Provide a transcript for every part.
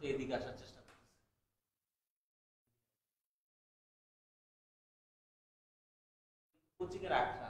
এদিকে আসার চেষ্টা করতেছে। কোচিংয়ে রাখা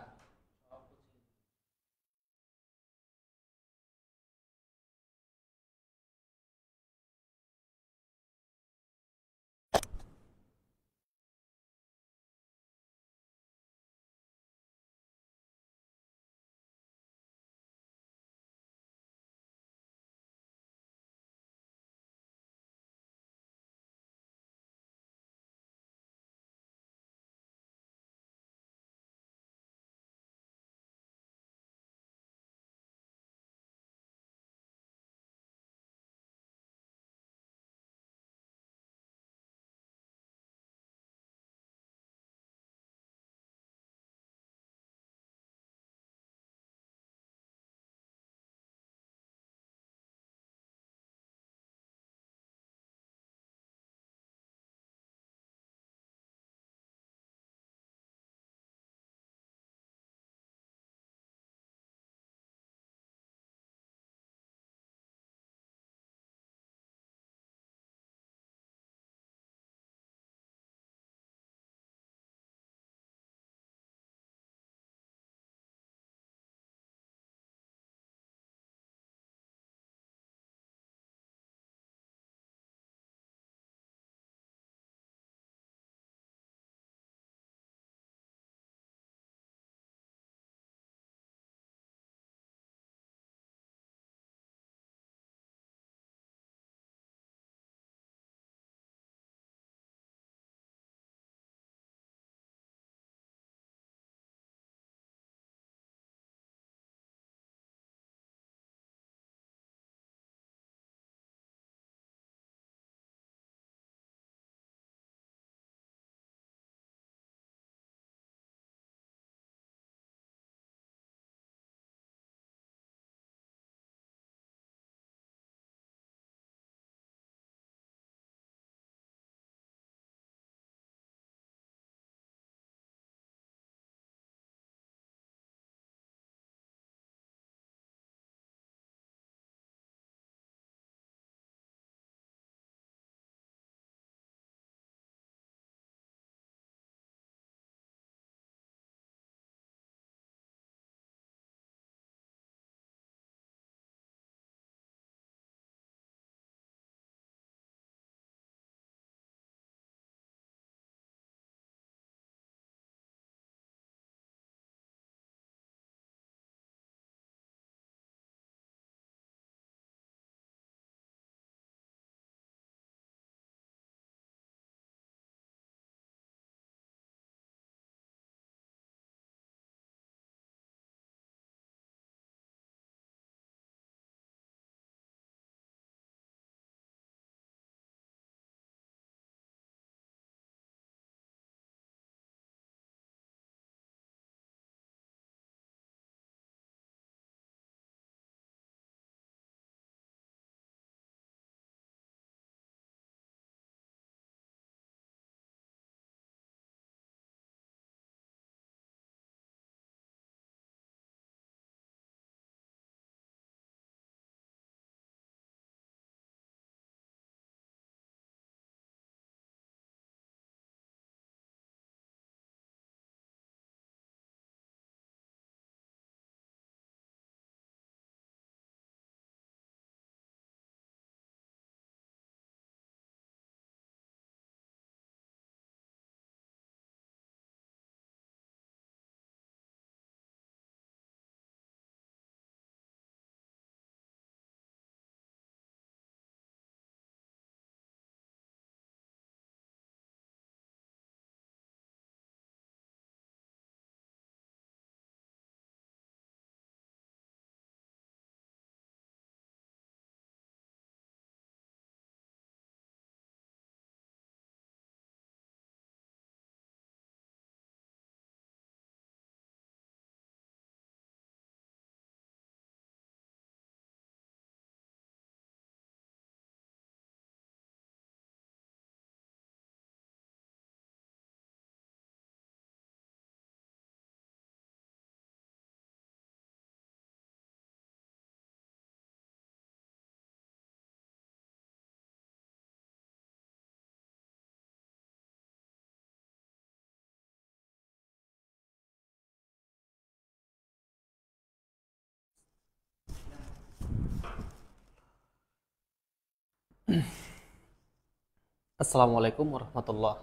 আসসালামু আলাইকুম রহমতুল্লাহ।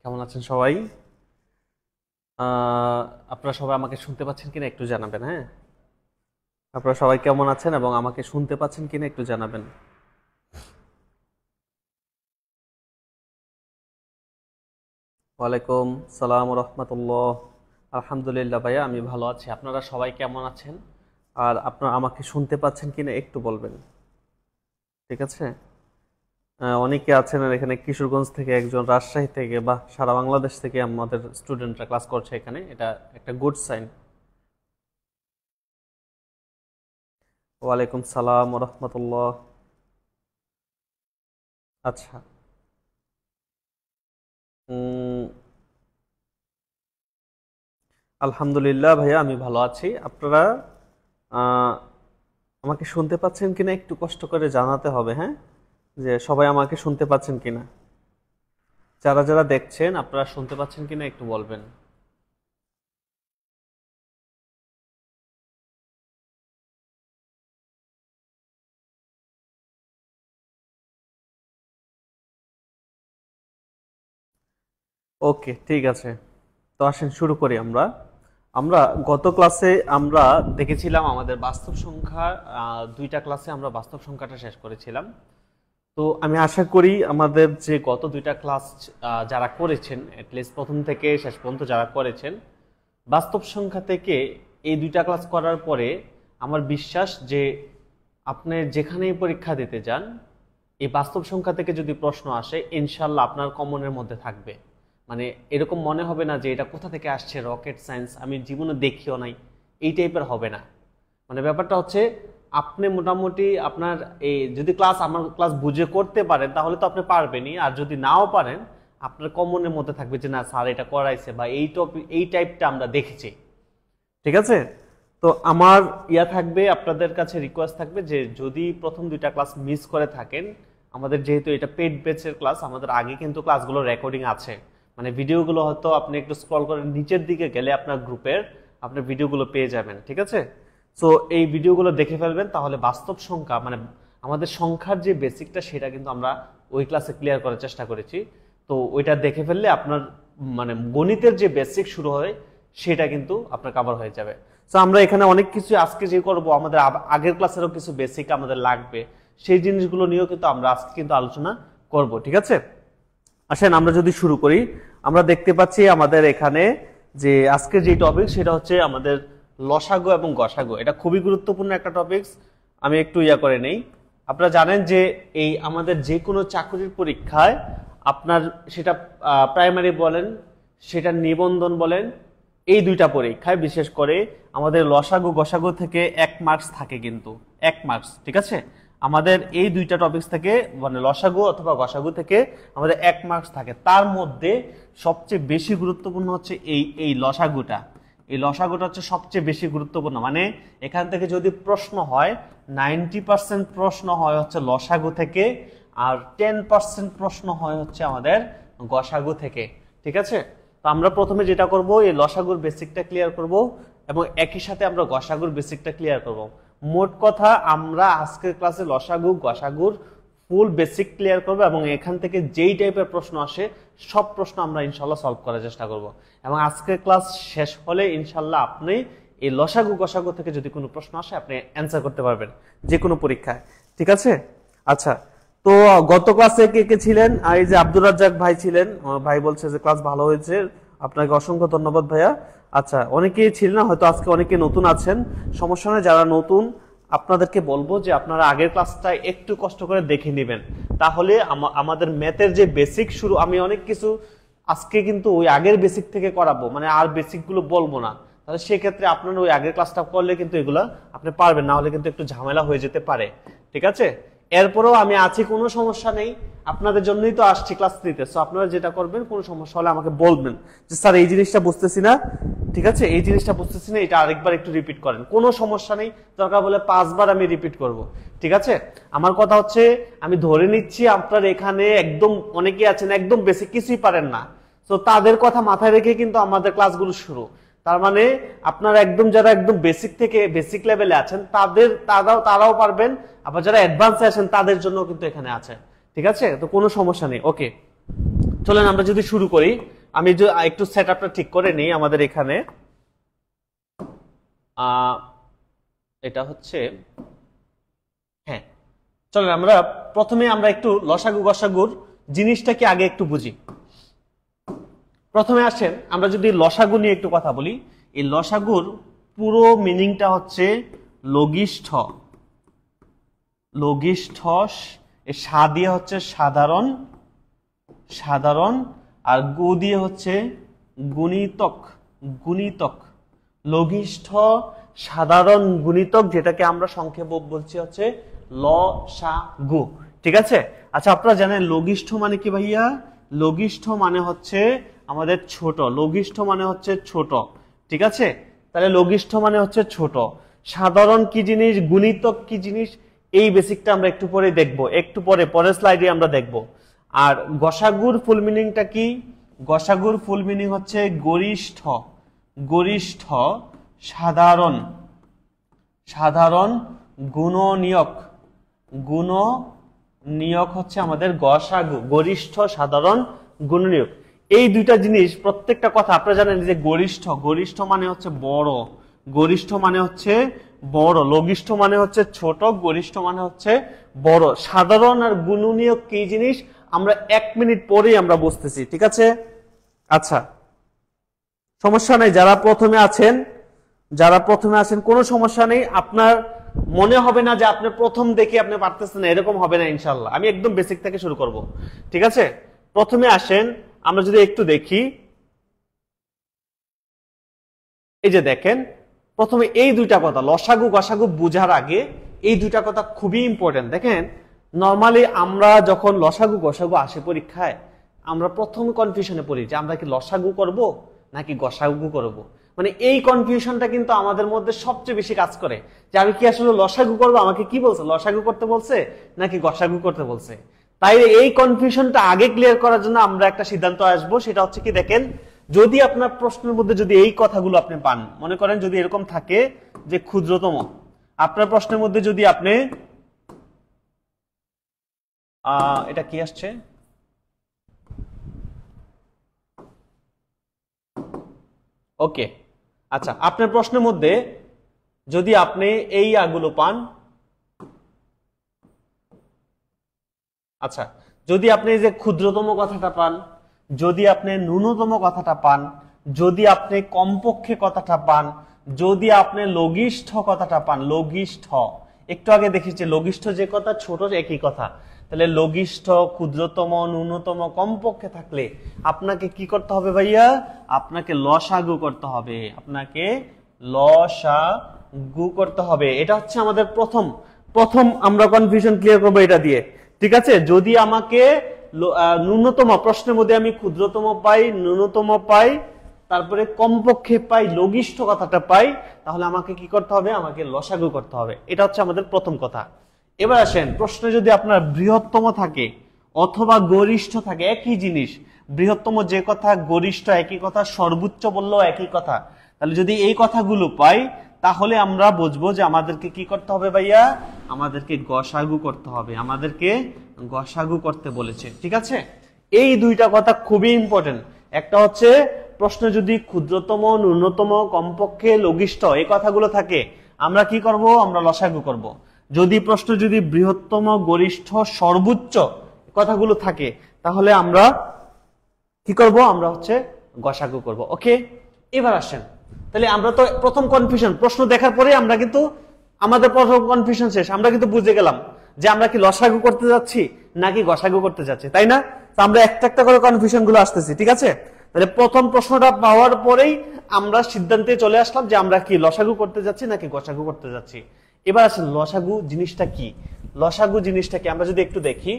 কেমন আছেন সবাই? আহ, আপনারা সবাই আমাকে শুনতে পাচ্ছেন কিনা একটু জানাবেন, হ্যাঁ? আপনারা সবাই কেমন আছেন এবং আমাকে শুনতে পাচ্ছেন কিনা একটু জানাবেন। ওয়ালাইকুম সালাম রহমতুল্লাহ। আলহামদুলিল্লাহ ভাইয়া, আমি ভালো আছি। আপনারা সবাই কেমন আছেন আর আপনারা আমাকে শুনতে পাচ্ছেন কিনা একটু বলবেন, ঠিক আছে? অনেকে আছেন আর এখানে কিশোরগঞ্জ থেকে একজন, রাজশাহী থেকে, বা সারা বাংলাদেশ থেকে আমাদের স্টুডেন্টরা ক্লাস করছে এখানে, এটা একটা গুড সাইন। ওয়ালাইকুম সালাম রহমতুল্লাহ। আচ্ছা, উম, আলহামদুলিল্লাহ ভাইয়া, আমি ভালো আছি। আপনারা আহ, আমাকে শুনতে পাচ্ছেন কিনা একটু কষ্ট করে জানাতে হবে, হ্যাঁ? যে সবাই আমাকে শুনতে পাচ্ছেন কিনা, যারা যারা দেখছেন আপনারা শুনতে পাচ্ছেন কিনা একটু বলবেন। ওকে, ঠিক আছে। তো আসেন শুরু করি আমরা। আমরা গত ক্লাসে আমরা দেখেছিলাম আমাদের বাস্তব সংখ্যা, দুইটা ক্লাসে আমরা বাস্তব সংখ্যাটা শেষ করেছিলাম। তো আমি আশা করি আমাদের যে গত দুইটা ক্লাস যারা করেছেন, অ্যাটলিস্ট প্রথম থেকে শেষ পর্যন্ত যারা করেছেন বাস্তব সংখ্যা থেকে, এই দুইটা ক্লাস করার পরে আমার বিশ্বাস যে আপনি যেখানেই পরীক্ষা দিতে যান, এই বাস্তব সংখ্যা থেকে যদি প্রশ্ন আসে ইনশাল্লাহ আপনার কমনের মধ্যে থাকবে। মানে এরকম মনে হবে না যে এটা কোথা থেকে আসছে, রকেট সায়েন্স, আমি জীবনে দেখিও নাই, এই টাইপের হবে না। মানে ব্যাপারটা হচ্ছে আপনি মোটামুটি আপনার এই যদি আমার ক্লাস বুঝে করতে পারেন তাহলে তো আপনি পারবেনই, আর যদি নাও পারেন আপনার কমনের মধ্যে থাকবে যে না স্যার এটা করাইছে বা এই টপিক এই টাইপটা আমরা দেখেছি, ঠিক আছে? তো আমার থাকবে, আপনাদের কাছে রিকোয়েস্ট থাকবে যে যদি প্রথম দুইটা ক্লাস মিস করে থাকেন, আমাদের যেহেতু এটা পেড ব্যাচের ক্লাস, আমাদের আগে কিন্তু ক্লাসগুলো রেকর্ডিং আছে, মানে ভিডিওগুলো হয়তো আপনি একটু স্ক্রল করে নিচের দিকে গেলে আপনার গ্রুপের আপনি ভিডিওগুলো পেয়ে যাবেন, ঠিক আছে? সো এই ভিডিওগুলো দেখে ফেলবেন, তাহলে বাস্তব সংখ্যা মানে আমাদের সংখ্যার যে বেসিকটা সেটা কিন্তু আমরা ওই ক্লাসে ক্লিয়ার করার চেষ্টা করেছি। তো ওইটা দেখে ফেললে আপনার মানে গণিতের যে বেসিক শুরু হয় সেটা কিন্তু আপনার কভার হয়ে যাবে। সো আমরা এখানে অনেক কিছু আজকে যে করব, আমাদের আগের ক্লাসেরও কিছু বেসিক আমাদের লাগবে, সেই জিনিসগুলো নিয়েও কিন্তু আমরা আজকে কিন্তু আলোচনা করব, ঠিক আছে? আসেন আমরা যদি শুরু করি, আমরা দেখতে পাচ্ছি আমাদের এখানে যে আজকের যে টপিক সেটা হচ্ছে আমাদের লসাগু এবং গসাগু। এটা খুবই গুরুত্বপূর্ণ একটা টপিকস। আমি একটু করে নেই। আপনারা জানেন যে এই আমাদের যে কোনো চাকরির পরীক্ষায় আপনার সেটা প্রাইমারি বলেন, সেটা নিবন্ধন বলেন, এই দুইটা পরীক্ষায় বিশেষ করে আমাদের লসাগু গসাগু থেকে 1 মার্কস থাকে, কিন্তু 1 মার্কস, ঠিক আছে? আমাদের এই দুইটা টপিকস থেকে মানে লসাগু অথবা গসাগু থেকে আমাদের 1 মার্কস থাকে। তার মধ্যে সবচেয়ে বেশি গুরুত্বপূর্ণ হচ্ছে এই লসাগুটা। এই লসাগুটা হচ্ছে সবচেয়ে বেশি গুরুত্বপূর্ণ। মানে এখান থেকে যদি প্রশ্ন হয় 90% প্রশ্ন হয় হচ্ছে লসাগু থেকে, আর 10% প্রশ্ন হয় হচ্ছে আমাদের গসাগু থেকে, ঠিক আছে? তো আমরা প্রথমে যেটা করব, এই লসাগুর বেসিকটা ক্লিয়ার করব এবং একই সাথে আমরা গসাগুর বেসিকটা ক্লিয়ার করব। মোট কথা আমরা আজকের ক্লাসে লসাগু গসাগুর ফুল বেসিক ক্লিয়ার করব এবং এখান থেকে যেই টাইপের প্রশ্ন আসে সব প্রশ্ন আমরা ইনশাল্লাহ সলভ করার চেষ্টা করব। এবং আজকের ক্লাস শেষ হলে ইনশাল্লাহ আপনি এই লসাগু গসাগু থেকে যদি কোনো প্রশ্ন আসে আপনি অ্যান্সার করতে পারবেন যে কোনো পরীক্ষায়, ঠিক আছে? আচ্ছা, তো গত ক্লাসে কে কে ছিলেন? এই যে আব্দুর রাজ্জাক ভাই ছিলেন, ভাই বলছে যে ক্লাস ভালো হয়েছে, আপনাকে অসংখ্য ধন্যবাদ ভাইয়া। আচ্ছা, অনেকেই ছিলেন না, হয়তো আজকে অনেকে নতুন আছেন, সমস্যা নেই। যারা নতুন আপনাদেরকে বলবো যে আপনারা আগের ক্লাসটা একটু কষ্ট করে দেখে নেবেন, তাহলে আমাদের ম্যাথের যে বেসিক শুরু, আমি অনেক কিছু আজকে কিন্তু ওই আগের বেসিক থেকে করাবো, মানে আর বেসিক গুলো বলবো না। তাহলে সেক্ষেত্রে আপনার ওই আগের ক্লাসটা করলে কিন্তু এগুলা আপনি পারবেন, না হলে কিন্তু একটু ঝামেলা হয়ে যেতে পারে, ঠিক আছে? এরপরেও আমি আছি, কোনো সমস্যা নেই, আপনাদের জন্যই তো আসছি ক্লাস নিতে। সো আপনারা যেটা করবেন, কোনো সমস্যা হলে আমাকে বলবেন যে স্যার এই জিনিসটা বুঝতেছি না, ঠিক আছে, এই জিনিসটা বুঝতেছি না, এটা আরেকবার একটু রিপিট করেন, কোনো সমস্যা নেই। দরকার বলে 5 বার আমি রিপিট করব, ঠিক আছে? আমার কথা হচ্ছে আমি ধরে নিচ্ছি আপনার এখানে একদম অনেকে আছেন একদম বেসিক কিছুই পারেন না, তো তাদের কথা মাথায় রেখে কিন্তু আমাদের ক্লাসগুলো শুরু। তার মানে আপনারা একদম যারা একদম বেসিক থেকে বেসিক লেভেলে আছেন তারাও পারবেন, আবার যারা অ্যাডভান্সে আছেন তাদের জন্য কিন্তু এখানে আছে, ঠিক আছে, তো কোনো সমস্যা নেই। ওকে, চলেন আমরা যদি শুরু করি। আমি একটু সেট আপটা ঠিক করে নিই। আমাদের এখানে এটা হচ্ছে, হ্যাঁ, চলেন আমরা প্রথমে আমরা একটু লসাগু গসাগুর জিনিসটা কি আগে একটু বুঝি। প্রথমে আসেন আমরা যদি লসাগু নিয়ে একটু কথা বলি। এই লসাগুর পুরো মিনিংটা হচ্ছে লঘিষ্ঠ। লঘিষ্ঠ সা দিয়ে হচ্ছে সাধারণ, সাধারণ, আর গু দিয়ে হচ্ছে গুণিতক, গুণিতক। লঘিষ্ঠ সাধারণ গুণিতক, যেটাকে আমরা সংক্ষেপে বলছি হচ্ছে লসাগু। ঠিক আছে, আচ্ছা আপনারা জানেন লঘিষ্ঠ মানে কি ভাইয়া? লঘিষ্ঠ মানে হচ্ছে আমাদের ছোট, লঘিষ্ঠ মানে হচ্ছে ছোট। ঠিক আছে, তাহলে লঘিষ্ঠ মানে হচ্ছে ছোট। সাধারণ কি জিনিস, গুণিতক কি জিনিস, এই বেসিকটা আমরা একটু পরে দেখব, একটু পরে পরের স্লাইডে আমরা দেখব। আর গসাগুর ফুল মিনিংটা কি? গসাগুর ফুল মিনিং হচ্ছে গরিষ্ঠ, গরিষ্ঠ সাধারণ, সাধারণ গুণনীয়ক। গুণনীয়ক হচ্ছে আমাদের গসাগু, গরিষ্ঠ সাধারণ গুণনীয়ক। এই দুইটা জিনিস প্রত্যেকটা কথা আপনারা জানেন যে গরিষ্ঠ, গরিষ্ঠ মানে হচ্ছে বড়, গরিষ্ঠ মানে হচ্ছে বড়, লঘিষ্ঠ মানে হচ্ছে ছোট, গরিষ্ঠ মানে হচ্ছে বড়। সাধারণ আর গুণনীয়ক কি জিনিস আমরা 1 মিনিট পরেই আমরা বুঝতেছি। ঠিক আছে, আচ্ছা সমস্যা নেই। যারা প্রথমে আছেন, যারা প্রথমে আছেন কোনো সমস্যা নেই। আপনার মনে হবে না যে আপনি প্রথম দেখে আপনি পারতেছেন না, এরকম হবে না ইনশাল্লাহ। আমি একদম বেসিক থেকে শুরু করব। ঠিক আছে, প্রথমে আসেন আমরা যদি একটু দেখি। এই যে দেখেন, প্রথমে এই দুইটা কথা লসাগু গসাগু বোঝার আগে এই দুইটা কথা খুবই ইম্পর্টেন্ট। দেখেন নরমালি আমরা যখন লসাগু গসাগু আসে পরীক্ষায়, আমরা প্রথম কনফিউশনে পড়ি যে আমরা কি লসাগু করব নাকি গসাগু করব। মানে এই কনফিউশনটা কিন্তু আমাদের মধ্যে সবচেয়ে বেশি কাজ করে, যে আমি কি আসলে লসাগু করব, আমাকে কি বলছে, লসাগু করতে বলছে নাকি গসাগু করতে বলছে। তাই এই কনফিউশনটা আগে ক্লিয়ার করার জন্য আমরা একটা সিদ্ধান্ত আসবো, সেটা হচ্ছে কি দেখেন, যদি আপনার প্রশ্নের মধ্যে যদি এই কথাগুলো আপনি পান, মনে করেন যদি এরকম থাকে যে ক্ষুদ্রতম, আপনার প্রশ্নের মধ্যে যদি আপনি এটা কি আসছে, ওকে আচ্ছা, আপনার প্রশ্নের মধ্যে যদি আপনি এই আগুলো পান, আচ্ছা যদি আপনি যে ক্ষুদ্রতম কথাটা পান, যদি আপনি ন্যূনতম কথাটা পান, যদি আপনি কমপক্ষে কথাটা পান, যদি আপনি লঘিষ্ঠ কথাটা পান, লঘিষ্ঠ একটু আগে দেখেছি লঘিষ্ঠ যে কথা ছোট একই কথা, তাহলে লঘিষ্ঠ ক্ষুদ্রতম ন্যূনতম কমপক্ষে থাকলে আপনাকে কি করতে হবে ভাইয়া? আপনাকে লসাগু করতে হবে, আপনাকে লসাগু করতে হবে। এটা হচ্ছে আমাদের প্রথম আমরা কনফিউশন ক্লিয়ার করবো এটা দিয়ে। ঠিক আছে, যদি আমাকে ন্যূনতম প্রশ্নের মধ্যে আমি ক্ষুদ্রতম পাই, ন্যূনতম পাই, তারপরে কমপক্ষে পাই, লঘিষ্ঠ কথাটা পাই, তাহলে আমাকে কি করতে হবে? আমাকে লসাগু করতে হবে। এটা হচ্ছে আমাদের প্রথম কথা। এবার আসেন, প্রশ্নে যদি আপনার বৃহত্তম থাকে অথবা গরিষ্ঠ থাকে, একই জিনিস, বৃহত্তম যে কথা, গরিষ্ঠ একই কথা, সর্বোচ্চ বললেও একই কথা, তাহলে যদি এই কথাগুলো পাই তাহলে আমরা বুঝবো যে আমাদেরকে কি করতে হবে ভাইয়া? আমাদেরকে গসাগু করতে হবে, আমাদেরকে গসাগু করতে বলেছে। ঠিক আছে, এই দুইটা কথা খুবই ইম্পর্টেন্ট। একটা হচ্ছে প্রশ্ন যদি ক্ষুদ্রতম, ন্যূনতম, কমপক্ষে, লঘিষ্ঠ এই কথাগুলো থাকে, আমরা কি করব? আমরা লসাগু করব। যদি প্রশ্ন যদি বৃহত্তম, গরিষ্ঠ, সর্বোচ্চ কথাগুলো থাকে, তাহলে আমরা কি করব? আমরা হচ্ছে গসাগু করব। ওকে, এবার আসেন, তাহলে আমরা তো প্রথম কনফিউশন, প্রশ্ন দেখার পরে আমরা কিন্তু আমাদের প্রথম কনফিউশন শেষ, আমরা কিন্তু বুঝে গেলাম যে আমরা কি লসাগু করতে যাচ্ছি নাকি গসাগু করতে যাচ্ছি, তাই না? তো আমরা একটা একটা করে কনফিউশন গুলো আসতেছি। ঠিক আছে, তাহলে প্রথম প্রশ্নটা পাওয়ার পরেই আমরা সিদ্ধান্তে চলে আসলাম যে আমরা কি লসাগু করতে যাচ্ছি নাকি গসাগু করতে যাচ্ছি। এবার আসেন লসাগু জিনিসটা কি, লসাগু জিনিসটা কি আমরা যদি একটু দেখি।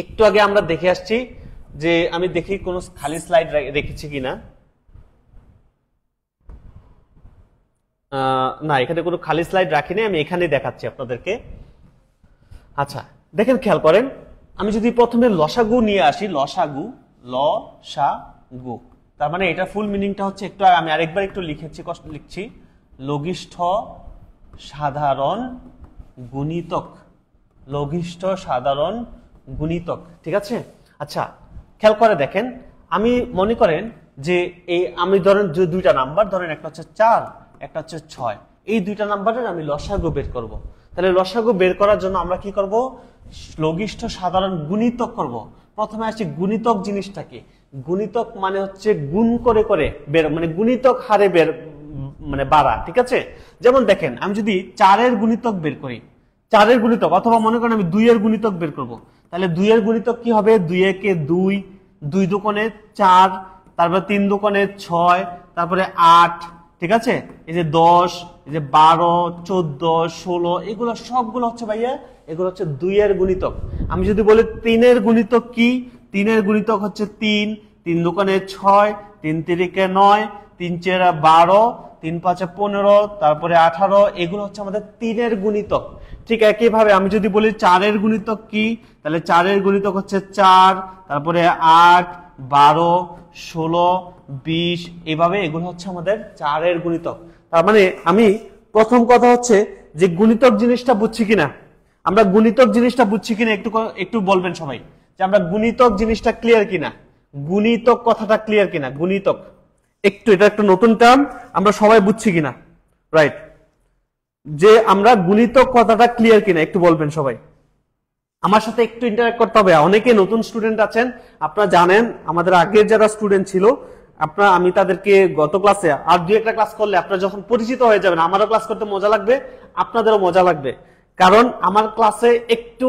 একটু আগে আমরা দেখে আসছি, যে আমি দেখি কোন খালি স্লাইড রেখেছি কিনা। না, এখানে কোনো খালি স্লাইড রাখিনি, আমি এখানে দেখাচ্ছি আপনাদেরকে। আচ্ছা দেখেন, খেয়াল করেন, আমি যদি প্রথমে লসাগু নিয়ে আসি, লসাগু, লসাগু, তার মানে এটা ফুল মিনিংটা হচ্ছে, একটু আমি আরেকবার একটু লিখছি, লঘিষ্ঠ সাধারণ গুণিতক, লঘিষ্ঠ সাধারণ গুণিতক, ঠিক আছে। আচ্ছা খেয়াল করে দেখেন, আমি মনে করেন যে এই আমি ধরেন যে দুইটা নাম্বার ধরেন, একটা হচ্ছে 4 একটা হচ্ছে 6, এই দুইটা নাম্বারের আমি লসাগু বের করব। তাহলে লসাগু বের করার জন্য আমরা কি করব, লঘিষ্ঠ সাধারণ গুণিতক করব। প্রথমে আসি গুণিতক জিনিসটা কি। গুণিতক মানে হচ্ছে গুণ করে করে বের, মানে গুণিতক হারে বের মানে বাড়া, ঠিক আছে। যেমন দেখেন আমি যদি 4 এর গুণিতক বের করি, 4 এর গুণিতক, অথবা মনে করেন আমি 2 এর গুণিতক বের করব, তাহলে 2 এর গুণিতক কি হবে, 2 একে 2, 2 দুকোণে 4, তারপরে 3 দুকোণে 6, তারপরে 8, ঠিক আছে। এই যে 10, এই যে 12, 14, 16, এগুলো সবগুলো হচ্ছে ভাইয়া, এগুলো হচ্ছে 2 এর গুণিতক। আমি যদি বলি 3 এর গুণিতক কি, 3 এর গুণিতক হচ্ছে 3, 3 দুকোণে 6, 3 তিরিকে 9, 3 চেরা 12, 3 পাঁচে 15, তারপরে 18, এগুলো হচ্ছে আমাদের 3 এর গুণিতক। ঠিক একইভাবে আমি যদি বলি 4 এর গুণিতক কি, তাহলে 4 এর গুণিতক হচ্ছে 4, তারপরে 8, 12, 16, 20, এইভাবে এগুলো হচ্ছে আমাদের 4 এর গুণিতক। তার মানে আমি প্রথম কথা হচ্ছে যে গুণিতক জিনিসটা বুঝছি কিনা, আমরা গুণিতক জিনিসটা বুঝছি কিনা একটু বলবেন সবাই, যে আমরা গুণিতক জিনিসটা ক্লিয়ার কিনা, গুণিতক কথাটা ক্লিয়ার কিনা। গুণিতক একটু, এটা একটা নতুন টার্ম, আমরা সবাই বুঝছি কিনা, রাইট। যে আমরা গুণিতক কথাটা ক্লিয়ার কিনা একটু বলবেন সবাই, আমার সাথে একটু ইন্টারঅ্যাক্ট করতে হবে। অনেকে নতুন স্টুডেন্ট আছেন, আপনারা জানেন আমাদের আগের যারা স্টুডেন্ট ছিল, আপনারা আমি তাদেরকে গত ক্লাসে আর 2-1টা ক্লাস করলে আপনারা যখন পরিচিত হয়ে যাবেন, আমারও ক্লাস করতে মজা লাগবে, আপনাদেরও মজা লাগবে। কারণ আমার ক্লাসে একটু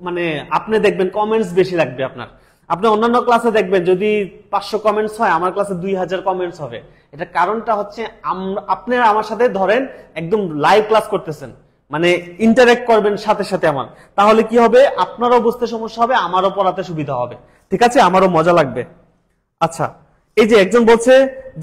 মানে আপনি দেখবেন কমেন্টস বেশি লাগবে আপনার। আপনি অন্যান্য ক্লাসে দেখবেন যদি 500 কমেন্টস হয়, আমার ক্লাসে 2000 কমেন্টস হবে। এটা কারণটা হচ্ছে আপনারা আমার সাথে ধরেন একদম লাইভ ক্লাস করতেছেন, মানে ইন্টারঅ্যাক্ট করবেন সাথে সাথে আমার, তাহলে কি হবে, আপনারও বুঝতে সমস্যা হবে, আমারও পড়াতে সুবিধা হবে, ঠিক আছে, আমারও মজা লাগবে। আচ্ছা এই যে একজন বলছে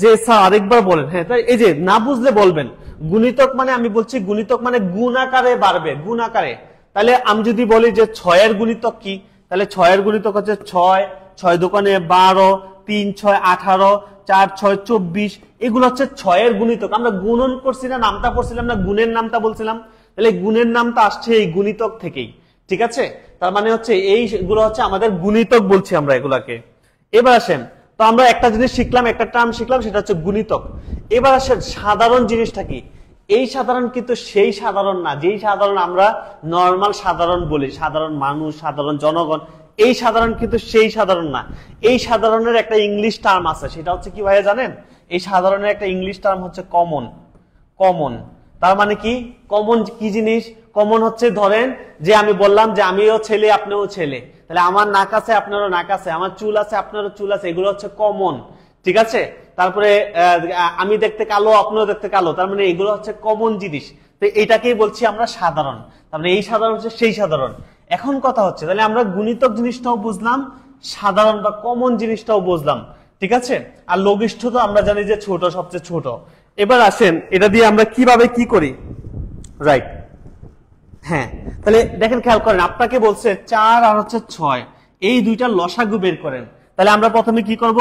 যে স্যার আরেকবার বলেন, হ্যাঁ তাই এই যে না বুঝলে বলবেন। গুণিতক মানে আমি বলছি গুণিতক মানে গুণ আকারে বাড়বে, গুণ আকারে। তাহলে আমি যদি বলি যে 6 এর গুণিতক কি, তাহলে 6 এর গুণিতক হচ্ছে 6, 6 দুকোণে 12, 3 6 18, 4 6 24, এগুলো হচ্ছে 6 এর গুণিতক। আমরা গুণন করছি না, নামটা পড়ছিলাম না, গুণের নামটা বলছিলাম, তাহলে গুণের নামটা আসছে এই গুণিতক থেকেই, ঠিক আছে। তার মানে হচ্ছে এইগুলো হচ্ছে আমাদের গুণিতক বলছি আমরা এগুলাকে। এবার আসেন, তো আমরা একটা জিনিস শিখলাম, একটা টার্ম শিখলাম, সেটা হচ্ছে গুণিতক। এবার আসেন সাধারণ জিনিসটা কি। এই সাধারণ কিন্তু সেই সাধারণ না যেই সাধারণ আমরা নর্মাল সাধারণ বলি, সাধারণ মানুষ, সাধারণ জনগণ, এই সাধারণ কিন্তু সেই সাধারণ না। এই সাধারণের একটা ইংলিশ টার্ম আছে, সেটা হচ্ছে কি ভাইয়া জানেন, এই সাধারণের একটা ইংলিশ টার্ম হচ্ছে কমন। কমন তার মানে কি, কমন কি জিনিস, কমন হচ্ছে ধরেন যে আমি বললাম যে আমিও ছেলে আপনিও ছেলে, তাহলে আমার নাক আছে আপনারও নাক আছে, আমার চুল আছে আপনারও চুল আছে, এগুলো হচ্ছে কমন, ঠিক আছে। তারপরে আমি দেখতে কালো আপনিও দেখতে কালো, তার মানে এগুলো হচ্ছে কমন জিনিস। তো এইটাকেই বলছি আমরা সাধারণ, তার মানে এই সাধারণ হচ্ছে সেই সাধারণ। এখন কথা হচ্ছে তাহলে আমরা গুণিতক জিনিসটাও বুঝলাম, সাধারণ বা কমন জিনিসটাও বুঝলাম, ঠিক আছে। আর লঘিষ্ঠ তো আমরা জানি যে ছোট, সবচেয়ে ছোট। এবার আসেন এটা দিয়ে আমরা কিভাবে কি করি, রাইট। হ্যাঁ তাহলে দেখেন খেয়াল করেন, আপনাকে বলছে 4 আর হচ্ছে 6, এই দুইটা লসাগু বের করেন। তাহলে আমরা প্রথমে কি করব,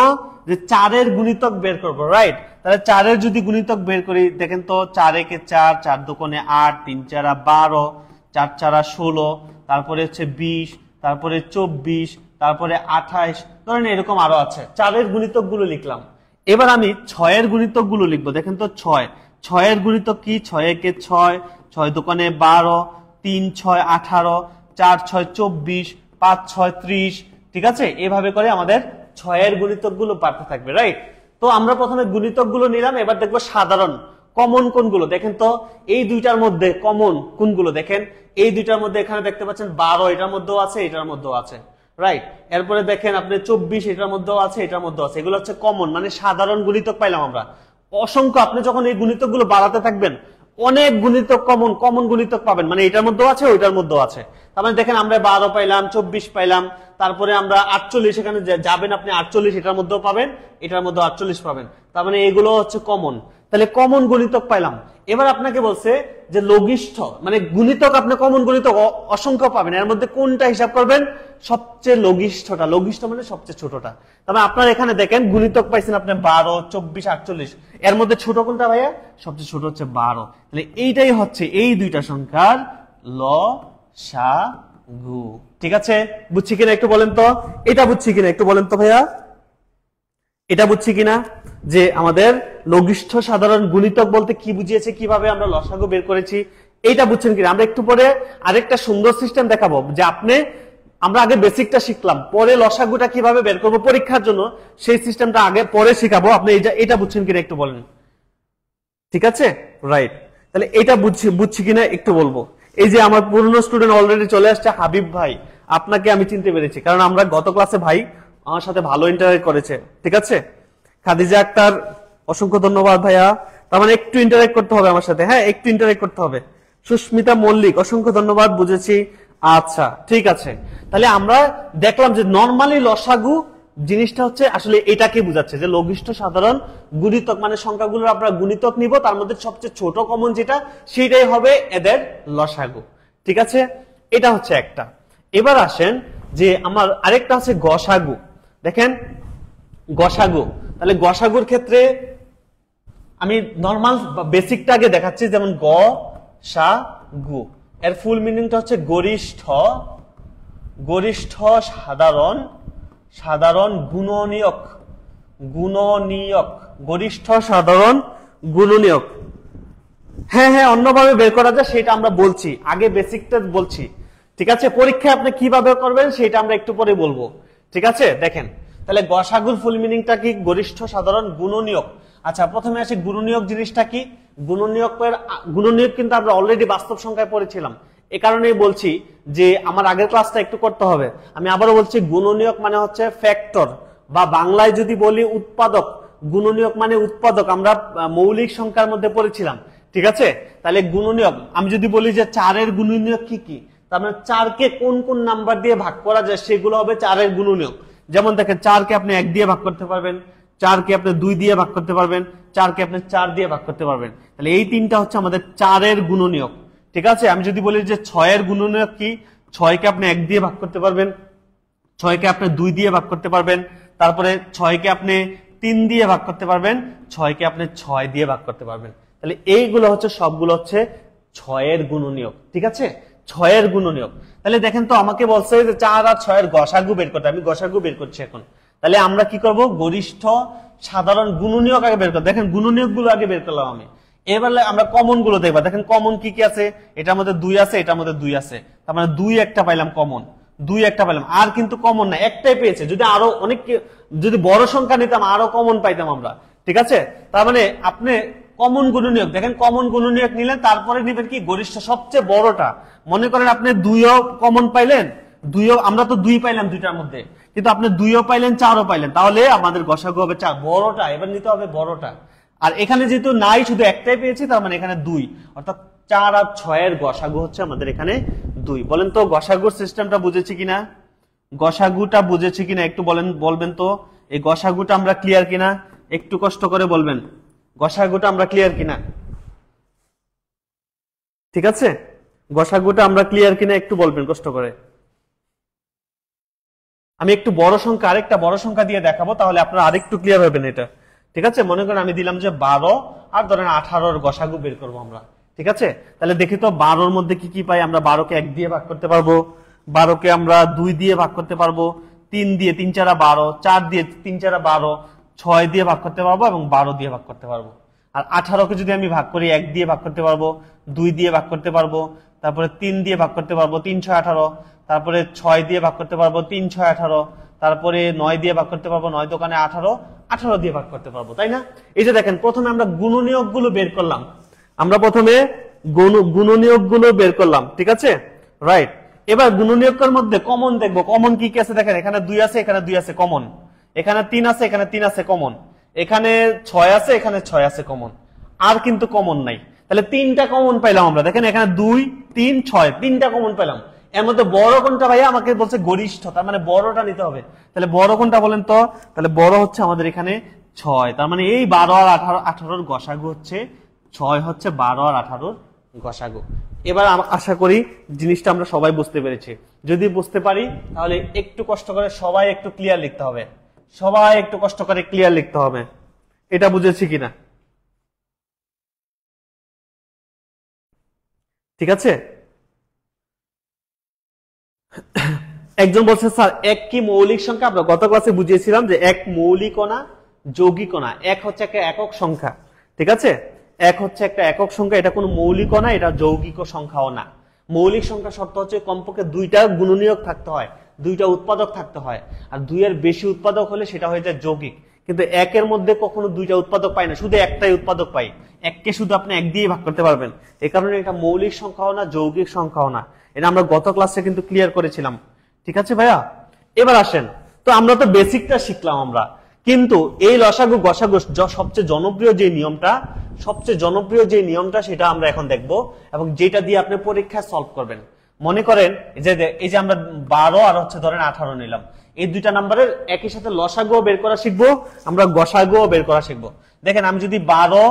যে 4 এর গুণিতক বের করব, রাইট। তাহলে 4 এর যদি গুণিতক বের করি, দেখেন তো 4 একে 4, 4 দুকোণে 8, 3 চারা 12, 4 চারা 16, তারপরে হচ্ছে 20, তারপরে 24, তারপরে 28, ধরেন এরকম আরো আছে। 4 এর গুণিতক গুলো লিখলাম। এবার আমি 6 এর গুণিতক গুলো লিখবো। দেখেন তো 6 এর গুণিতক কি, 6 একে 6, 6 দুকোণে 12, 3 6 18, 4 6 24, 5 6 30, ঠিক আছে। এভাবে করে আমাদের 6 এর গুণিতক গুলো পারতে থাকবে, রাইট। তো আমরা প্রথমে গুণিতক গুলো নিলাম, এবার দেখবো সাধারণ কমন কোনগুলো। দেখেন তো এই দুইটার মধ্যে কমন কোনগুলো, দেখেন এই দুইটার মধ্যে এখানে দেখতে পাচ্ছেন 12, এটার মধ্যেও আছে, এটার মধ্যেও আছে, রাইট। এরপরে দেখেন আপনি 24, এটার মধ্যেও আছে, এটার মধ্যেও আছে, এগুলো হচ্ছে কমন, মানে সাধারণ গুণিতক পাইলাম আমরা অসংখ্য। আপনি যখন এই গুণিতক গুলো বাড়াতে থাকবেন, অনেক গুণিতক কমন গুণিতক পাবেন, মানে এটার মধ্যেও আছে, ওইটার মধ্যেও আছে। তার মানে দেখেন আমরা 12 পাইলাম, 24 পাইলাম, তারপরে আমরা 48, এখানে যাবেন আপনি 48, এটার মধ্যেও পাবেন, এটার মধ্যে 48 পাবেন, তার মানে এগুলো হচ্ছে কমন। তাহলে কমন গুণিতক পাইলাম। এবার আপনাকে বলছে যে লঘিষ্ঠ, মানে গুণিতক আপনি কমন গুণিতক অসংখ্য পাবেন, এর মধ্যে কোনটা হিসাব করবেন, সবচেয়ে লঘিষ্ঠটা। লঘিষ্ঠ মানে সবচেয়ে ছোটটা। তবে আপনার এখানে দেখেন গুণিতক পাইছেন আপনি 12, 24, 48, এর মধ্যে ছোট কোনটা ভাইয়া, সবচেয়ে ছোট হচ্ছে 12। তাহলে এইটাই হচ্ছে এই দুইটা সংখ্যার লসাগু। গু। ঠিক আছে, বুঝছি কিনা একটু বলেন তো, এটা বুঝছি কিনা একটু বলেন তো ভাইয়া, এটা বুঝছি কিনা যে আমাদের লঘিষ্ঠ সাধারণ গুণিতক বলতে কি বুঝিয়েছে, কিভাবে আমরা লসাগু বের করেছি, এইটা বুঝছেন কিনা। আমরা একটু পরে আরেকটা সুন্দর সিস্টেম দেখাবো যে আমরা আগে বেসিকটা শিখলাম, পরে লসাগুটা কিভাবে বের করবো পরীক্ষার জন্য, সেই সিস্টেমটা আগে পরে শিখাবো। আপনি এটা বুঝছেন কিনা একটু বলেন। ঠিক আছে, রাইট। তাহলে এটা বুঝছি কিনা একটু বলবো। এই যে আমার পুরনো স্টুডেন্ট অলরেডি চলে আসছে, হাবিব ভাই, আপনাকে আমি চিনতে পেরেছি, কারণ আমরা গত ক্লাসে ভাই আমার সাথে ভালো ইন্টারেক্ট করেছে। ঠিক আছে, খাদিজা আক্তার, অসংখ্য ধন্যবাদ ভাইয়া। তার মানে একটু ইন্টারেক্ট করতে হবে আমার সাথে, হ্যাঁ একটু ইন্টারেক্ট করতে হবে। সুস্মিতা মল্লিক, অসংখ্য ধন্যবাদ, বুঝেছি। আচ্ছা ঠিক আছে, তাহলে আমরা দেখলাম যে নরমালি লসাগু জিনিসটা হচ্ছে আসলে এটাকে বোঝাচ্ছে যে লঘিষ্ঠ সাধারণ গুণিতক, মানে সংখ্যাগুলোর আমরা গুণিতক নিব, তার মধ্যে সবচেয়ে ছোট কমন যেটা সেটাই হবে এদের লসাগু। ঠিক আছে, এটা হচ্ছে একটা। এবার আসেন যে আমার আরেকটা আছে গসাগু। দেখেন গসাগু, তাহলে গসাগুর ক্ষেত্রে আমি নরমাল বেসিকটা আগে দেখাচ্ছি, যেমন গ সা গু, এর ফুল মিনিংটা হচ্ছে গরিষ্ঠ সাধারণ গুণনীয়ক, গরিষ্ঠ সাধারণ গুণনীয়ক। হ্যাঁ হ্যাঁ, অন্যভাবে বের করা যায় সেটা আমরা বলছি, আগে বেসিকটা বলছি। ঠিক আছে, পরীক্ষায় আপনি কিভাবে করবেন সেটা আমরা একটু পরে বলবো। ঠিক আছে, দেখেন তাহলে গসাগুর ফুল মিনিংটা কি, গরিষ্ঠ সাধারণ গুণনীয়ক। আচ্ছা প্রথমে আসি গুণনীয়ক জিনিসটা কি। গুণনীয়ক কিন্তু আমরা অলরেডি বাস্তব সংখ্যায় পড়েছিলাম, এ কারণেই বলছি যে আমার আগের ক্লাসটা একটু করতে হবে। আমি আবারও বলছি, গুণনীয়ক মানে হচ্ছে ফ্যাক্টর, বা বাংলায় যদি বলি উৎপাদক। গুণনীয়ক মানে উৎপাদক, আমরা মৌলিক সংখ্যার মধ্যে পড়েছিলাম। ঠিক আছে, তাহলে গুণনীয়ক, আমি যদি বলি যে 4-এর গুণনীয়ক কি কি, তার মানে 4-কে কোন কোন নাম্বার দিয়ে ভাগ করা যায় সেগুলো হবে 4-এর গুণনীয়ক। যেমন দেখেন 4-কে আপনি 1 দিয়ে ভাগ করতে পারবেন, 4-কে আপনি 2 দিয়ে ভাগ করতে পারবেন, 4-কে আপনি 4 দিয়ে ভাগ করতে পারবেন। তাহলে এই তিনটা হচ্ছে আমাদের 4-এর গুণনীয়ক। ঠিক আছে, আমি যদি বলি যে 6-এর গুণনীয়ক কি, 6-কে আপনি 1 দিয়ে ভাগ করতে পারবেন, 6-কে আপনি 2 দিয়ে ভাগ করতে পারবেন, তারপরে 6-কে আপনি 3 দিয়ে ভাগ করতে পারবেন, 6-কে আপনি 6 দিয়ে ভাগ করতে পারবেন। তাহলে এইগুলো হচ্ছে সবগুলো হচ্ছে 6-এর গুণনীয়ক। ঠিক আছে, 6-এর গুণনীয়ক। তাহলে দেখেন তো আমাকে বলছে যে 4 আর 6-এর গসাগু বের করতে, আমি গসাগু বের করছি এখন। তাহলে আমরা কি করব, গরিষ্ঠ সাধারণ গুণনীয়ক আগে বের করব। দেখেন গুণনীয়ক গুলো আগে বের করলাম আমি, এবার আমরা কমন গুলো দেখবো। দেখেন কমন কি কি আছে, এটার মধ্যে 2 আছে, এটার মধ্যে 2 আছে, তার মানে 2 একটা পাইলাম কমন, 2 একটা পাইলাম, আর কিন্তু কমন না, একটাই পেয়েছে। যদি আরো অনেক, যদি বড় সংখ্যা নিতাম আরো কমন পাইতাম আমরা। ঠিক আছে, তার মানে আপনি কমন গুণনীয়ক, দেখেন কমন গুণনীয়ক নিলেন, তারপরে নিবেন কি গরিষ্ঠ, সবচেয়ে বড়টা। মনে করেন আপনি 2ও কমন পাইলেন, 2ও, আমরা তো 2 পাইলাম দুইটার মধ্যে, কিন্তু আপনি 2ও পাইলেন 4ও পাইলেন, তাহলে আমাদের গসাগু হবে 4, বড়টা এবার নিতে হবে, বড়টা। আর এখানে যেহেতু নাই, শুধু একটাই পেয়েছি, তার মানে এখানে 2, অর্থাৎ 4 আর 6-এর গসাগু হচ্ছে আমাদের এখানে 2। বলেন তো গসাগুর সিস্টেমটা বুঝেছি কিনা, গসাগুটা বুঝেছি কিনা একটু বলবেন তো, এই গসাগুটা আমরা ক্লিয়ার কিনা একটু কষ্ট করে বলবেন, গসাগুটা আমরা ক্লিয়ার কিনা। ঠিক আছে, গসাগুটা আমরা ক্লিয়ার কিনা একটু বলবেন কষ্ট করে। আমি একটু বড় সংখ্যা, আরেকটা বড় সংখ্যা দিয়ে দেখাবো, তাহলে আপনারা আরেকটু ক্লিয়ার হবেন এটা। ঠিক আছে, মনে করেন আমি দিলাম যে 12 আর ধরেন 18-এর গসাগু বের করবো আমরা। ঠিক আছে, তাহলে দেখি তো 12-র মধ্যে কি কি পাই। আমরা 12-কে 1 দিয়ে ভাগ করতে পারবো, 12-কে আমরা 2 দিয়ে ভাগ করতে পারবো, 3 দিয়ে, 3 4 12, 4 দিয়ে 3 4 12, 6 দিয়ে ভাগ করতে পারবো এবং 12 দিয়ে ভাগ করতে পারবো। আর 18-কে যদি আমি ভাগ করি, 1 দিয়ে ভাগ করতে পারবো, 2 দিয়ে ভাগ করতে পারবো, তারপরে 3 দিয়ে ভাগ করতে পারবো, 3 6 18, তারপরে 6 দিয়ে ভাগ করতে পারবো, 3 6 18, তারপরে 9 দিয়ে ভাগ করতে পারবো, 9 দোকানে 18, 18 দিয়ে ভাগ করতে পারবো, তাই না? এই যে দেখেন প্রথমে আমরা গুণনীয়ক গুলো বের করলাম, আমরা প্রথমে গুণনীয়ক গুলো বের করলাম। ঠিক আছে, রাইট। এবার গুণনীয়কের মধ্যে কমন দেখবো, কমন কি কি আছে দেখেন, এখানে 2 আছে, এখানে 2 আছে কমন, এখানে 3 আছে, এখানে 3 আছে কমন, এখানে 6 আছে, এখানে 6 আছে কমন, আর কিন্তু কমন নাই। তাহলে 3টা কমন পাইলাম আমরা, দেখেন এখানে 2 3 6, 3টা কমন পাইলাম। এর মধ্যে বড় কোনটা ভাইয়া, আমাকে বলছে গরিষ্ঠ, তার মানে বড়টা নিতে হবে। তাহলে বড় কোনটা বলেন তো, তাহলে বড় হচ্ছে আমাদের এখানে 6, তার মানে এই 12 আর 18-র গসাগু হচ্ছে 6, হচ্ছে 12 আর 18-র গসাগু। এবার আশা করি জিনিসটা আমরা সবাই বুঝতে পেরেছি। যদি বুঝতে পারি তাহলে একটু কষ্ট করে সবাই একটু ক্লিয়ার লিখতে হবে, সবাই একটু কষ্ট করে ক্লিয়ার লিখতে হবে, এটা বুঝেছি কিনা। ঠিক আছে, একজন বলছে স্যার এক কি মৌলিক সংখ্যা? আমরা গত ক্লাসে বুঝিয়েছিলাম যে এক মৌলিকও না যৌগিকও না, এক হচ্ছে একটা একক সংখ্যা। ঠিক আছে, এক হচ্ছে একটা একক সংখ্যা, এটা কোনো মৌলিকও না, এটা যৌগিক সংখ্যাও না। মৌলিক সংখ্যা শর্ত হচ্ছে কমপক্ষে দুইটা গুণনীয়ক থাকতে হয়, দুইটা উৎপাদক থাকতে হয়, আর দুইয়ের বেশি উৎপাদক হলে সেটা হয়ে যায় যৌগিক। কিন্তু একের মধ্যে কখনো দুইটা উৎপাদক পাই না, শুধু একটাই উৎপাদক পাই। এককে শুধু আপনি এক দিয়ে ভাগ করতে পারবেন, এই কারণে এটা মৌলিক সংখ্যাও না যৌগিক সংখ্যাও না। এটা আমরা গত ক্লাসে কিন্তু ক্লিয়ার করেছিলাম। ঠিক আছে ভাইয়া, এবার আসেন, তো আমরা তো বেসিকটা শিখলাম আমরা, কিন্তু এই লসাগু গসাগু সবচেয়ে জনপ্রিয় যে নিয়মটা সেটা আমরা এখন দেখব, এবং যেটা দিয়ে আপনি পরীক্ষায় সলভ করবেন। মনে করেন এই যে আমরা 12 আর হচ্ছে ধরেন 18 নিলাম, এই দুইটা নাম্বারের একই সাথে লসাগু বের করা শিখবো, আমরা গসাগু বের করা শিখবো। দেখেন আমি যদি 12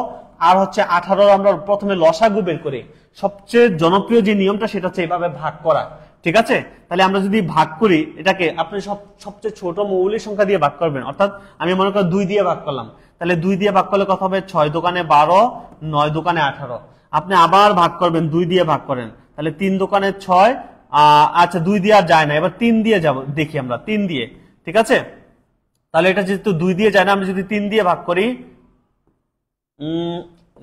আর হচ্ছে 18 আমরা প্রথমে লসাগু বের করি, সবচেয়ে জনপ্রিয় যে নিয়মটা সেটা হচ্ছে এইভাবে ভাগ করা। ঠিক আছে, তাহলে আমরা যদি ভাগ করি এটাকে, আপনি সবচেয়ে ছোট মৌলিক সংখ্যা দিয়ে ভাগ করবেন। অর্থাৎ আমি মনে করি 2 দিয়ে ভাগ করলাম, তাহলে 2 দিয়ে ভাগ করলে কত হবে? 6 দোকানে 12, 9 দোকানে 18। আপনি আবার ভাগ করবেন, 2 দিয়ে ভাগ করেন, তাহলে 3 দোকানে 6। আচ্ছা 2 দিয়ে আর যায় না, এবার 3 দিয়ে যাব, দেখি আমরা 3 দিয়ে। ঠিক আছে, তাহলে এটা যেহেতু 2 দিয়ে যায় না, আমি যদি 3 দিয়ে ভাগ করি,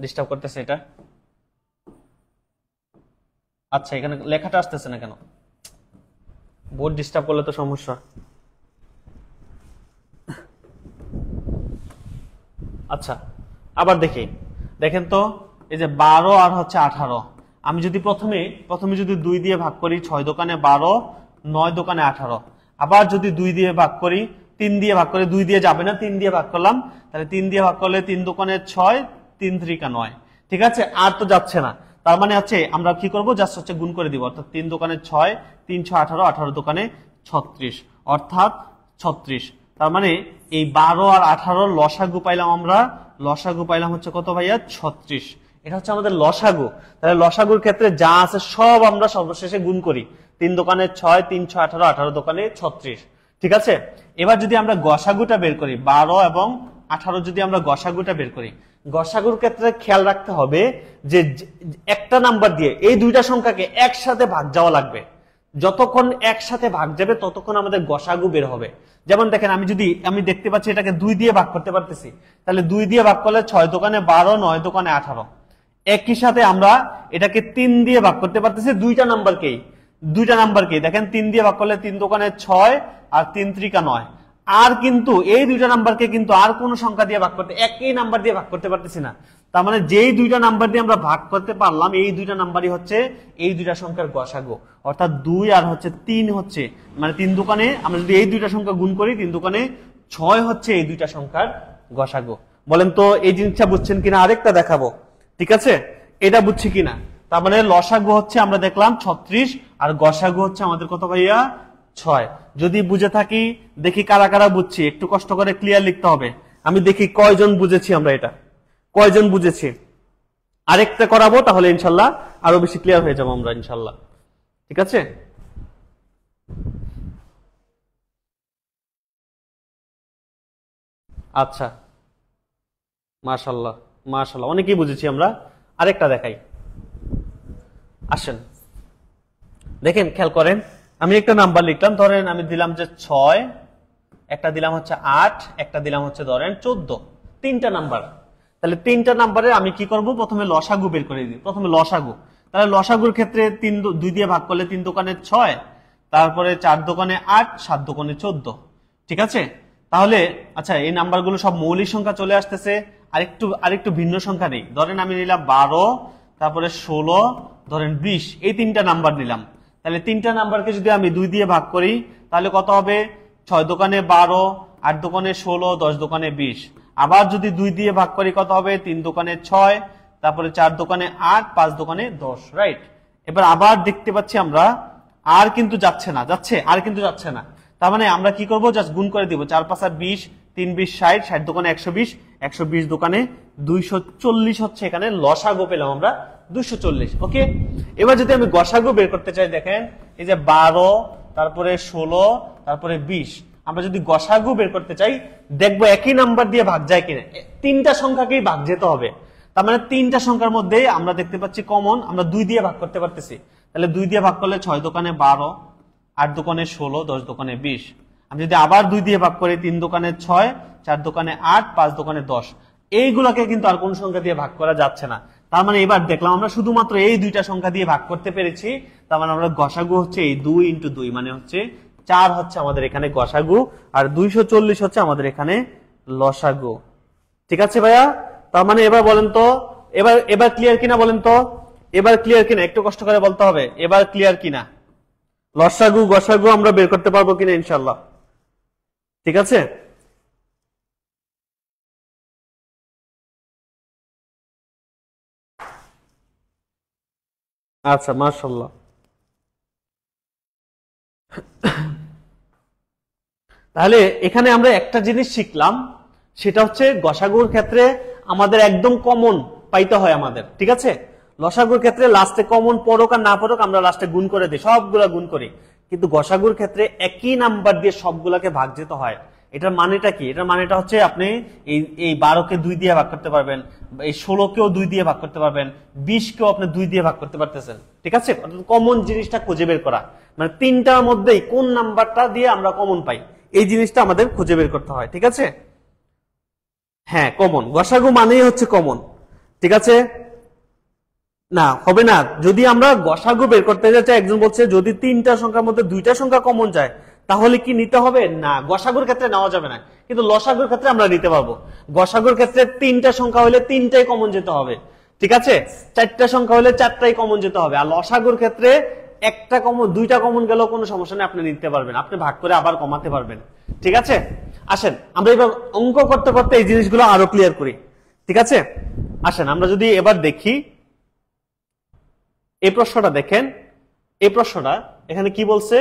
ডিস্টার্ব করতেছে এটা। আচ্ছা এখানে লেখাটা আসতেছে না কেন? বোর্ড ডিস্টার্ব করলে তো সমস্যা। আচ্ছা আবার দেখেন তো, এই যে 12 আর হচ্ছে 18, আমি যদি প্রথমে যদি 2 দিয়ে ভাগ করি, 6 দোকানে 12, 9 দোকানে 18। আবার যদি 2 দিয়ে ভাগ করি, 3 দিয়ে ভাগ করে, 2 দিয়ে যাবে না, 3 দিয়ে ভাগ করলাম, তাহলে 3 দিয়ে ভাগ করলে 3 দোকানে 6, 3 3 9। ঠিক আছে, আর তো যাচ্ছে না, তার মানে হচ্ছে আমরা কি করব, জাস্ট হচ্ছে গুণ করে দিব। অর্থাৎ 3 দোকানে 6, 3 6 18, 18 দোকানে 36, অর্থাৎ 36। তার মানে এই 12 আর 18 লসাগু পাইলাম আমরা, লসাগু পাইলাম হচ্ছে কত ভাইয়া? 36। এটা হচ্ছে আমাদের লসাগু। তাহলে লসাগুর ক্ষেত্রে যা আছে সব আমরা সর্বশেষে গুণ করি। 3 দোকানে 6, 3 6 18, 18 দোকানে 36। ঠিক আছে, এবার যদি আমরা গসাগুটা বের করি, 12 এবং 18 যদি আমরা গসাগুটা বের করি, গসাগুর ক্ষেত্রে খেয়াল রাখতে হবে যে একটা নাম্বার দিয়ে এই দুইটা সংখ্যাকে একসাথে ভাগ যাওয়া লাগবে। যতক্ষণ একসাথে ভাগ যাবে ততক্ষণ আমাদের গসাগু বের হবে। যেমন দেখেন আমি দেখতে পাচ্ছি এটাকে 2 দিয়ে ভাগ করতে পারতেছি, তাহলে 2 দিয়ে ভাগ করলে 6 দোকানে 12, 9 দোকানে 18। একই সাথে আমরা এটাকে 3 দিয়ে ভাগ করতে পারতেছি, দুইটা নাম্বারকেই দেখেন 3 দিয়ে ভাগ করলে 3 দোকানে 6 আর 3 3 9। আর কিন্তু এই দুইটা নাম্বারকে কিন্তু আর কোন সংখ্যা দিয়ে ভাগ করতে, একই নাম্বার দিয়ে ভাগ করতে পারতেছি না। তার মানে যেই দুইটা নাম্বার দিয়ে আমরা ভাগ করতে পারলাম, এই দুইটা নাম্বারই হচ্ছে এই দুইটা সংখ্যার গসাগু। অর্থাৎ 2 আর হচ্ছে 3 হচ্ছে, মানে 3 দোকানে আমরা যদি এই দুইটা সংখ্যা গুণ করি, 3 দোকানে 6 হচ্ছে এই দুইটা সংখ্যার গসাগু। বলেন তো এই জিনিসটা বুঝছেন কিনা? আরেকটা দেখাবো, ঠিক আছে, এটা বুঝছি কিনা। তার মানে লসাগু হচ্ছে আমরা দেখলাম 36, আর গসাগু হচ্ছে আমাদের কত ভাইয়া? 6। যদি বুঝে থাকি দেখি কারা কারা বুঝছি, একটু কষ্ট করে ক্লিয়ার লিখতে হবে। আমি দেখি কয়জন বুঝেছি আমরা, এটা কয়জন বুঝেছি। আরেকটা করাবো, তাহলে ইনশাল্লাহ আরো বেশি ক্লিয়ার হয়ে যাবো আমরা ইনশাল্লাহ। ঠিক আছে, আচ্ছা মাশাআল্লাহ মাশাআল্লাহ, অনেকেই বুঝেছি আমরা। আরেকটা দেখাই, আসেন দেখেন, খেয়াল করেন। আমি একটা নাম্বার লিখলাম, ধরেন আমি দিলাম যে 6, একটা দিলাম হচ্ছে 8, একটা দিলাম হচ্ছে ধরেন 14, 3টা নাম্বার। তাহলে 3টা নাম্বারে আমি কি করব? প্রথমে লসাগু বের করে দিই। প্রথমে লসাগু, তাহলে লসাগুর ক্ষেত্রে 2 দিয়ে ভাগ করলে 3 দোকানে 6, তারপরে 4 দোকানে 8, 7 দোকানে 14। ঠিক আছে, তাহলে আচ্ছা এই নাম্বারগুলো সব মৌলিক সংখ্যা চলে আসতেছে। আরেকটু ভিন্ন সংখ্যা নেই, ধরেন আমি নিলাম 12, তারপরে 16, ধরেন 20, এই 3টা নাম্বার নিলাম। তাহলে 3টা নাম্বারকে যদি আমি 2 দিয়ে ভাগ করি, তাহলে কত হবে? 6 দোকানে 12, 8 দোকানে 16, 10 দোকানে 20। আবার যদি 2 দিয়ে ভাগ করি কত হবে? 3 দোকানে 6, তারপরে 4 দোকানে 8, 5 দোকানে 10। রাইট, এবার আবার দেখতে পাচ্ছি আমরা আর কিন্তু যাচ্ছে না। তার মানে আমরা কি করব? জাস্ট গুণ করে দিব। 4 5 20, 3 20 60, 60 দোকানে 120, 120 দোকানে 240 হচ্ছে এখানে লসাগু পেলাম আমরা 240। ওকে, এবার যদি আমি গসাগু বের করতে চাই, দেখেন এই যে 12, তারপরে 16, তারপরে 20, আমরা যদি গসাগু বের করতে চাই দেখবো একই নাম্বার দিয়ে ভাগ যায় কিনা। 3টা সংখ্যাকেই ভাগ যেতে হবে। তার মানে 3টা সংখ্যার মধ্যে আমরা দেখতে পাচ্ছি কমন, আমরা 2 দিয়ে ভাগ করতে পারতেছি। তাহলে 2 দিয়ে ভাগ করলে 6 দোকানে 12, 8 দোকানে 16, 10 দোকানে 20। আমি যদি আবার 2 দিয়ে ভাগ করি, 3 দোকানে 6, 4 দোকানে 8, 5 দোকানে 10। এইগুলোকে কিন্তু আর কোন সংখ্যা দিয়ে ভাগ করা যাচ্ছে না। তার মানে এবার দেখলাম আমরা শুধুমাত্র এই দুইটা সংখ্যা দিয়ে ভাগ করতে পেরেছি। তার মানে আমরা গসাগু হচ্ছে এই 2 × 2 মানে হচ্ছে 4 হচ্ছে আমাদের এখানে গসাগু, আর 240 হচ্ছে আমাদের এখানে লসাগু। ঠিক আছে ভাইয়া? তার মানে এবার বলেন তো, এবার ক্লিয়ার কিনা বলেন তো, এবার ক্লিয়ার কিনা? একটু কষ্ট করে বলতে হবে, এবার ক্লিয়ার কিনা? লসাগু গসাগু আমরা বের করতে পারবো কিনা ইনশাআল্লাহ? ঠিক আছে? আচ্ছা, মাশাআল্লাহ। তাহলে এখানে আমরা একটা জিনিস শিখলাম, সেটা হচ্ছে গসাগুর ক্ষেত্রে আমাদের একদম কমন পাইতে হয় আমাদের। ঠিক আছে? লসাগুর ক্ষেত্রে লাস্টে কমন পড়ুক আর না পড়ুক আমরা লাস্টে গুণ করে দিই, সবগুলা গুণ করি। কিন্তু গসাগুর ক্ষেত্রে একই নাম্বার দিয়ে সবগুলাকে ভাগ যেতে হয়। এটার মানেটা কি? এটার মানেটা হচ্ছে আপনি এই 12কে 2 দিয়ে ভাগ করতে পারবেন, এই 16কেও 2 দিয়ে ভাগ করতে পারবেন, 20কেও আপনি 2 দিয়ে ভাগ করতে পারতেছেন। ঠিক আছে? কমন জিনিসটা খুঁজে বের করা, মানে তিনটার মধ্যেই কোন নাম্বারটা দিয়ে আমরা কমন পাই, এই জিনিসটা আমাদের খুঁজে বের করতে হয়। ঠিক আছে? হ্যাঁ, কমন। গসাগু মানেই হচ্ছে কমন। ঠিক আছে? না, হবে না। যদি আমরা গসাগু বের করতে যাচ্ছি, একজন বলছে যদি তিনটা সংখ্যার মধ্যে দুইটা সংখ্যা কমন যায় তাহলে কি নিতে হবে? না, গসাগুর ক্ষেত্রে নেওয়া যাবে না, কিন্তু লসাগুর ক্ষেত্রে আমরা নিতে পারবো। গসাগুর ক্ষেত্রে তিনটা সংখ্যা হলে তিনটাই কমন যেতে হবে। ঠিক আছে? চারটা সংখ্যা হলে চারটাই কমন যেতে হবে। আর লসাগুর ক্ষেত্রে একটা কমন, দুইটা কমন গেলেও কোনো সমস্যা নেই, আপনি নিতে পারবেন, আপনি ভাগ করে আবার কমাতে পারবেন। ঠিক আছে? আসেন আমরা এবার অঙ্ক করতে করতে এই জিনিসগুলো আরো ক্লিয়ার করি। ঠিক আছে? আসেন আমরা যদি এবার দেখি এই প্রশ্নটা। দেখেন এই প্রশ্নটা এখানে কি বলছে।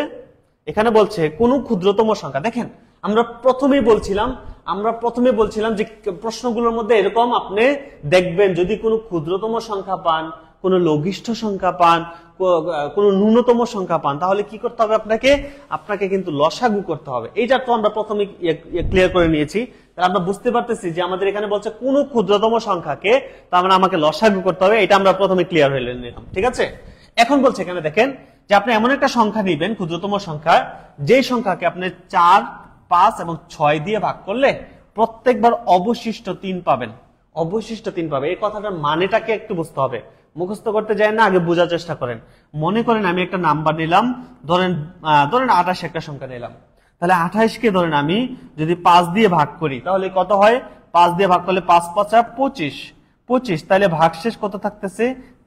এখানে বলছে কোন ক্ষুদ্রতম সংখ্যা। দেখেন আমরা প্রথমেই বলছিলাম যে প্রশ্নগুলোর মধ্যে এরকম আপনি দেখবেন, যদি কোনো ক্ষুদ্রতম সংখ্যা পান, কোন লঘিষ্ঠ সংখ্যা পান, কোন ন্যূনতম সংখ্যা পান, তাহলে কি করতে হবে? আপনাকে কিন্তু লসাগু করতে হবে। এইটা তো আমরা প্রথমে ক্লিয়ার করে নিয়েছি। আমরা বুঝতে পারতেছি যে আমাদের এখানে বলছে কোন ক্ষুদ্রতম সংখ্যাকে, তার মানে আমাকে লসাগু করতে হবে। এটা আমরা প্রথমে ক্লিয়ার হয়ে নিলাম। ঠিক আছে? এখন বলছে এখানে দেখেন যে আপনি এমন একটা সংখ্যা নিবেন, ক্ষুদ্রতম সংখ্যা, যেই সংখ্যাকে আপনি 4, 5 এবং 6 দিয়ে ভাগ করলে প্রত্যেকবার অবশিষ্ট 3 পাবেন। অবশিষ্ট 3 পাবে। এই কথাটার মানেটাকে একটু বুঝতে হবে, মুখস্থ করতে যায় না, আগে বোঝার চেষ্টা করেন। মনে করেন আমি একটা নাম্বার নিলাম, ধরেন 28 একটা সংখ্যা নিলাম। তাহলে 28কে ধরেন আমি যদি 5 দিয়ে ভাগ করি তাহলে কত হয়? 5 দিয়ে ভাগ করলে 5 5 25, তাহলে ভাগশেষ কত থাকতেছে?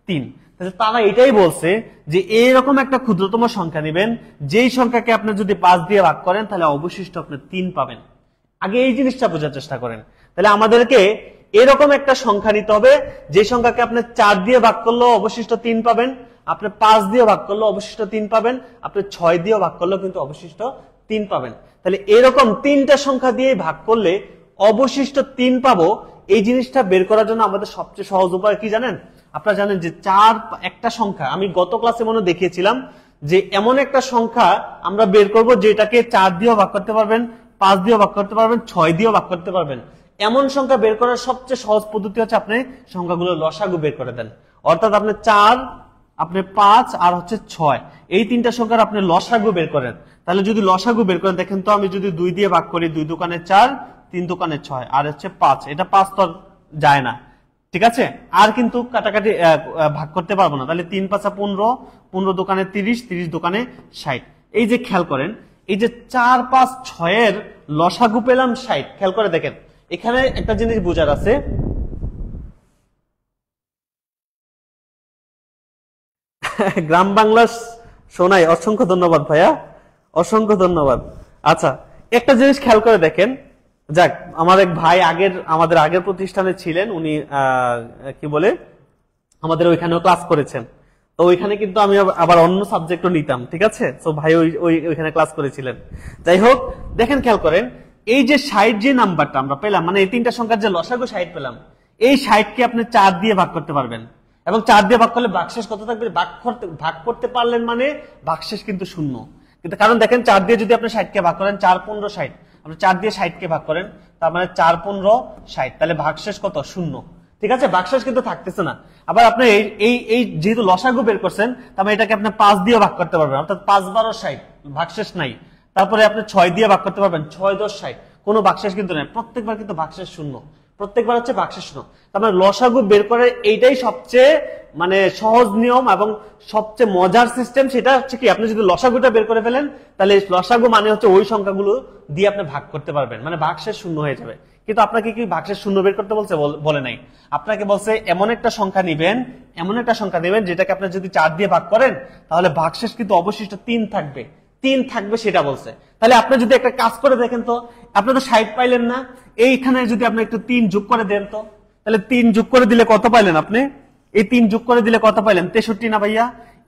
3। তাহলে তারা এটাই বলছে যে এইরকম একটা ক্ষুদ্রতম সংখ্যা নেবেন, যেই সংখ্যাকে আপনি যদি 5 দিয়ে ভাগ করেন তাহলে অবশিষ্ট আপনি 3 পাবেন। আগে এই জিনিসটা বোঝার চেষ্টা করেন। তাহলে আমাদেরকে এরকম একটা সংখ্যা নিতে হবে, যে সংখ্যাকে আপনি 4 দিয়ে ভাগ করলেও অবশিষ্ট 3 পাবেন, আপনি 5 দিয়ে ভাগ করলেও অবশিষ্ট 3 পাবেন, আপনি 6 দিয়ে ভাগ করলেও কিন্তু অবশিষ্ট 3 পাবেন। তাহলে এরকম তিনটা সংখ্যা দিয়ে ভাগ করলে অবশিষ্ট 3 পাবো। এই জিনিসটা বের করার জন্য আমাদের সবচেয়ে সহজ উপায় কি জানেন? আপনারা জানেন যে 4 একটা সংখ্যা, আমি গত ক্লাসে মনে দেখিয়েছিলাম যে এমন একটা সংখ্যা আমরা বের করব যেটাকে 4 দিয়েও ভাগ করতে পারবেন, 5 দিয়েও ভাগ করতে পারবেন, 6 দিয়েও ভাগ করতে পারবেন। এমন সংখ্যা বের করার সবচেয়ে সহজ পদ্ধতি হচ্ছে আপনি সংখ্যাগুলো লসাগু বের করে দেন। অর্থাৎ আপনি 4, আপনি 5 আর হচ্ছে 6, এই তিনটা সংখ্যার আপনি লসাগু বের করেন। তাহলে যদি লসাগু বের করেন, দেখেন তো আমি যদি 2 দিয়ে ভাগ করি, 2 দোকানে 4, 3 দোকানে 6 আর হচ্ছে 5, এটা 5 তো যায় না। ঠিক আছে? আর কিন্তু কাটাকাটি ভাগ করতে পারবো না। তাহলে 3 5 15, 15 দোকানে 30, 30 দোকানে 60। এই যে খেয়াল করেন, এই যে 4 5 6 এর লসাগু পেলাম 60। খেয়াল করে দেখেন, এখানে একটা জিনিস বোঝার আছে। গ্রাম বাংলা শোনাই, অসংখ্য ধন্যবাদ ভাইয়া, অসংখ্য ধন্যবাদ। আচ্ছা, একটা জিনিস খেয়াল করে দেখেন। যাক, আমার এক ভাই আমাদের আগের প্রতিষ্ঠানে ছিলেন, উনি কি বলে আমাদের ওইখানেও ক্লাস করেছেন। তো ওইখানে কিন্তু আমি আবার অন্য সাবজেক্টও নিতাম। ঠিক আছে? তো ভাই ওইখানে ক্লাস করেছিলেন। যাই হোক, দেখেন খেয়াল করেন, এই যে 60 যে নাম্বারটা আমরা পেলাম, মানে এই তিনটা সংখ্যার যে লসাগু 60 পেলাম, এই 60কে আপনি 4 দিয়ে ভাগ করতে পারবেন, এবং 4 দিয়ে ভাগ করলে ভাগশেষ কত থাকবে? ভাগ করতে পারলেন মানে ভাগশেষ কিন্তু শূন্য। কিন্তু কারণ দেখেন 4 দিয়ে যদি আপনি 60কে ভাগ করেন, 4 15 60, আপনি 4 দিয়ে 60কে ভাগ করেন, তার মানে 4 15 60, তাহলে ভাগশেষ কত? শূন্য। ঠিক আছে, ভাগশেষ কিন্তু থাকতেছে না। আবার আপনি এই যেহেতু লসাগু বের করছেন, তারপরে এটাকে আপনি 5 দিয়ে ভাগ করতে পারবেন, অর্থাৎ 5 12 60, ভাগশেষ নাই। তারপরে আপনি 6 দিয়ে ভাগ করতে পারবেন, 6 10 60, কোনো ভাগশেষ কিন্তু নাই। প্রত্যেকবার কিন্তু ভাগশেষ শূন্য, প্রত্যেকবার হচ্ছে ভাগশেষ শূন্য। তার মানে লসাগু বের করে এইটাই সবচেয়ে মানে সহজ নিয়ম এবং সবচেয়ে মজার সিস্টেম। সেটা হচ্ছে কি, আপনি যদি লসাগুটা বের করে ফেলেন, তাহলে লসাগু মানে হচ্ছে ওই সংখ্যাগুলো দিয়ে আপনি ভাগ করতে পারবেন, মানে ভাগশেষ শূন্য হয়ে যাবে। কিন্তু আপনাকে কি ভাগশেষ শূন্য বের করতে বলছে? বলে নাই। আপনাকে বলছে এমন একটা সংখ্যা নিবেন, এমন একটা সংখ্যা নেবেন যেটাকে আপনি যদি 4 দিয়ে ভাগ করেন, তাহলে ভাগশেষ কিন্তু অবশিষ্ট 3 থাকবে, 3 থাকবে সেটা বলছে। তাহলে আপনি যদি একটা কাজ করে দেখেন তো, আপনি তো 60 পাইলেন না, এইখানে যদি আপনি একটু 3 যোগ করে দেন তো, তাহলে 3 যোগ করে দিলে কত পাইলেন আপনি? এই 3 যোগ করে দিলে কত পাইলেন? 63 না ভাইয়া?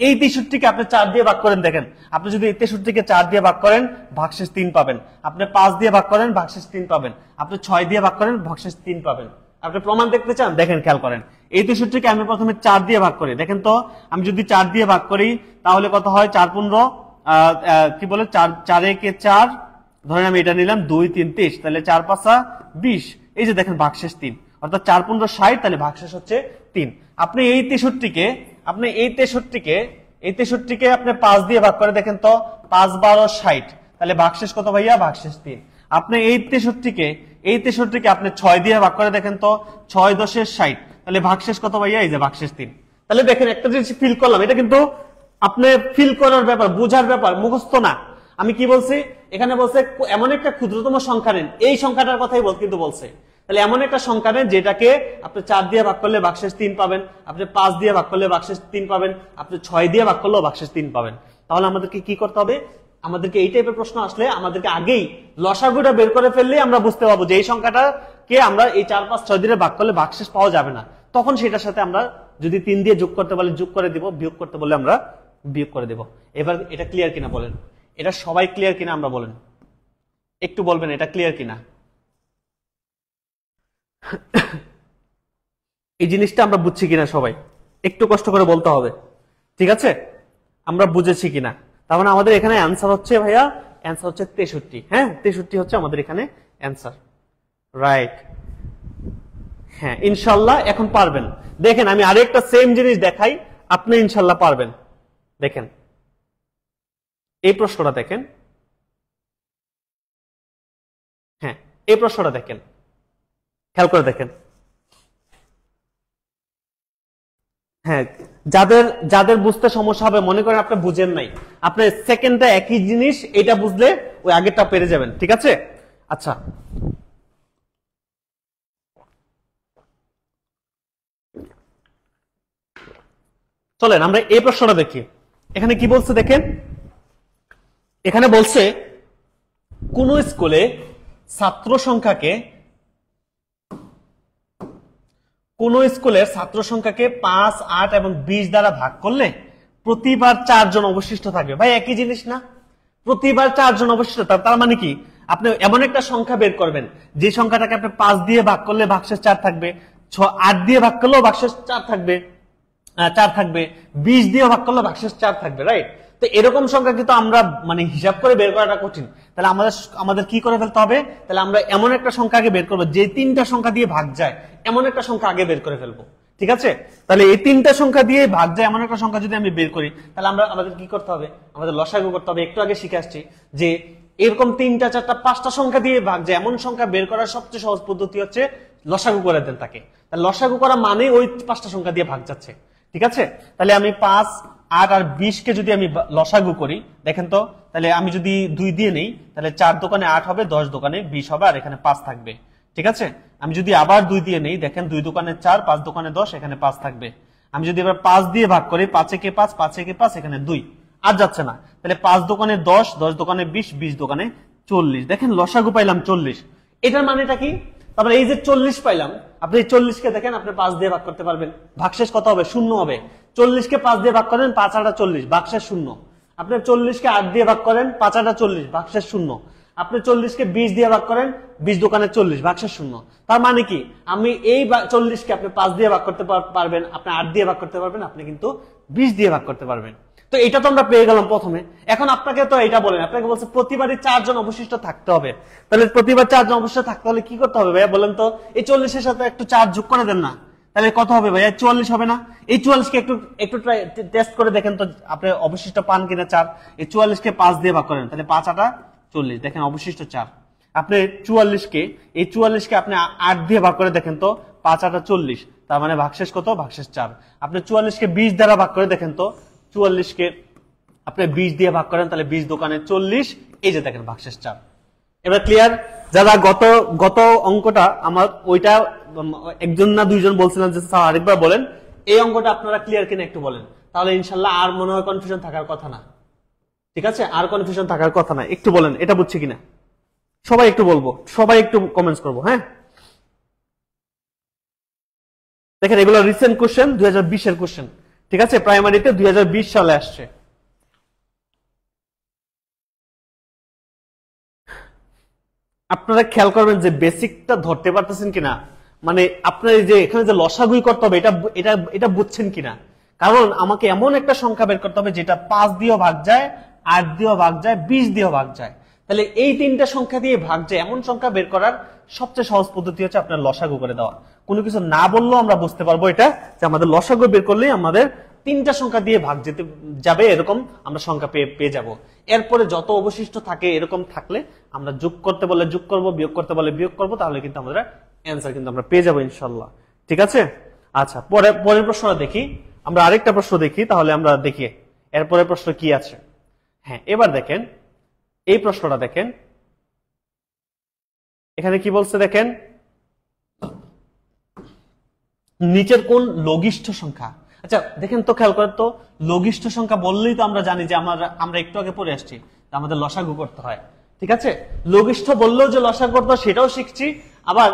এই 63কে আপনি 4 দিয়ে ভাগ করেন, দেখেন আপনি যদি এই 63কে 4 দিয়ে ভাগ করেন, ভাগশেষ 3 পাবেন। আপনি 5 দিয়ে ভাগ করেন, ভাগশেষ 3 পাবেন। আপনি 6 দিয়ে ভাগ করেন, ভাগশেষ 3 পাবেন। আপনি প্রমাণ দেখতে চান? দেখেন, খেয়াল করেন। এই 63কে আমি প্রথমে 4 দিয়ে ভাগ করি, দেখেন তো আমি যদি 4 দিয়ে ভাগ করি তাহলে কত হয়? 4 15 কি বলে 4 একে 4, ধরেন আমি এটা নিলাম 2 3 30, তাহলে 4 5 20। এই যে দেখেন ভাগশেষ 3, অর্থাৎ 4 15 60, তাহলে ভাগশেষ হচ্ছে 3। আপনি এই 63কে আপনি 5 দিয়ে ভাগ করে দেখেন তো, 5 12 60, তাহলে ভাগশেষ কত ভাইয়া? ভাগশেষ 3। আপনি এই 63কে আপনি 6 দিয়ে ভাগ করে দেখেন তো, 6 10 60, তাহলে ভাগশেষ কত ভাইয়া? এই যে ভাগশেষ 3। তাহলে দেখেন একটা জিনিস ফিল করলাম, এটা কিন্তু আপনি ফিল করার ব্যাপার, বোঝার ব্যাপার, মুখস্থ না। আমি কি বলছি? এখানে বলছে এমন একটা ক্ষুদ্রতম সংখ্যা নেন, এই সংখ্যাটার কথাই কিন্তু বলছে। তাহলে এমন একটা সংখ্যা নেন যেটাকে আপনি 4 দিয়ে ভাগ করলে ভাগশেষ 3 পাবেন, আপনি 5 দিয়ে ভাগ করলে ভাগশেষ 3 পাবেন, আপনি 6 দিয়ে ভাগ করলেও ভাগশেষ 3 পাবেন। তাহলে আমাদেরকে কি করতে হবে? আমাদেরকে এই টাইপের প্রশ্ন আসলে আমাদেরকে আগেই লসাগুটা বের করে ফেললেই আমরা বুঝতে পারবো যে এই সংখ্যাটাকে আমরা এই 4 5 6 দিয়ে ভাগ করলে ভাগশেষ পাওয়া যাবে না। তখন সেটার সাথে আমরা যদি 3 দিয়ে যোগ করতে বলে যোগ করে দিব, বিয়োগ করতে বলে আমরা বিয়োগ করে দেব। এবার এটা ক্লিয়ার কিনা বলেন? এটা সবাই ক্লিয়ার কিনা আমরা বলেন, একটু বলবেন এটা ক্লিয়ার কিনা। এই জিনিসটা আমরা বুঝছি কিনা সবাই একটু কষ্ট করে বলতে হবে, ঠিক আছে? আমরা বুঝেছি কিনা? তার মানে আমাদের এখানে অ্যান্সার হচ্ছে ভাইয়া, অ্যান্সার হচ্ছে 63। হ্যাঁ, 63 হচ্ছে আমাদের এখানে অ্যান্সার, রাইট। হ্যাঁ, ইনশাল্লাহ এখন পারবেন। দেখেন আমি আরেকটা সেম জিনিস দেখাই, আপনি ইনশাল্লাহ পারবেন। দেখেন এই প্রশ্নটা দেখেন, হ্যাঁ এই প্রশ্নটা দেখেন, খেয়াল করে দেখেন। হ্যাঁ, যাদের বুঝতে সমস্যা হবে, মনে করেন আপনি বুঝেন নাই, আপনি সেকেন্ডটা একই জিনিস, এটা বুঝলে ওই আগেরটা পেরে যাবেন, ঠিক আছে? আচ্ছা, চলেন আমরা এই প্রশ্নটা দেখি। এখানে কি বলছে দেখেন, এখানে বলছে কোন স্কুলে ছাত্র সংখ্যাকে, কোন স্কুলের ছাত্র সংখ্যাকে 5 8 এবং 20 দ্বারা ভাগ করলে প্রতিবার 4 জন অবশিষ্ট থাকবে। ভাই একই জিনিস না? প্রতিবার 4 জন অবশিষ্ট, তার মানে কি আপনি এমন একটা সংখ্যা বের করবেন যে সংখ্যাটাকে আপনি 5 দিয়ে ভাগ করলে ভাগশেষ 4 থাকবে, 8 দিয়ে ভাগ করলেও ভাগশেষ 4 থাকবে, 20 দিয়ে ভাগ করলেও ভাগশেষ 4 থাকবে, রাইট? তো এরকম সংখ্যা কিন্তু আমরা মানে হিসাব করে বের করাটা কঠিন। তাহলে আমাদের কি করে ফেলতে হবে? তাহলে আমরা এমন একটা সংখ্যা আগে বের করবো যে 3টা সংখ্যা দিয়ে ভাগ যায়, এমন একটা সংখ্যা আগে বের করে ফেলবো, ঠিক আছে? তাহলে এই 3টা সংখ্যা দিয়ে ভাগ যায় এমন একটা সংখ্যা যদি আমি বের করি, তাহলে আমাদের কি করতে হবে? আমাদের লসাগু করতে হবে। একটু আগে শিখে আসছি যে এরকম 3টা 4টা 5টা সংখ্যা দিয়ে ভাগ যায় এমন সংখ্যা বের করার সবচেয়ে সহজ পদ্ধতি হচ্ছে লসাগু করে দেন তাকে। তাহলে লসাগু করা মানে ওই 5টা সংখ্যা দিয়ে ভাগ যাচ্ছে, ঠিক আছে? তাহলে আমি 5 8 আর 20 কে যদি আমি লসাগু করি, দেখেন তো, তাহলে আমি যদি 2 দিয়ে নেই, তাহলে 4 দোকানে 8 হবে, 10 দোকানে 20 হবে, আর এখানে 5 থাকবে, ঠিক আছে? আমি যদি আবার 2 দিয়ে নেই, দেখেন 2 দোকানে 4, 5 দোকানে 10, এখানে 5 থাকবে। আমি যদি এবার 5 দিয়ে ভাগ করি, 5 একে 5, 5 একে 5, এখানে 2, আর যাচ্ছে না। তাহলে 5 দোকানে 10, 10 দোকানে 20, 20 দোকানে 40। দেখেন লসাগু পাইলাম 40। এটার মানেটা কি? তারপরে এই যে 40 পাইলাম, আপনি 40 কে দেখেন আপনি 5 দিয়ে ভাগ করতে পারবেন, ভাগশেষ কত হবে? 0 হবে। 40 কে 5 দিয়ে ভাগ করেন, 5 8 40, ভাগশেষ 0। আপনি 40 কে 8 দিয়ে ভাগ করেন, 5 8 40, ভাগশেষ 0। আপনি 40 কে 20 দিয়ে ভাগ করেন, 20 দোকানে 40, ভাগশেষ 0। তার মানে কি, আমি এই 40 কে আপনি 5 দিয়ে ভাগ করতে পারবেন, আপনি 8 দিয়ে ভাগ করতে পারবেন, আপনি কিন্তু 20 দিয়ে ভাগ করতে পারবেন। তো এটা তো আমরা পেয়ে গেলাম প্রথমে। এখন আপনাকে তো এটা বলেন, আপনাকে বলছে প্রতিবারই 4 জন অবশিষ্ট থাকতে হবে। তাহলে প্রতিবার 4 জন অবশিষ্ট থাকতে হলে কি করতে হবে ভাইয়া বলেন তো? এই 40 এর সাথে একটু 4 যোগ করে দেন না, তাহলে কত হবে ভাইয়া? 44 হবে না? এই 44 কে একটু একটু টেস্ট করে দেখেন তো আপনি অবশিষ্ট পান কিনা 4। এই 44 কে 5 দিয়ে ভাগ করেন, তাহলে 5 8 40, দেখেন অবশিষ্ট 4। আপনি 44 কে এই 44 কে আপনি 8 দিয়ে ভাগ করে দেখেন তো 5 8 40, তার মানে ভাগশেষ কত? ভাগশেষ 4। আপনি 44 কে 20 দ্বারা ভাগ করে দেখেন তো 44 কে আপনি 20 দিয়ে ভাগ করেন, তাহলে 20 দোকানে 40, এই যে দেখেন ভাগশেষ 4। এবার ক্লিয়ার? যারা গত গত অঙ্কটা আমার ওইটা একজন না দুইজন বলছিলেন যে স্যার আরেকবার বলেন, এই অঙ্কটা আপনারা ক্লিয়ার কিনা একটু বলেন, তাহলে ইনশাল্লাহ আর মনে হয় কনফিউশন থাকার কথা না। ঠিক আছে, আর কনফিউশন থাকার কথা না। একটু বলেন এটা বুঝছি কিনা, সবাই একটু বলবো, সবাই একটু কমেন্টস করবো। হ্যাঁ, দেখেন এগুলো রিসেন্ট কোশ্চেন, 2020 এর কোশ্চেন। ঠিক আছে, প্রাইমারিতে 2020 সালে আসছে। আপনারা খেয়াল করবেন যে বেসিকটা ধরতে পারতেছেন কিনা, মানে আপনার যে এখানে যে লসাগুই করতে হবে এটা এটা এটা বুঝছেন কিনা। কারণ আমাকে এমন একটা সংখ্যা বের করতে হবে যেটা 5 দিয়েও ভাগ যায়, 8 দিয়েও ভাগ যায়, 20 দিয়েও ভাগ যায়। তাহলে এই তিনটা সংখ্যা দিয়ে ভাগ যায় এমন সংখ্যা বের করার সবচেয়ে সহজ পদ্ধতি হচ্ছে আপনার লসাগু করে দেওয়া। কোনো কিছু না বললেও আমরা বুঝতে পারবো এটা যে আমাদের লসাগু বের করলেই আমাদের তিনটা সংখ্যা দিয়ে ভাগ যেতে যাবে, এরকম আমরা সংখ্যা পেয়ে যাব। এরপরে যত অবশিষ্ট থাকে এরকম থাকলে আমরা যোগ করতে বলে যোগ করব, বিয়োগ করতে বলে বিয়োগ করব, তাহলে কিন্তু আমাদের অ্যান্সার কিন্তু আমরা পেয়ে যাবো ইনশাল্লাহ। ঠিক আছে, আচ্ছা পরের প্রশ্নটা দেখি। আমরা আরেকটা প্রশ্ন দেখি, তাহলে আমরা দেখি এরপরের প্রশ্ন কি আছে। হ্যাঁ, এবার দেখেন এই প্রশ্নটা দেখেন, এখানে কি বলছে দেখেন, নিচের কোন লঘিষ্ঠ সংখ্যা। আচ্ছা দেখেন তো, খেয়াল করেন তো, লঘিষ্ঠ সংখ্যা বললেই তো আমরা জানি যে আমরা একটু আগে পড়ে আসছি আমাদের লসাগু করতে হয়। ঠিক আছে, লঘিষ্ঠ বললেও যে লসাগু করতে হয় সেটাও শিখছি। আবার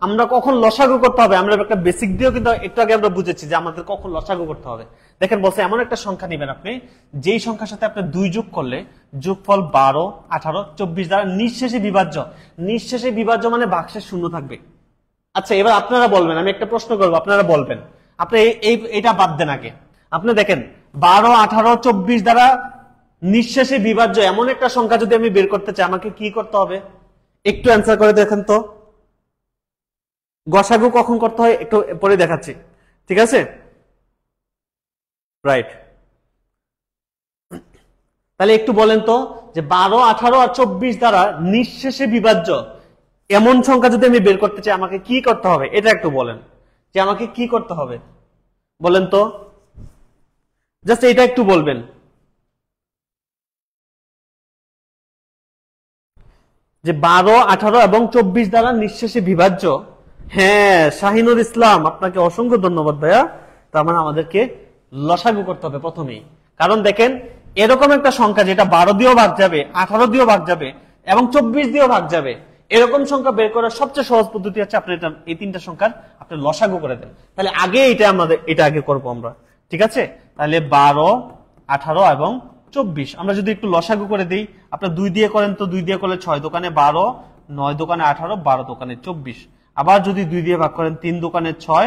আমরা কখন লসাগু করতে হবে আমরা একটা বেসিক দিয়েও কিন্তু একটু আগে আমরা বুঝেছি যে আমাদের কখন লসাগু করতে হবে। দেখেন বলছে এমন একটা সংখ্যা নেবেন আপনি যেই সংখ্যার সাথে আপনি 2 যোগ করলে যোগফল 12 18 24 দ্বারা নিঃশেষে বিভাজ্য। নিঃশেষে বিভাজ্য মানে ভাগশেষ শূন্য থাকবে। আচ্ছা এবার আপনারা বলবেন, আমি একটা প্রশ্ন করবো, আপনারা বলবেন। আপনি এটা বাদ দেন আগে। আপনি দেখেন 12 18 24 দ্বারা নিঃশেষে বিভাজ্য এমন একটা সংখ্যা যদি আমি বের করতে চাই আমাকে কি করতে হবে? একটু অ্যান্সার করে দেখেন তো। গসাগু কখন করতে হয় একটু পরে দেখাচ্ছি। ঠিক আছে, রাইট। তাহলে একটু বলেন তো যে 12 18 আর 24 দ্বারা নিঃশেষে বিভাজ্য এমন সংখ্যা যদি আমি বের করতে চাই আমাকে কি করতে হবে, এটা একটু বলেন যে আমাকে কি করতে হবে, বলেন তো, জাস্ট এটা একটু বলবেন। যে 12 18 এবং 24 দ্বারা নিঃশেষে বিভাজ্য। হ্যাঁ শাহিনুর ইসলাম, আপনাকে অসংখ্য ধন্যবাদ ভাইয়া। তার মানে আমাদেরকে লসাগু করতে হবে প্রথমেই। কারণ দেখেন এরকম একটা সংখ্যা যেটা 12 দিয়েও ভাগ যাবে, 18 দিয়েও ভাগ যাবে এবং 24 দিয়েও ভাগ যাবে, এরকম সংখ্যা বের করার সবচেয়ে সহজ পদ্ধতি হচ্ছে আপনি এই তিনটা সংখ্যার আপনি লসাগু করে দেন। তাহলে আগে এটা আগে করবো আমরা। ঠিক আছে, তাহলে 12 18 এবং 24 আমরা যদি একটু লসাগু করে দিই, আপনার 2 দিয়ে করেন তো 2 দিয়ে করলে 6 দোকানে 12, 9 দোকানে 18, 12 দোকানে 24। আবার যদি 2 দিয়ে ভাগ করেন 3 দোকানে 6,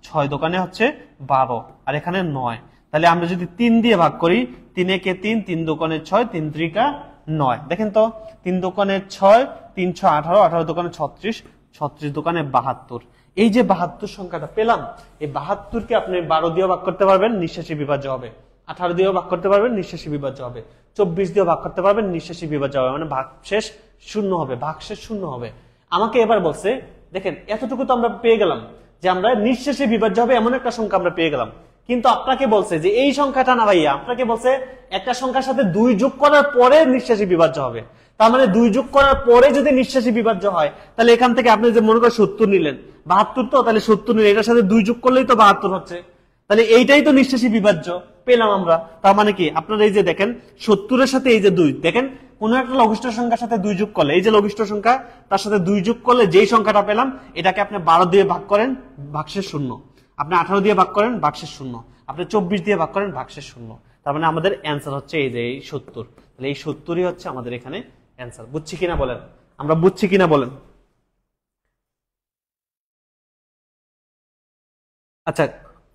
6 দোকানে হচ্ছে 12 আর এখানে 9। তাহলে আমরা যদি 3 দিয়ে ভাগ করি, 3 একে 3, 3 দোকানে 6, 3 ত্রিকা 9। দেখেন তো 3 দোকানে 6, 3 6 18, 18 দোকানে 36, 36 দোকানে 72। এই যে 72 সংখ্যাটা পেলাম, এই 72 কে আপনি 12 দিয়ে ভাগ করতে পারবেন, নিঃশেষে বিভাজ্য হবে। 18 দিয়েও ভাগ করতে পারবেন, নিঃশেষে বিভাজ্য হবে। 24 দিয়েও ভাগ করতে পারবেন, নিঃশেষে বিভাজ্য হবে, মানে ভাগশেষ শূন্য হবে, ভাগশেষ শূন্য হবে। আমাকে এবার বলছে দেখেন এতটুকু তো আমরা পেয়ে গেলাম যে আমরা নিঃশেষে বিভাজ্য হবে এমন একটা সংখ্যা আমরা পেয়ে গেলাম। কিন্তু আপনাকে বলছে যে এই সংখ্যাটা না ভাইয়া, আপনাকে বলছে একটা সংখ্যার সাথে 2 যোগ করার পরে নিঃশেষে বিভাজ্য হবে। তার মানে 2 যোগ করার পরে যদি নিঃশেষে বিভাজ্য হয় তাহলে এখান থেকে আপনি যে মনে করেন 70 নিলেন, 72 তো, তাহলে 70 নিলেন, এটার সাথে 2 যোগ করলেই তো 72 হচ্ছে। তাহলে এইটাই তো নিঃশেষী বিভাজ্য পেলাম আমরা। তার মানে কি আপনারা এই যে দেখেন 70 এর সাথে এই যে 2, দেখেন কোন একটা লঘিষ্ঠ সংখ্যার সাথে 2 যোগ করলে, এই যে লঘিষ্ঠ সংখ্যা তার সাথে 2 যোগ করলে যেই সংখ্যাটা পেলাম এটাকে আপনি 12 দিয়ে ভাগ করেন, ভাগশেষ শূন্য। আপনি 18 দিয়ে ভাগ করেন, ভাগশেষ শূন্য। আপনি 24 দিয়ে ভাগ করেন, ভাগশেষ শূন্য। তার মানে আমাদের অ্যান্সার হচ্ছে এই যে এই 70। তাহলে এই 70ই হচ্ছে আমাদের এখানে অ্যান্সার। বুঝছি কিনা বলেন, আমরা বুঝছি কিনা বলেন। আচ্ছা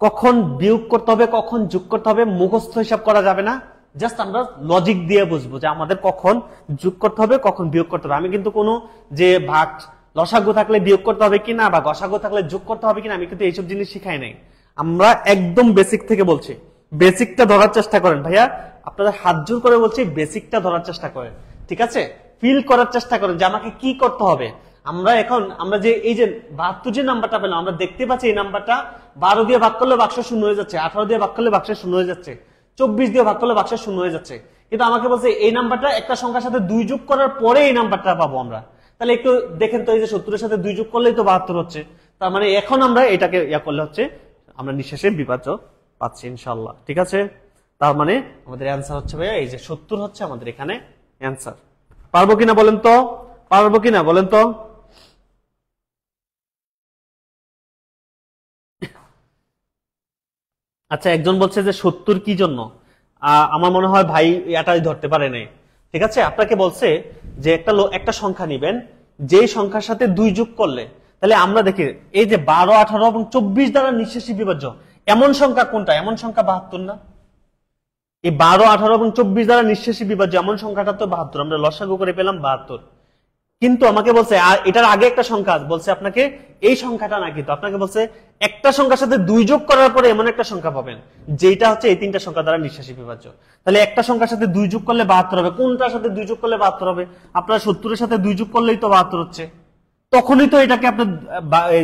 কখন বিয়োগ করতে হবে কখন যোগ করতে হবে মুখস্থ হিসাব করা যাবে না, জাস্ট আমরা লজিক দিয়ে বুঝবো যে আমাদের কখন যোগ করতে হবে কখন বিয়োগ করতে হবে। আমি কিন্তু কোনো যে লসাগু থাকলে বিয়োগ করতে হবে কিনা বা গসাগু থাকলে যোগ করতে হবে কিনা আমি কিন্তু এইসব জিনিস শিখাই নাই। আমরা একদম বেসিক থেকে বলছি, বেসিকটা ধরার চেষ্টা করেন ভাইয়া, আপনাদের হাত জোর করে বলছি বেসিকটা ধরার চেষ্টা করেন, ঠিক আছে? ফিল করার চেষ্টা করেন যে আমাকে কি করতে হবে। আমরা যে এই যে 72 যে নাম্বারটা পেলাম, আমরা দেখতে পাচ্ছি এই নাম্বারটা 12 দিয়ে ভাগ করলে বাক্স শূন্য হয়ে যাচ্ছে, 18 দিয়ে ভাগ করলে বাক্স শূন্য হয়ে যাচ্ছে, 24 দিয়ে ভাগ করলে বাক্স শূন্য হয়ে যাচ্ছে। কিন্তু আমাকে বলছে এই নাম্বারটা একটা সংখ্যার সাথে 2 যোগ করার পরে এই নাম্বারটা পাবো আমরা। তাহলে একটু দেখেন তো, এই যে 70 এর সাথে 2 যোগ করলেই তো 72 হচ্ছে। তার মানে এখন আমরা এটাকে করলে হচ্ছে আমরা নিঃশেষে বিভাজ্য পাচ্ছি ইনশাআল্লাহ, ঠিক আছে? তার মানে আমাদের অ্যান্সার হচ্ছে ভাইয়া এই যে 70 হচ্ছে আমাদের এখানে অ্যান্সার। পারবো কিনা বলেন তো, পারবো কিনা বলেন তো? আচ্ছা, একজন বলছে যে 70 কি জন্য, আমার মনে হয় ভাই এটাই ধরতে পারে নাই, ঠিক আছে? আপনাকে বলছে যে একটা সংখ্যা নিবেন, যেই সংখ্যার সাথে 2 যোগ করলে, তাহলে আমরা দেখি এই যে 12, 18 এবং 24 দ্বারা নিঃশেষী বিভাজ্য এমন সংখ্যা কোনটা? এমন সংখ্যা 72 না? এই 12, 18 এবং 24 দ্বারা নিঃশেষী বিভাজ্য এমন সংখ্যাটা তো 72, আমরা লসাগু করে পেলাম 72। কিন্তু আমাকে বলছে এটার আগে একটা সংখ্যা বলছে আপনাকে এই সংখ্যাটা না, কিন্তু আপনাকে বলছে একটা সংখ্যার সাথে 2 যোগ করার পরে এমন একটা সংখ্যা পাবেন যেটা হচ্ছে এই 3টা সংখ্যা দ্বারা নিঃশেষী বিভাজ্য। তাহলে একটা সংখ্যার সাথে 2 যোগ করলে 72 হবে, কোনটার সাথে 2 যোগ করলে 72 হবে? আপনার 70 এর সাথে 2 যোগ করলেই তো 72 হচ্ছে, তখনই তো এটাকে আপনি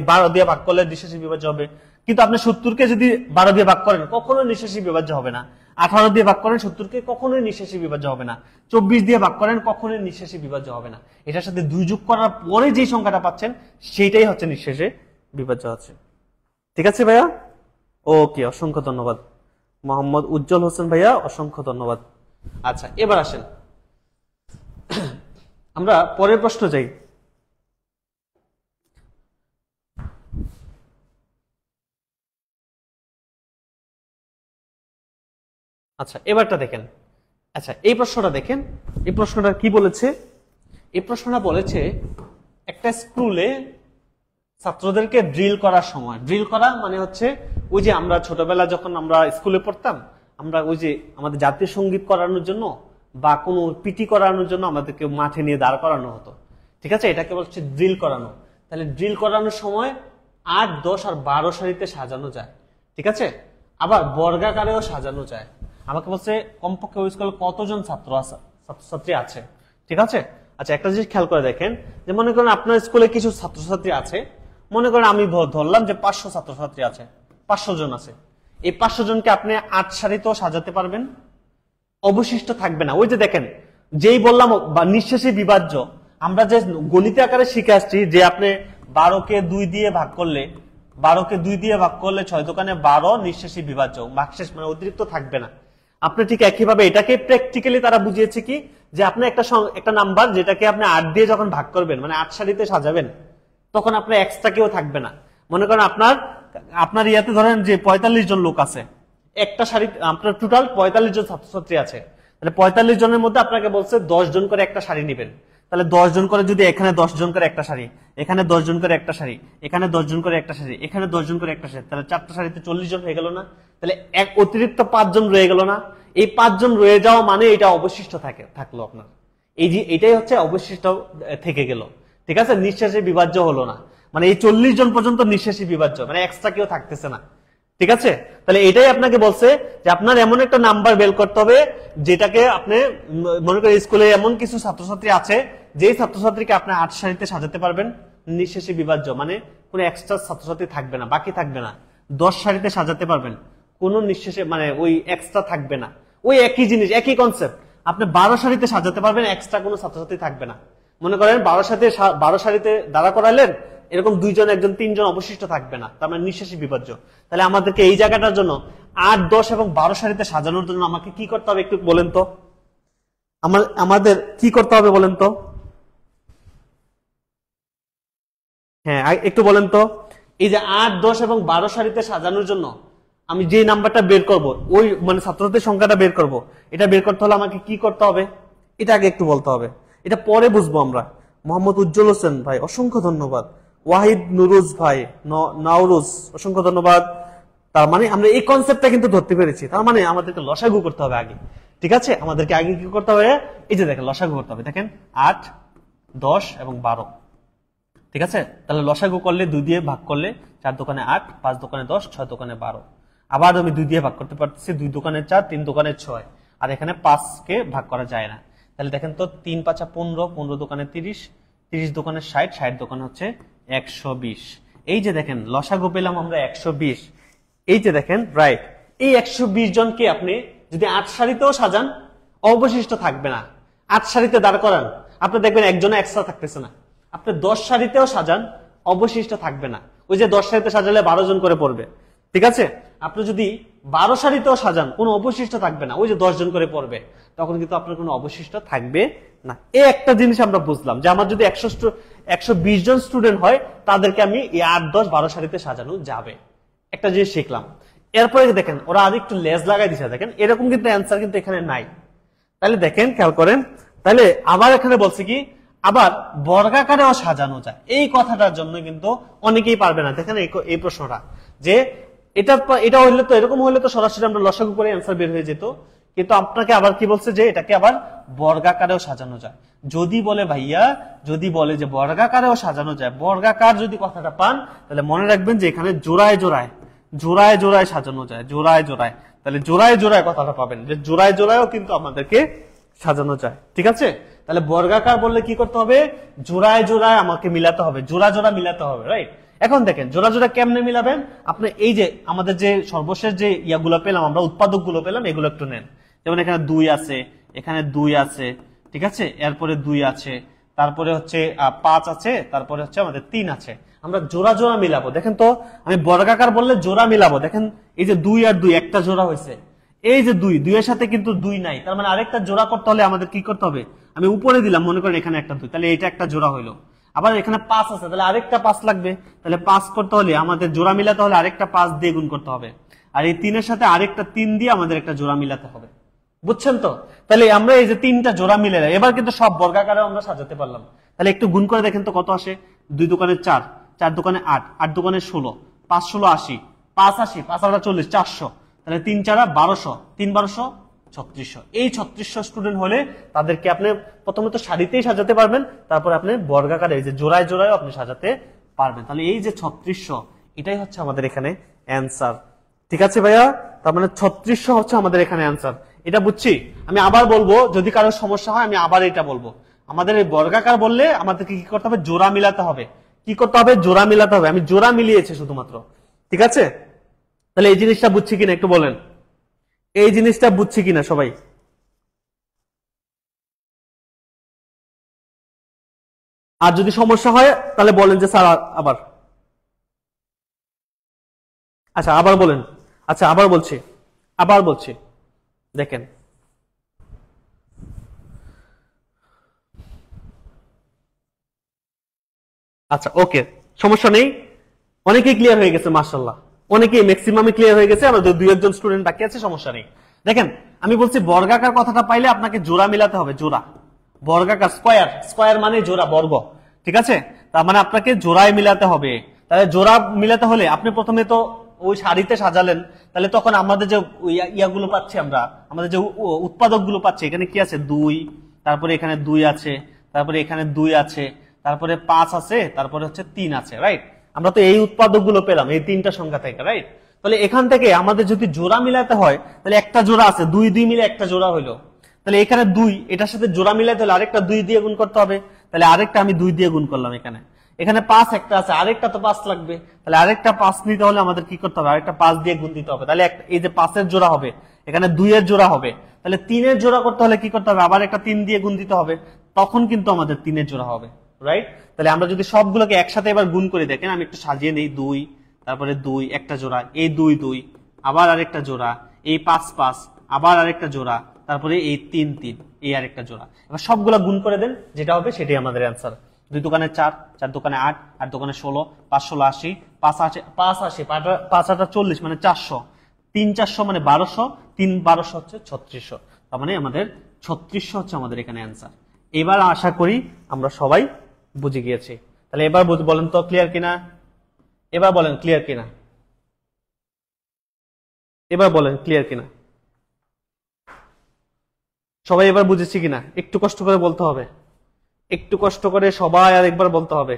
12 দিয়ে ভাগ করলে নিঃশেষী বিভাজ্য হবে। কিন্তু আপনি 70 কে যদি 12 দিয়ে ভাগ করেন কখনোই নিঃশেষী বিভাজ্য হবে না, 18 দিয়ে ভাগ করেন 70 কে কখনোই নিঃশেষী বিভাজ্য হবে না, 24 দিয়ে ভাগ করেন কখনোই নিঃশেষী বিভাজ্য হবে না। এটার সাথে 2 যোগ করার পরে যে সংখ্যাটা পাচ্ছেন সেটাই হচ্ছে নিঃশেষে বিভাজ্য আছে, ঠিক আছে ভাইয়া? ওকে, অসংখ্য ধন্যবাদ মোহাম্মদ উজ্জ্বল হোসেন ভাইয়া, অসংখ্য ধন্যবাদ। আচ্ছা, এবার আসেন আমরা পরের প্রশ্ন যাই। আচ্ছা, এবারটা দেখেন। আচ্ছা, এই প্রশ্নটা দেখেন, এই প্রশ্নটা কি বলেছে? এই প্রশ্নটা বলেছে একটা স্কুলে ছাত্রদেরকে ড্রিল করার সময়, ড্রিল করা মানে হচ্ছে ওই যে আমরা ছোটবেলা যখন আমরা স্কুলে পড়তাম, আমরা ওই যে আমাদের জাতীয় সঙ্গীত করানোর জন্য বা কোনো পিটি করানোর জন্য আমাদেরকে মাঠে নিয়ে দাঁড় করানো হতো, ঠিক আছে? এটাকে বলছে ড্রিল করানো। তাহলে ড্রিল করানোর সময় 8, 10 আর 12 সারিতে সাজানো যায়, ঠিক আছে? আবার বর্গাকারেও সাজানো যায়। আমাকে বলছে কমপক্ষে ওই স্কুলে কতজন ছাত্রছাত্রী আছে, ঠিক আছে? আচ্ছা, একটা জিনিস খেয়াল করে দেখেন, যে মনে করেন আপনার স্কুলে কিছু ছাত্রছাত্রী আছে, মনে করেন আমি ধরলাম যে 500 ছাত্রছাত্রী আছে, 500 জন আছে। এই 500 জনকে আপনি 8 সারিতেও সাজাতে পারবেন, অবশিষ্ট থাকবে না। ওই যে দেখেন, যেই বললাম বা নিঃশেষী বিভাজ্য, আমরা যে গণিত আকারে শিখে আসছি যে আপনি 12 কে 2 দিয়ে ভাগ করলে 6 দোকানে 12 নিঃশেষী বিভাজ্য, ভাগশেষ মানে অতিরিক্ত থাকবে না। আপনি ঠিক একইভাবে এটাকে প্র্যাকটিক্যালি তারা বুঝিয়েছে কি, যে আপনি একটা নাম্বার যেটাকে আপনি 8 দিয়ে যখন ভাগ করবেন মানে 8 সারিতে সাজাবেন, তখন আপনার এক্সট্রা কেউ থাকবে না। মনে করেন আপনার ইয়াতে ধরেন যে 45 জন লোক আছে, একটা সারি আপনার টোটাল 45 জন ছাত্রছাত্রী আছে, তাহলে 45 জনের মধ্যে আপনাকে বলছে 10 জন করে একটা সারি নেবেন। তাহলে 10 জন করে, যদি এখানে 10 জন করে একটা সারি, এখানে 10 জন করে একটা সারি, এখানে 10 জন করে একটা সারি, এখানে 10 জন করে একটা সারি, তাহলে 4টা সারিতে 40 জন হয়ে গেল না? তাহলে এক অতিরিক্ত 5 জন রয়ে গেল না? এই 5 জন রয়ে যাওয়া মানে এটা অবশিষ্ট থাকলো আপনার, এই যে এটাই হচ্ছে অবশিষ্ট থেকে গেল, ঠিক আছে? নিঃশেষে বিভাজ্য হলো না, মানে এই 40 জন পর্যন্ত নিঃশেষী বিভাজ্য, মানে এক্সট্রা কেউ থাকতেছে না, ঠিক আছে? তাহলে এটাই আপনাকে বলছে যে আপনার এমন একটা নাম্বার বের করতে হবে যেটাকে আপনি মনে করেন স্কুলে এমন কিছু ছাত্রছাত্রী আছে যেই ছাত্রছাত্রীকে আপনি 8 সারিতে সাজাতে পারবেন নিঃশেষী বিভাজ্য, মানে কোনো এক্সট্রা ছাত্রছাত্রী থাকবে না, বাকি থাকবে না। 10 সারিতে সাজাতে পারবেন, কোনো নিঃশেষে মানে ওই এক্সট্রা থাকবে না। ওই একই জিনিস, একই কনসেপ্ট, আপনি 12 সারিতে সাজাতে পারবেন, এক্সট্রা কোনো ছাত্রছাত্রী থাকবে না। মনে করেন 12 সারিতে দাঁড়া করালেন, এরকম 2 জন 1 জন 3 জন অবশিষ্ট থাকবে না, তার মানে নিঃশেষী বিভাজ্য। তাহলে আমাদেরকে এই জায়গাটার জন্য 8, 10 এবং 12 সারিতে সাজানোর জন্য আমাকে কি করতে হবে একটু বলেন তো? আমাদের কি করতে হবে বলেন তো? হ্যাঁ, একটু বলেন তো। এই যে 8, 10 এবং 12 সারিতে সাজানোর জন্য আমি যে নাম্বারটা বের করব, ওই মানে ছাত্রছাত্রীর সংখ্যাটা বের করব, এটা বের করতে হলে আমাকে কি করতে হবে এটা আগে একটু বলতে হবে, এটা পরে বুঝবো আমরা। মোহাম্মদ উজ্জ্বল হোসেন ভাই, অসংখ্য ধন্যবাদ। ওয়াহিদ নুরুজ ভাই, নাউরুজ, অসংখ্য ধন্যবাদ। তার মানে আমরা এই কনসেপ্টটা কিন্তু ধরতে পেরেছি, তার মানে আমাদেরকে লসাগু করতে হবে আগে, ঠিক আছে? আমাদেরকে আগে কি করতে হবে? এই যে দেখেন লসাগু করতে হবে, দেখেন 8, 10 এবং 12। ঠিক আছে, তাহলে লসাগু করলে 2 দিয়ে ভাগ করলে 4 দোকানে 8, 5 দোকানে 10, 6 দোকানে 12। আবার আমি 2 দিয়ে ভাগ করতে পারতেছি, 2 দোকানে 4, 3 দোকানে 6, আর এখানে 5 কে ভাগ করা যায় না। তাহলে দেখেন তো 3 5 15, 15 দোকানে 30, 30 দোকানে 60, 60 দোকানে হচ্ছে 120। এই যে দেখেন লসাগু পেলাম আমরা 120। এই যে দেখেন রাইট, এই 120 জনকে আপনি যদি 8 সারিতেও সাজান অবশিষ্ট থাকবে না। 8 সারিতে দাঁড় করান, আপনি দেখবেন একজনে এক্সট্রা থাকতেছে না। আপনি 10 সারিতেও সাজান অবশিষ্ট থাকবে না। ওই যে 10 সারিতে সাজালে 12 জন করে পড়বে, ঠিক আছে। আপনি যদি 12 সারিতেও সাজান কোনো অবশিষ্ট থাকবে না, ওই যে 10 জন করে পড়বে, তখন কিন্তু আপনার কোনো অবশিষ্ট থাকবে না। এই একটা জিনিস আমরা বুঝলাম যে আমার যদি 120 জন স্টুডেন্ট হয় তাদেরকে আমি 8 10 12 সারিতে সাজানো যাবে। একটা জিনিস শিখলাম। এরপরে দেখেন ওরা আর একটু লেজ লাগাই দিছে, দেখেন এরকম কিন্তু অ্যান্সার কিন্তু এখানে নাই। তাহলে দেখেন খেয়াল করেন, তাহলে আবার এখানে বলছে কি আবার বর্গাকারেও সাজানো যায়। এই কথাটার জন্য কিন্তু অনেকেই পারবে না। দেখেন এই প্রশ্নটা যে এটা হইলে তো, এরকম হইলে তো সরাসরি আমরা লসাগু করে অ্যান্সার বের হয়ে যেত, কিন্তু আপনাকে আবার কি বলছে যে এটাকে আবার বর্গাকারেও সাজানো যায়। যদি বলে ভাইয়া, যদি বলে যে বর্গাকারেও সাজানো যায়, বর্গাকার যদি কথাটা পান তাহলে মনে রাখবেন যে এখানে জোড়ায় জোড়ায় জোড়ায় জোড়ায় সাজানো যায়, জোড়ায় জোড়ায়। তাহলে জোড়ায় জোড়ায় কথাটা পাবেন যে জোড়ায় জোড়ায়ও কিন্তু আমাদেরকে সাজানো যায়, ঠিক আছে। তাহলে বর্গাকার বললে কি করতে হবে, জোড়ায় জোড়ায় আমাকে মিলাতে হবে, জোড়া জোড়া মিলাতে হবে, রাইট। এখন দেখেন জোড়া জোড়া কেমনে মিলাবেন, আপনি এই যে আমাদের যে সর্বশেষ যে ইয়াগুলো পেলাম আমরা, উৎপাদক গুলো পেলাম, এগুলো একটু নেন। যেমন এখানে 2 আছে, এখানে 2 আছে, ঠিক আছে, এরপরে 2 আছে, তারপরে হচ্ছে 5 আছে, তারপরে হচ্ছে আমাদের 3 আছে। আমরা জোড়া জোড়া মিলাবো। দেখেন তো আমি বর্গাকার বললে জোড়া মিলাবো, দেখেন এই যে 2 আর 2 একটা জোড়া হয়েছে, এই যে 2 এর সাথে কিন্তু 2 নাই, তার মানে আরেকটা জোড়া করতে হলে আমাদের কি করতে হবে, আমি উপরে দিলাম, মনে করেন এখানে একটা 2, তাহলে এটা একটা জোড়া হইলো। আবার এখানে 5 আছে, তাহলে আরেকটা 5 লাগবে, তাহলে 5 করতে হলে আমাদের জোড়া মিলাতে হলে আরেকটা 5 দিয়ে গুণ করতে হবে, আর এই 3 এর সাথে আরেকটা 3 দিয়ে আমাদের একটা জোড়া মিলাতে হবে। বুঝছেন তো? তাহলে আমরা এই যে 3টা জোড়া মিলে এবার কিন্তু সব বর্গাকারে আমরা সাজাতে পারলাম। তাহলে একটু গুণ করে দেখেন তো কত আসে। 2 দোকানে 4, 4 দোকানে 8, 8 দোকানে 16, 5 16 80, 5 80, 5 8 40, 400। তাহলে 3 4 1200, 3 1200 3600। এই 3600 স্টুডেন্ট হলে তাদেরকে আপনি প্রথমে তো সারিতেই সাজাতে পারবেন, তারপর আপনি বর্গাকারে এই যে জোড়ায় জোড়ায় আপনি সাজাতে পারবেন। তাহলে এই যে 3600, এটাই হচ্ছে আমাদের এখানে অ্যান্সার, ঠিক আছে ভাইয়া। তার মানে 3600 হচ্ছে আমাদের এখানে অ্যান্সার। এটা বুঝছি। আমি আবার বলবো, যদি কারোর সমস্যা হয় আমি আবার এটা বলবো। আমাদের এই বর্গাকার বললে আমাদেরকে কি করতে হবে, জোড়া মিলাতে হবে। কি করতে হবে, জোড়া মিলাতে হবে। আমি জোড়া মিলিয়েছি শুধুমাত্র, ঠিক আছে। তাহলে এই জিনিসটা বুঝছি কিনা একটু বলেন, এই জিনিসটা বুঝছি কিনা সবাই। আর যদি সমস্যা হয় তাহলে বলেন যে স্যার আবার, আচ্ছা আবার বলেন, আচ্ছা আবার বলছি, আবার বলছি, দেখেন আচ্ছা ওকে, সমস্যা নেই। অনেকেই ক্লিয়ার হয়ে গেছে মাশাআল্লাহ, অনেকেই ম্যাক্সিমামই ক্লিয়ার হয়ে গেছে। আমাদের 2-1 স্টুডেন্ট বাকি আছে, সমস্যা নেই। দেখেন আমি বলছি বর্গাকার কথাটা পাইলে আপনাকে জোড়া মিলাতে হবে, জোড়া। বর্গাকার স্কয়ার, স্কয়ার মানে জোড়া, বর্গ, ঠিক আছে। তার মানে আপনাকে জোড়ায় মিলাতে হবে। তাহলে জোড়া মিলাতে হলে আপনি প্রথমে তো ওই সারিতে সাজালেন, তাহলে তখন আমাদের যে ইয়াগুলো পাচ্ছি আমরা, আমাদের যে উৎপাদক গুলো পাচ্ছি, এখানে কি আছে 2, তারপরে এখানে 2 আছে, তারপরে এখানে 2 আছে, তারপরে 5 আছে, তারপরে হচ্ছে 3 আছে, রাইট। আমরা তো এই উৎপাদক গুলো পেলাম এই 3টা সংখ্যা থেকে, রাইট। তাহলে এখান থেকে আমাদের যদি জোড়া মিলাতে হয়, তাহলে একটা জোড়া আছে, 2 2 মিলে একটা জোড়া হইলো। তাহলে এখানে 2, এটার সাথে জোড়া মিলাতে হলে আরেকটা 2 দিয়ে গুণ করতে হবে, তাহলে আরেকটা আমি 2 দিয়ে গুণ করলাম। এখানে এখানে 5 একটা আছে, আরেকটা তো 5 লাগবে, তাহলে আরেকটা 5 নিতে হলে আমাদের কি করতে হবে, আরেকটা 5 দিয়ে গুণ দিতে হবে। তাহলে এই যে 5 এর জোড়া হবে, এখানে 2 এর জোড়া হবে, তাহলে 3 এর জোড়া করতে হলে কি করতে হবে, আবার একটা 3 দিয়ে গুণ দিতে হবে, তখন কিন্তু আমাদের 3 এর জোড়া হবে, রাইট। তাহলে আমরা যদি সবগুলোকে একসাথে এবার গুণ করে দেখেন, আমি একটু সাজিয়ে নেই, 2, তারপরে 2 একটা জোড়া, এই 2 2, আবার আরেকটা জোড়া, এই 5 5, আবার আরেকটা জোড়া, তারপরে এই 3 3, এই আরেকটা জোড়া। এবার সবগুলা গুণ করে দেন, যেটা হবে সেটাই আমাদের অ্যান্সার। 2 দোকানে 4, 4 দোকানে 8, 8 দোকানে 16, 5 16 80, 5 80, 5 80, 5 8 40 মানে 400, 3 400 মানে 1200, 3 1200 হচ্ছে 3600। তার মানে আমাদের 3600 হচ্ছে আমাদের এখানে অ্যান্সার। এবার আশা করি আমরা সবাই বুঝে গিয়েছি। তাহলে এবার বলেন তো ক্লিয়ার কিনা, এবার বলেন ক্লিয়ার কিনা, এবার বলেন ক্লিয়ার কিনা, সবাই এবার বুঝেছি কিনা। একটু কষ্ট করে বলতে হবে, একটু কষ্ট করে সবাই আরেকবার বলতে হবে।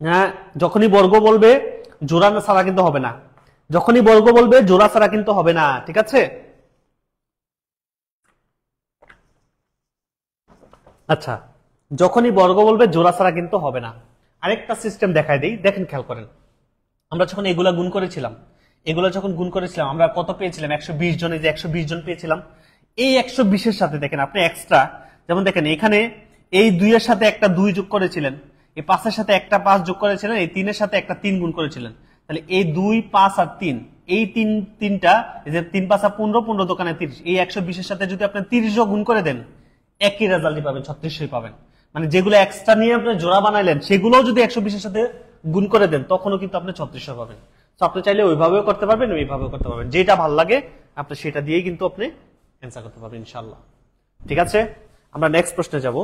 হ্যাঁ, যখনই বর্গ বলবে জোড়া ছাড়া কিন্তু হবে না, যখনই বর্গ বলবে জোড়া ছাড়া কিন্তু হবে না, ঠিক আছে? আচ্ছা, যখনই বর্গ বলবে জোড়া ছাড়া কিন্তু হবে না। আরেকটা সিস্টেম দেখায় দেই, দেখেন, খেয়াল করেন। আমরা যখন এগুলা গুণ করেছিলাম, আমরা কত পেয়েছিলাম? 120 জন। এই যে 120 জন পেয়েছিলাম, এই 120 এর সাথে দেখেন আপনি এক্সট্রা, যেমন দেখেন এখানে এই 2 এর সাথে একটা 2 যোগ করেছিলেন, এই 5 এর সাথে একটা 5 যোগ করেছিলেন, এই 3 এর সাথে একটা 3 গুণ করেছিলেন। তাহলে এই 2, 5 আর 3, এই তিনটা, এই যে 3 5 15, 15 দোকানে 30, এই 120 এর সাথে যদি আপনি 30 গুণ করে দেন, একই রেজাল্টই পাবেন, 3600 পাবেন। মানে যেগুলো এক্সট্রা নিয়ে আপনি জোড়া বানাইলেন সেগুলোও যদি 120 এর সাথে গুণ করে দেন, তখনও কিন্তু আপনি 3600 পাবেন। তো আপনি চাইলে ওইভাবেও করতে পারবেন, ওইভাবেও করতে পারবেন, যেটা ভালো লাগে আপনি সেটা দিয়েই কিন্তু আপনি অ্যান্সার করতে পারবেন ইনশাআল্লাহ। ঠিক আছে, আমরা নেক্সট প্রশ্নে যাব।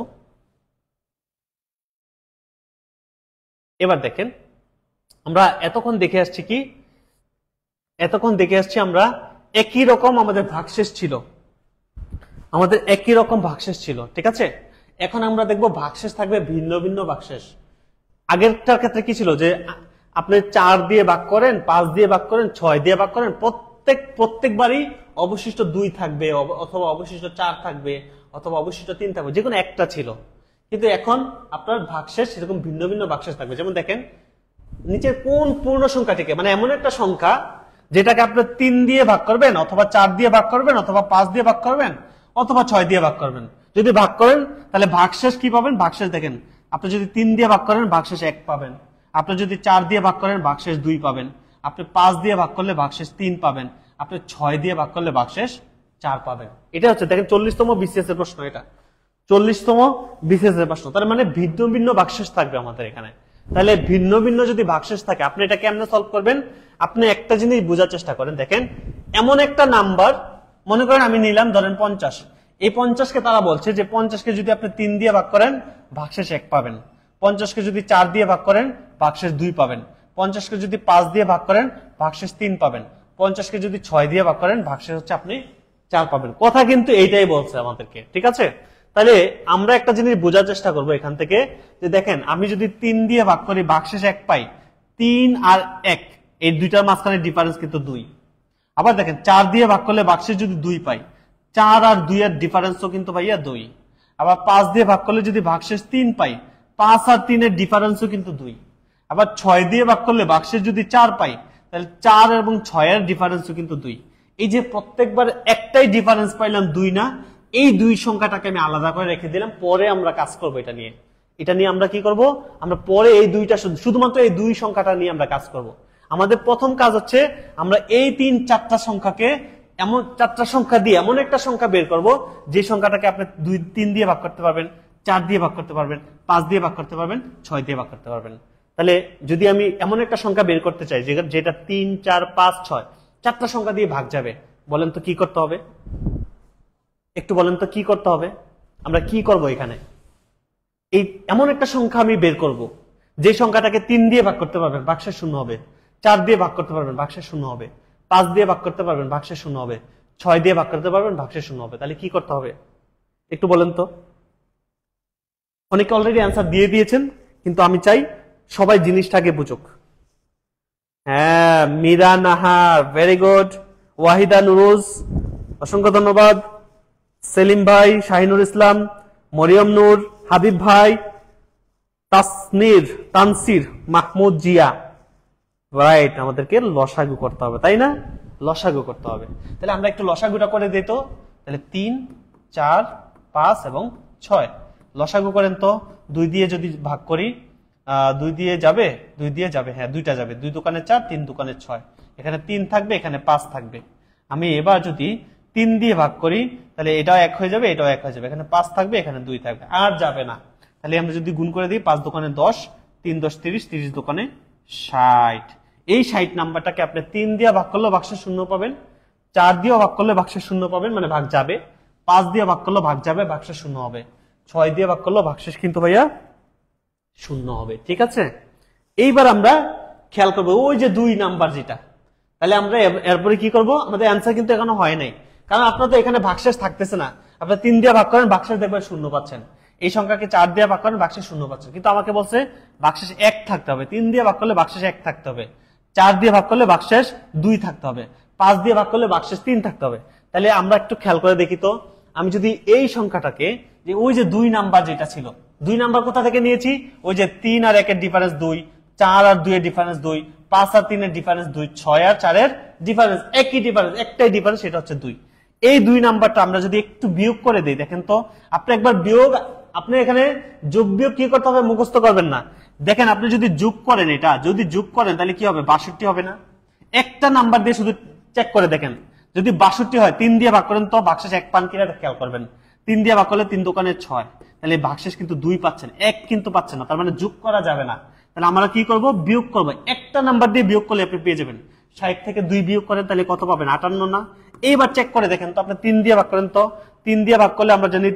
এবার দেখেন, আমরা এতক্ষণ দেখে আসছি আমরা একই রকম আমাদের ভাগশেষ ছিল, ঠিক আছে? এখন আমরা দেখব ভাগশেষ থাকবে ভিন্ন ভিন্ন ভাগশেষ। আগেরটার ক্ষেত্রে কি ছিল, যে আপনি 4 দিয়ে ভাগ করেন, 5 দিয়ে ভাগ করেন, 6 দিয়ে ভাগ করেন, প্রত্যেকবারই অবশিষ্ট 2 থাকবে, অথবা অবশিষ্ট 4 থাকবে, অথবা অবশিষ্ট 3 থাকবে, যে কোনো একটা ছিল। কিন্তু এখন আপনার ভাগশেষ এরকম ভিন্ন ভিন্ন ভাগশেষ থাকবে। যেমন দেখেন, নিচের কোন পূর্ণ সংখ্যাটিকে, মানে এমন একটা সংখ্যা যেটাকে আপনি 3 দিয়ে ভাগ করবেন, অথবা 4 দিয়ে ভাগ করবেন, অথবা 5 দিয়ে ভাগ করবেন, অথবা 6 দিয়ে ভাগ করবেন। যদি ভাগ করেন তাহলে ভাগশেষ কি পাবেন? ভাগশেষ দেখেন, আপনি যদি 3 দিয়ে ভাগ করেন ভাগশেষ 1 পাবেন, আপনি যদি 4 দিয়ে ভাগ করেন ভাগশেষ 2 পাবেন, আপনি 5 দিয়ে ভাগ করলে ভাগশেষ 3 পাবেন, আপনি 6 দিয়ে ভাগ করলে ভাগশেষ 4 পাবেন। এটা হচ্ছে দেখেন 40তম বিসিএস এর প্রশ্ন, এটা 40তম বিসিএস এর প্রশ্ন। তার মানে ভিন্ন ভিন্ন ভাগশেষ থাকবে আমাদের এখানে। তাহলে ভিন্ন ভিন্ন যদি ভাগশেষ থাকে, আপনি এটা কেমনে সলভ করবেন? আপনি একটা জিনিস বোঝার চেষ্টা করেন। দেখেন, এমন একটা নাম্বার, মনে করেন আমি নিলাম ধরেন 50, এই 50কে তারা বলছে যে 50কে যদি আপনি 3 দিয়ে ভাগ করেন ভাগশেষ 1 পাবেন, 50কে যদি 4 দিয়ে ভাগ করেন ভাগশেষ 2 পাবেন, 50কে যদি 5 দিয়ে ভাগ করেন ভাগশেষ 3 পাবেন, 50কে যদি 6 দিয়ে ভাগ করেন ভাগশেষ হচ্ছে আপনি 4 পাবেন। কথা কিন্তু এইটাই বলছে আমাদেরকে, ঠিক আছে? তাহলে আমরা একটা জিনিস বোঝার চেষ্টা করব এখান থেকে, যে দেখেন আমি যদি 3 দিয়ে ভাগ করি ভাগশেষ 1 পাই, 3 আর 1 এই দুইটার মাঝখানে ডিফারেন্স কিন্তু 2। আবার দেখেন 4 দিয়ে ভাগ করলে ভাগশেষ যদি 2 পাই, 4 আর 2 এর ডিফারেন্সও কিন্তু ভাইয়া 2। আবার 5 দিয়ে ভাগ করলে যদি ভাগশেষ 3 পাই, 5 আর 3 এর ডিফারেন্সও কিন্তু 2। আবার 6 দিয়ে ভাগ করলে ভাগশেষ যদি 4 পাই, তাহলে 4 এবং 6 এর ডিফারেন্সও কিন্তু 2। এই যে প্রত্যেকবার একটাই ডিফারেন্স পাইলাম 2 না, এই 2 সংখ্যাটাকে আমি আলাদা করে রেখে দিলাম, পরে আমরা কাজ করব এটা নিয়ে আমরা কি করব? আমরা পরে এই দুইটা, শুধুমাত্র এই 2 সংখ্যাটা নিয়ে আমরা কাজ করব। আমাদের প্রথম কাজ হচ্ছে আমরা এই 3-4টা সংখ্যাকে, এমন 4টা সংখ্যা দিয়ে এমন একটা সংখ্যা বের করব যে সংখ্যাটাকে আপনি 3 দিয়ে ভাগ করতে পারবেন, 4 দিয়ে ভাগ করতে পারবেন, 5 দিয়ে ভাগ করতে পারবেন, 6 দিয়ে ভাগ করতে পারবেন। তাহলে যদি আমি এমন একটা সংখ্যা বের করতে চাই যেটা 3, 4, 5, 6 4টা সংখ্যা দিয়ে ভাগ যাবে, বলেন তো কি করতে হবে? একটু বলেন তো কি করতে হবে? আমরা কি করব এখানে? এই এমন একটা সংখ্যা আমি বের করব যে সংখ্যাটাকে 3 দিয়ে ভাগ করতে পারবেন, ভাগশেষ 0 হবে, 4 দিয়ে ভাগ করতে পারবেন, ভাগশেষ 0 হবে, 5 দিয়ে ভাগ করতে পারবেন, ভাগশেষ 0 হবে, 6 দিয়ে ভাগ করতে পারবেন, ভাগশেষ 0 হবে। তাহলে কি করতে হবে একটু বলেন তো? অনেকে অলরেডি অ্যান্সার দিয়ে দিয়েছেন, কিন্তু আমি চাই সবাই জিনিসটাকে বুঝুক। হ্যাঁ, মীরা নাহার, ভেরি গুড। ওয়াহিদা নুরুজ, অসংখ্য ধন্যবাদ। সেলিম ভাই, শাহিনুর ইসলাম, মরিয়ম নূর, হাবিব ভাই, তানসির, মাহমুদ জিয়া, রাইট। আমাদেরকে লসাগু করতে হবে, তাই না? লসাগু করতে হবে। তাহলে আমরা একটু লসাগুটা করে দিই তো। তাহলে 3, 4, 5 এবং 6 লসাগু করেন তো। 2 দিয়ে যদি ভাগ করি, 2 দিয়ে যাবে, হ্যাঁ 2টা যাবে, 2 দোকানে 4, 3 দোকানে 6, এখানে 3 থাকবে, এখানে 5 থাকবে। আমি এবার যদি 3 দিয়ে ভাগ করি তাহলে এটাও 1 হয়ে যাবে, এটাও 1 হয়ে যাবে, এখানে 5 থাকবে, এখানে 2 থাকবে, আর যাবে না। তাহলে আমরা যদি গুণ করে দিই, 5 দোকানে 10, 3 10 30, 30 দোকানে 60। এই 60 নাম্বারটাকে আপনি 3 দিয়ে ভাগ করলে ভাগশেষ 0 পাবেন, 4 দিয়ে ভাগ করলে ভাগশেষ 0 পাবেন, মানে ভাগ যাবে, 5 দিয়ে ভাগ করলে ভাগ যাবে, ভাগশেষ 0 হবে, 6 দিয়ে ভাগ করলে ভাগশেষ কিন্তু ভাইয়া 0 হবে। ঠিক আছে, এইবার আমরা খেয়াল করবো ওই যে 2 নাম্বার যেটা। তাহলে আমরা এরপরে কি করব? আমাদের অ্যান্সার কিন্তু এখনো হয় নাই, কারণ আপনার তো এখানে ভাগশেষ থাকতেছে না। আপনার 3 দিয়ে ভাগ করেন, ভাগশেষ দেখবেন 0 পাচ্ছেন। এই সংখ্যাকে 4 দিয়ে ভাগ করেন ভাগশেষ 0 পাচ্ছেন, কিন্তু আমাকে বলছে ভাগশেষ 1 থাকতে হবে। 3 দিয়ে ভাগ করলে ভাগশেষ 1 থাকতে হবে, 4 দিয়ে ভাগ করলে ভাগশেষ 2 থাকতে হবে, 5 দিয়ে ভাগ করলে ভাগশেষ 3 থাকতে হবে। তাহলে আমরা একটু খেয়াল করে দেখি তো, আমি যদি এই সংখ্যাটাকে, যে ওই যে 2 নাম্বার যেটা ছিল, 2 নাম্বার কোথা থেকে নিয়েছি, ওই যে 3 আর 1 এর ডিফারেন্স 2, 4 আর 2 এর ডিফারেন্স 2, 5 আর 3 এর ডিফারেন্স 2, 6 আর 4 এর ডিফারেন্স, একই ডিফারেন্স, একটাই ডিফারেন্স, সেটা হচ্ছে 2। এই 2 নাম্বারটা আমরা যদি একটু বিয়োগ করে দেই, দেখেন তো, আপনি একবার বিয়োগ, আপনি এখানে যোগ বিয়োগ কি করতে হবে, মুখস্থ করবেন না। দেখেন আপনি যদি যোগ করেন, এটা যদি যোগ করেন তাহলে কি হবে, 62 হবে না? একটা নাম্বার দিয়ে শুধু চেক করে দেখেন, যদি 62 হয় 3 দিয়ে ভাগ করেন তো ভাগশেষ 1 পান কিনা খেয়াল করবেন। 3 দিয়ে ভাগ করলে 3 দোকানে 6, তাহলে ভাগশেষ কিন্তু 2 পাচ্ছেন, 1 কিন্তু পাচ্ছেন না, তার মানে যোগ করা যাবে না। তাহলে আমরা কি করব, বিয়োগ করব। একটা নাম্বার দিয়ে বিয়োগ করলে আপনি পেয়ে যাবেন 60 থেকে 2 বিয়োগ করেন তাহলে কত পাবেন, 58 না? এইবার চেক করে দেখেন তো, আপনি 3 দিয়ে ভাগ করেন তো, 3 দিয়ে ভাগ করলে আমরা জানি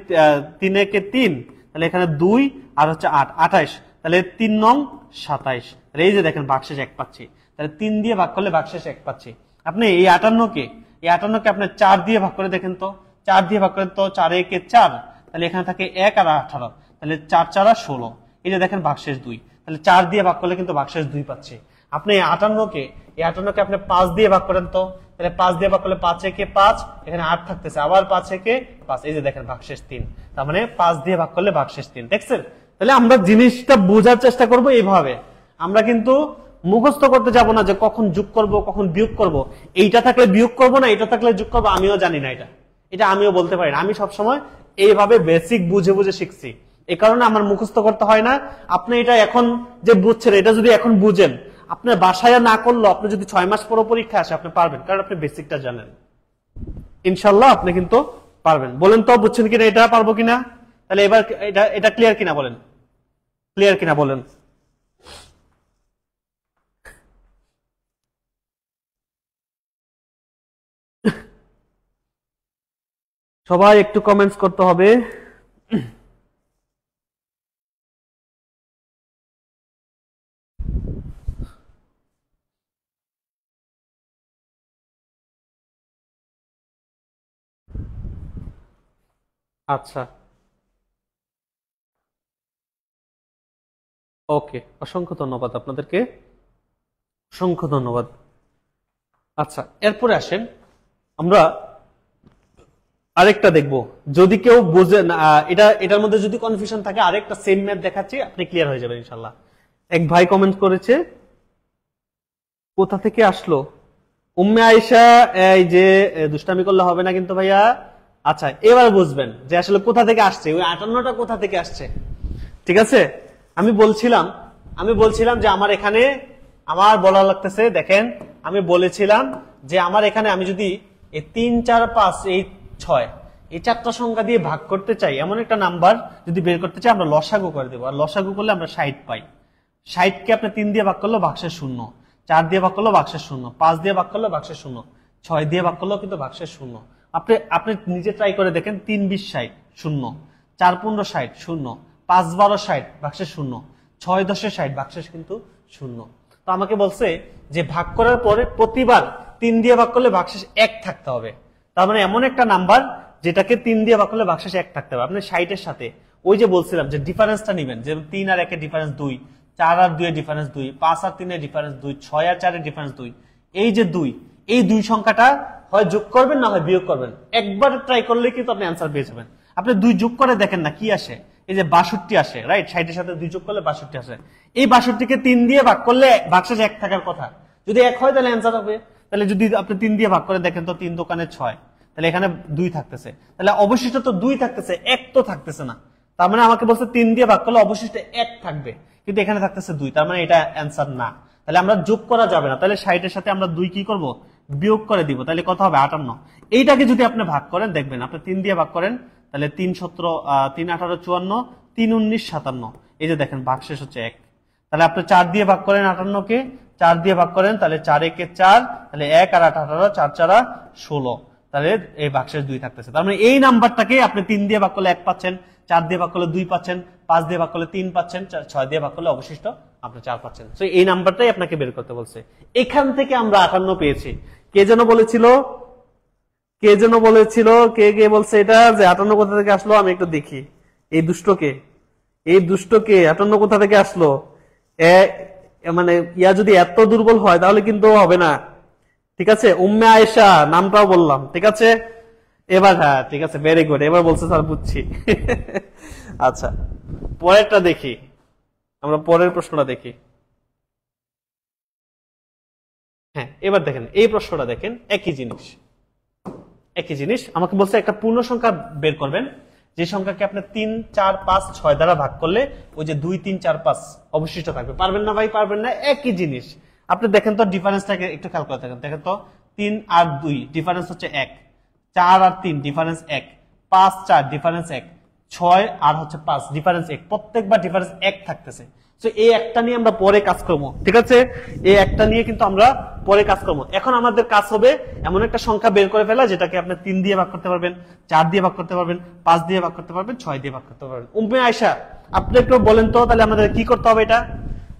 3 একে 3, তাহলে এখানে 2 আর হচ্ছে 8, 28, তাহলে 3 নং 27, তাহলে এই যে দেখেন ভাগশেষ 1 পাচ্ছি। তাহলে 3 দিয়ে ভাগ করলে ভাগশেষ 1 পাচ্ছি। আপনি এই 58 কে আপনি 4 দিয়ে ভাগ করে দেখেন তো, 4 দিয়ে ভাগ করেন তো, 4 একে 4, তাহলে এখানে থাকে 1 আর 18, তাহলে 4 4 আর 16, এই যে দেখেন ভাগশেষ 2, তাহলে 4 দিয়ে ভাগ করলে কিন্তু ভাগশেষ 2 পাচ্ছি। আপনি এই 58 কে আপনি 5 দিয়ে ভাগ করেন তো, তাহলে 5 দিয়ে ভাগ করলে 5 একে 5, এখানে 8 থাকতেছে, আবার 5 একে 5, এই যে দেখেন ভাগশেষ 3, তার মানে 5 দিয়ে ভাগ করলে ভাগশেষ 3। দেখছেন? তাহলে আমরা জিনিসটা বোঝার চেষ্টা করব এইভাবে, আমরা কিন্তু মুখস্থ করতে যাব না যে কখন যোগ করব কখন বিয়োগ করব, এইটা থাকলে বিয়োগ করব না, এটা থাকলে যোগ করব, আমিও জানি না, এটা আমিও বলতে পারি না। আমি সবসময় এইভাবে বেসিক বুঝে বুঝে শিখছি, এই কারণে আমার মুখস্থ করতে হয় না। আপনি এটা এখন যে বুঝছেন, এটা যদি এখন বুঝেন, আপনার বাসায় না করলো, আপনি যদি 6 মাস পর পরীক্ষা আসে আপনি পারবেন, কারণ আপনি বেসিকটা জানেন। ইনশাল্লাহ আপনি কিন্তু পারবেন। বলেন তো বুঝছেন কিনা, এটা পারবো কিনা? তাহলে এবার এটা ক্লিয়ার কিনা বলেন, ক্লিয়ার কিনা বলেন। সবাই একটু কমেন্টস করতে হবে। আচ্ছা, ওকে, অসংখ্য ধন্যবাদ আপনাদেরকে, অসংখ্য ধন্যবাদ। আচ্ছা, এরপরে আসেন আমরা আরেকটা দেখব, যদি কেউ বুঝেন এটার মধ্যে যদি কনফিউশন থাকে, আরেকটা সেম ম্যাথ দেখাচ্ছি, আপনি ক্লিয়ার হয়ে যাবেন ইনশাল্লাহ। এক ভাই কমেন্ট করেছে, কোথা থেকে আসলো উম্মে আয়েশা, এই যে দুষ্টামি করলে হবে না কিন্তু ভাইয়া। আচ্ছা, এবার বুঝবেন যে আসলে কোথা থেকে আসছে, ওই 58টা কোথা থেকে আসছে। ঠিক আছে, আমি বলছিলাম যে আমার এখানে, আমার বলা লাগতেছে, দেখেন আমি বলেছিলাম যে আমার এখানে আমি যদি এই 3 4 5 এই 6 এই 4টা সংখ্যা দিয়ে ভাগ করতে চাই, এমন একটা নাম্বার যদি বের করতে চাই, আমরা লসাগু করে দেবো। আর লসাগু করলে আমরা 60 পাই। 60 কে আপনি 3 দিয়ে ভাগ করলে ভাগশেষ 0, 4 দিয়ে ভাগ করলে ভাগশেষ 0, 5 দিয়ে ভাগ করলে ভাগশেষ 0, 6 দিয়ে ভাগ করলেও কিন্তু ভাগশেষ 0। আপনি নিজে ট্রাই করে দেখেন, 3 20 60 0, 4 15 60 0, 5 12 60 ভাগশেষ 0, 6 10 60 ভাগশেষ কিন্তু 0। তো আমাকে বলছে যে ভাগ করার পরে প্রতিবার 3 দিয়ে ভাগ করলে ভাগশেষ 1 থাকতে হবে। তার মানে এমন একটা নাম্বার যেটাকে 3 দিয়ে ভাগ করলে ভাগশেষ 1 থাকতে হবে। আপনি 60 এর সাথে ওই যে বলছিলাম যে ডিফারেন্সটা নেবেন, যেমন 3 আর 1 এর ডিফারেন্স 2, 4 আর 2 এর ডিফারেন্স 2, 5 আর 3 এর ডিফারেন্স 2, 6 আর 4 এর ডিফারেন্স 2, এই যে 2, এই 2 সংখ্যাটা হয় যোগ করবেন না হয় বিয়োগ করবেন। একবার ট্রাই করলে কিন্তু আপনি অ্যান্সার পেয়ে যাবেন। আপনি 2 যোগ করে দেখেন না কি আসে, এই যে 62 আসে, রাইট? 60 এর সাথে 2 যোগ করলে 62 আসে। এই 62 কে 3 দিয়ে ভাগ করলে ভাগশেষ 1 থাকার কথা, যদি 1 হয় তাহলে অ্যান্সার হবে। তাহলে যদি আপনি 3 দিয়ে ভাগ করে দেখেন তো 3 দোকানে 6, তাহলে এখানে 2 থাকতেছে, তাহলে অবশিষ্ট তো 2 থাকতেছে, 1 তো থাকতেছে না। তার মানে আমাকে বলছে 3 দিয়ে ভাগ করলে অবশিষ্ট 1 থাকবে, কিন্তু এখানে থাকতেছে 2, তার মানে এটা অ্যান্সার না। তাহলে আমরা যোগ করা যাবে না, তাহলে 60 এর সাথে আমরা 2 কি করব, বিয়োগ করে দিব। তাহলে কত হবে, 58। এইটাকে যদি আপনি ভাগ করেন দেখবেন, আপনি 3 দিয়ে ভাগ করেন তাহলে 3 17 3 18 54, 3 19 57, এই যে দেখেন ভাগশেষ হচ্ছে 1। তাহলে আপনি 4 দিয়ে ভাগ করেন 58 কে, 4 দিয়ে ভাগ করেন তাহলে 4 একে 4, তাহলে 1 আর 8 18, 4 4 16, তাহলে এই ভাগশেষ 2 থাকতেছে। তার মানে এই নাম্বারটাকে আপনি 3 দিয়ে ভাগ করলে 1 পাচ্ছেন, 4 দিয়ে ভাগ করলে 2 পাচ্ছেন, 5 দিয়ে ভাগ করলে 3 পাচ্ছেন, 6 দিয়ে ভাগ করলে অবশিষ্ট আপনি 4 পাচ্ছেন। সো এই নাম্বারটাই আপনাকে বের করতে বলছে। এখান থেকে আমরা 58 পেয়েছি। কে যেন বলেছিল, কে কে বলছে এটা যে 58 কোথা থেকে আসলো, আমি একটু দেখি। এই দুষ্টকে, এই দুষ্টকে 58 কোথা থেকে আসলো? মানে ইয়া যদি এত দুর্বল হয় তাহলে কিন্তু হবে না। ঠিক আছে, উম্মে আয়েশা নামটাও বললাম। ঠিক আছে, এবার হ্যাঁ ঠিক আছে, ভেরি গুড, এবার বলছে স্যার বুঝছি। আচ্ছা, পরেরটা দেখি, আমরা পরের প্রশ্নটা দেখি। হ্যাঁ, এবার দেখেন এই প্রশ্নটা দেখেন, একই জিনিস, একই জিনিস। আমাকে বলছে একটা পূর্ণ সংখ্যা বের করবেন, যে সংখ্যাকে আপনি 3, 4, 5, 6 দ্বারা ভাগ করলে ওই যে 2, 3, 4, 5 অবশিষ্ট থাকবে। পারবেন না ভাই? পারবেন না। একই জিনিস। আপনি দেখেন তো ডিফারেন্সটাকে একটু খেয়াল করে দেখেন। দেখেন তো 3 আর 2 ডিফারেন্স হচ্ছে 1, 4 আর 3 ডিফারেন্স 1, 5, 4 ডিফারেন্স 1, 6 আর হচ্ছে 5 ডিফারেন্স 1। প্রত্যেকবার ডিফারেন্স 1 থাকতেছে। তো এই একটা নিয়ে আমরা পরে কাজ করবো। ঠিক আছে, এই একটা নিয়ে কিন্তু আমরা পরে কাজ করবো। এখন আমাদের কাজ হবে এমন একটা সংখ্যা বের করে ফেলা যেটাকে আপনি 3 দিয়ে ভাগ করতে পারবেন, 4 দিয়ে ভাগ করতে পারবেন, 5 দিয়ে ভাগ করতে পারবেন, 6 দিয়ে ভাগ করতে পারবেন। উম্মে আয়েশা আপনি একটু বলেন তো তাহলে আমাদের কি করতে হবে? এটা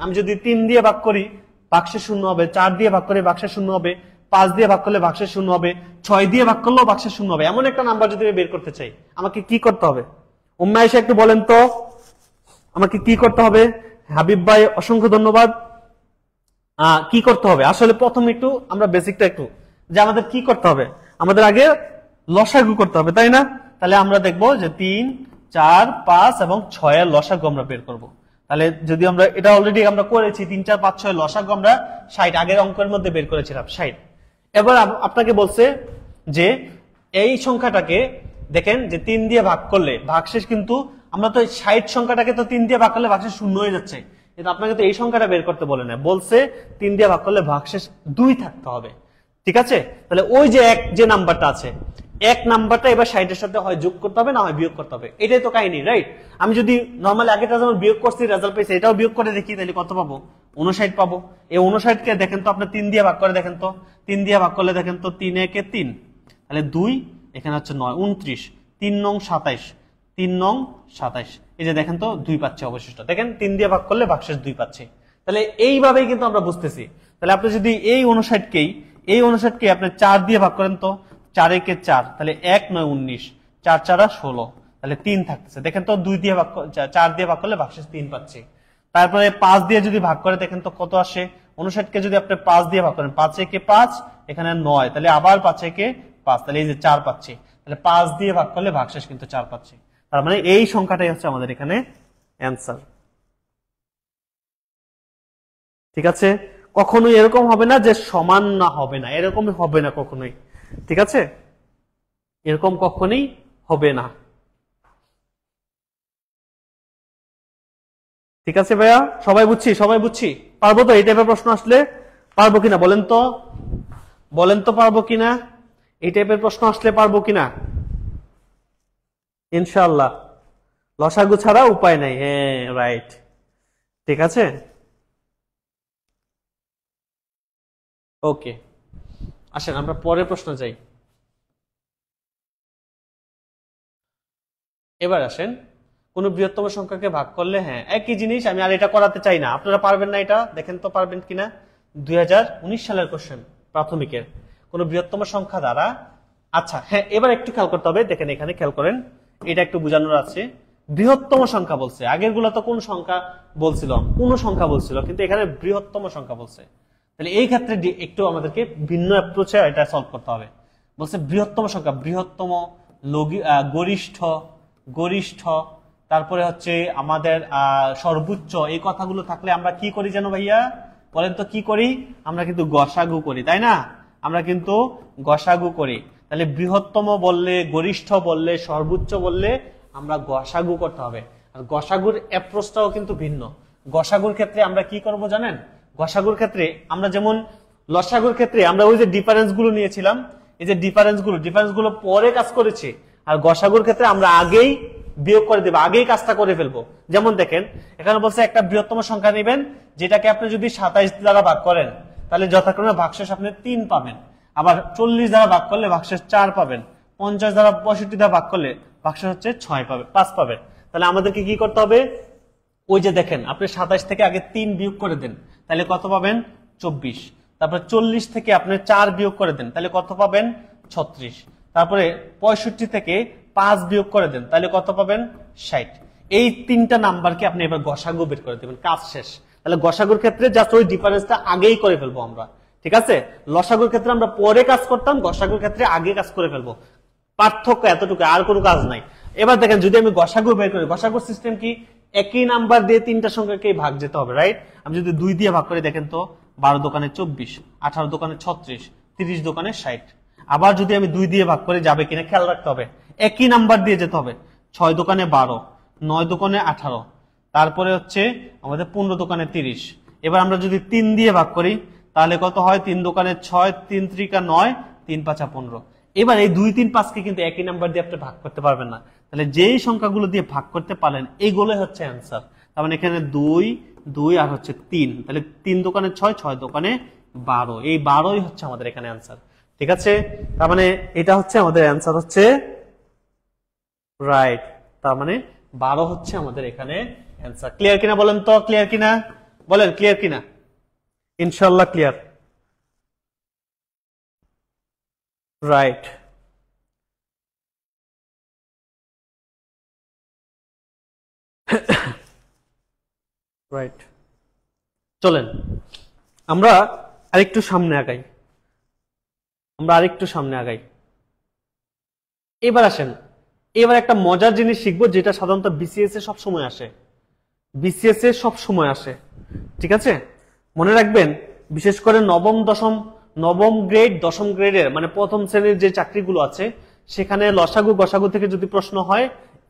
আমি যদি 3 দিয়ে ভাগ করি বাক্সে 0 হবে, 4 দিয়ে ভাগ করে বাক্সে 0 হবে, 5 দিয়ে ভাগ করলে বাক্সে 0 হবে, 6 দিয়ে ভাগ করলেও বাক্সে 0 হবে। এমন একটা নাম্বার যদি আমি বের করতে চাই আমাকে কি করতে হবে? উম্মে আয়েশা একটু বলেন তো আমাকে কি করতে হবে? হাবিব ভাই অসংখ্য ধন্যবাদ। কি করতে হবে? আসলে প্রথম একটু আমরা বেসিকটা একটু, যে আমাদের কি করতে হবে, আমাদের আগে লসাগু করতে হবে, তাই না? তাহলে আমরা দেখবো যে 3, 4, 5 এবং 6 এর লসাগু আমরা বের করব। তাহলে যদি আমরা এটা অলরেডি আমরা করেছি, 3, 4, 5, 6 লসাগু আমরা 60 আগের অঙ্কের মধ্যে বের করেছিলাম 60। এবার আপনাকে বলছে যে এই সংখ্যাটাকে দেখেন যে 3 দিয়ে ভাগ করলে ভাগশেষ কিন্তু আমরা তো 60 সংখ্যাটাকে তো 3 দিয়ে ভাগ করলে ভাগশেষ 0 হয়ে যাচ্ছে, কিন্তু আপনাকে তো এই সংখ্যাটা বের করতে বলে না, বলছে 3 দিয়ে ভাগ করলে ভাগশেষ 2 থাকতে হবে। ঠিক আছে, তাহলে ওই যে এক যে নাম্বারটা আছে, এক নাম্বারটা এবার 60 এর সাথে হয় যোগ করতে হবে না হয় বিয়োগ করতে হবে। এটাই তো কাহিনী, রাইট? আমি যদি নরমালি আগেটা যেমন বিয়োগ করছি রেজাল্ট পেয়েছি, এটাও বিয়োগ করে দেখি, তাহলে কত পাবো? 59 পাবো। এই 59 কে দেখেন তো আপনি 3 দিয়ে ভাগ করে দেখেন তো, 3 দিয়ে ভাগ করলে দেখেন তো 3 একে 3, তাহলে 2 এখানে হচ্ছে 9, 29, 3 নং 27, 3 নং 27, এই যে দেখেন তো 2 পাচ্ছে অবশিষ্ট। দেখেন 3 দিয়ে ভাগ করলে ভাগশেষ 2 পাচ্ছে। তাহলে এইভাবেই কিন্তু আমরা বুঝতেছি। তাহলে আপনি যদি এই 59কে আপনি 4 দিয়ে ভাগ করেন তো, 4 একে 4, তাহলে 1, 9, 19, 4, 4, 16, তাহলে 3 থাকতেছে। দেখেন তো 2 দিয়ে ভাগ 4 দিয়ে ভাগ করলে ভাগশেষ 3 পাচ্ছে। তারপরে 5 দিয়ে যদি ভাগ করে দেখেন তো কত আসে? 59কে যদি আপনি 5 দিয়ে ভাগ করেন, 5 একে 5, এখানে 9, তাহলে আবার 5 একে 5, তাহলে এই যে 4 পাচ্ছে। তাহলে 5 দিয়ে ভাগ করলে ভাগশেষ কিন্তু 4 পাচ্ছে। তার মানে এই সংখ্যাটাই হচ্ছে আমাদের এখানে অ্যান্সার। ঠিক আছে, কখনোই এরকম হবে না যে সমান না হবে না, এরকম হবে না কখনোই। ঠিক আছে, এরকম কখনোই হবে না। ঠিক আছে ভাইয়া, সবাই বুঝছি? সবাই বুঝছি? পারবো তো? এই টাইপের প্রশ্ন আসলে পারবো কিনা বলেন তো? বলেন তো পারবো কিনা? এই টাইপের প্রশ্ন আসলে পারবো কিনা? ইনশাআল্লাহ। লসাগু ছাড়া উপায় নাই। হ্যাঁ, রাইট। ঠিক আছে, ওকে, আসেন আমরা পরের প্রশ্ন যাই। এবার আসেন, কোন বৃহত্তম সংখ্যাকে ভাগ করলে, হ্যাঁ একই জিনিস, আমি আর এটা করাতে চাই না। আপনারা পারবেন না এটা? দেখেন তো পারবেন কিনা। 2019 সালের কোশ্চেন, প্রাথমিকের। কোন বৃহত্তম সংখ্যা দ্বারা, আচ্ছা হ্যাঁ এবার একটু খেয়াল করতে হবে। দেখেন এখানে খেয়াল করেন, এটা একটু বোঝানোর আছে। বৃহত্তম সংখ্যা বলছে, আগের গুলো তো কোন সংখ্যা বলছিল? কোন সংখ্যা বলছিল, কিন্তু এখানে বৃহত্তম সংখ্যা বলছে। তাহলে এই ক্ষেত্রে একটু আমাদেরকে ভিন্ন অ্যাপ্রোচে এটা সলভ করতে হবে। বলছে বৃহত্তম সংখ্যা, বৃহত্তম, গরিষ্ঠ, গরিষ্ঠ, তারপরে হচ্ছে আমাদের সর্বোচ্চ, এই কথাগুলো থাকলে আমরা কি করি জানো ভাইয়া? বলেন তো কি করি? আমরা কিন্তু গসাগু করি, তাই না? আমরা কিন্তু গসাগু করি। তাহলে বৃহত্তম বললে, গরিষ্ঠ বললে, সর্বোচ্চ বললে আমরা গসাগু করতে হবে। আর গসাগুর অ্যাপ্রোচটাও কিন্তু ভিন্ন। গসাগুর ক্ষেত্রে আমরা কি করব জানেন? গসাগুর ক্ষেত্রে আমরা যেমন লসাগুর ক্ষেত্রে আমরা ওই যে ডিফারেন্স গুলো নিয়েছিলাম, এই যে ডিফারেন্স গুলো পরে কাজ করেছি। আর গসাগুর ক্ষেত্রে আমরা আগেই বিয়োগ করে দেবো, আগেই কাজটা করে ফেলবো। যেমন দেখেন এখানে বলছে একটা বৃহত্তম সংখ্যা নেবেন যেটাকে আপনি যদি 27 দ্বারা ভাগ করেন তাহলে যথাক্রমে ভাগশেষ আপনি 3 পাবেন। আবার 40 দ্বারা ভাগ করলে ভাগশেষ 4 পাবেন। 50 দ্বারা 65 দ্বারা ভাগ করলে ভাগশেষ হচ্ছে 6 পাবেন, 5 পাবেন। তাহলে আমাদেরকে কি করতে হবে? ওই যে দেখেন আপনি 27 থেকে আগে 3 বিয়োগ করে দেন, তাহলে কত পাবেন? 24। তারপরে 40 থেকে আপনি 4 বিয়োগ করে দেন, তাহলে কত পাবেন? 36। তারপরে 65 থেকে 5 বিয়োগ করে দেন, তাহলে কত পাবেন? 60। এই তিনটা নাম্বারকে আপনি এবার গসাগু বের করে দেবেন, কাজ শেষ। তাহলে গসাগুর ক্ষেত্রে জাস্ট ওই ডিফারেন্সটা আগেই করে ফেলবো আমরা, ঠিক আছে? লসাগুর ক্ষেত্রে আমরা পরে কাজ করতাম, গসাগুর ক্ষেত্রে আগে কাজ করে ফেলবো। পার্থক্য এতটুকু, আর কোনো কাজ নাই। এবার দেখেন যদি আমি গসাগু বের করি, গসাগুর সিস্টেম কি? একই নাম্বার দিয়ে তিনটা সংখ্যাকে ভাগ যেতে হবে, রাইট? আমি যদি 2 দিয়ে ভাগ করি, দেখেন তো 12 দোকানে 24, 18 দোকানে 36, 30 দোকানে 60। আবার যদি আমি 2 দিয়ে ভাগ করে যাবে কিনা খেয়াল রাখতে হবে, একই নাম্বার দিয়ে যেতে হবে। 6 দোকানে 12, 9 দোকানে 18, তারপরে হচ্ছে আমাদের 15 দোকানে 30। এবার আমরা যদি 3 দিয়ে ভাগ করি তাহলে কত হয়? 3 দোকানে 6, 3 ত্রিকা 9, 3 পাঁচা 15। এবার এই 2, 3, 5 কে কিন্তু একই নাম্বার দিয়ে আপনি ভাগ করতে পারবেন না। তাহলে যেই সংখ্যাগুলো দিয়ে ভাগ করতে পারেন এইগুলোই হচ্ছে অ্যান্সার। তার মানে এখানে 2, 2 আর হচ্ছে 3, তাহলে 3 দোকানে 6, 6 দোকানে 12, এই 12ই হচ্ছে আমাদের এখানে অ্যান্সার, ঠিক আছে? তার মানে এটা হচ্ছে আমাদের অ্যান্সার হচ্ছে রাইট। তার মানে 12 হচ্ছে আমাদের এখানে অ্যান্সার। ক্লিয়ার কিনা বলেন তো? ক্লিয়ার কিনা বলেন, ক্লিয়ার কিনা? ইনশাআল্লাহ ক্লিয়ার, রাইট। রাইট, চলেন আমরা আরেকটু সামনে আগাই, এবার আসেন, এবার একটা মজার জিনিস শিখবো যেটা সাধারণত বিসিএস এ সব সময় আসে, ঠিক আছে? মনে রাখবেন, বিশেষ করে নবম গ্রেড, দশম গ্রেডের মানে প্রথম শ্রেণীর যে চাকরিগুলো আছে সেখানে লসাগু গসাগু থেকে যদি প্রশ্ন হয়,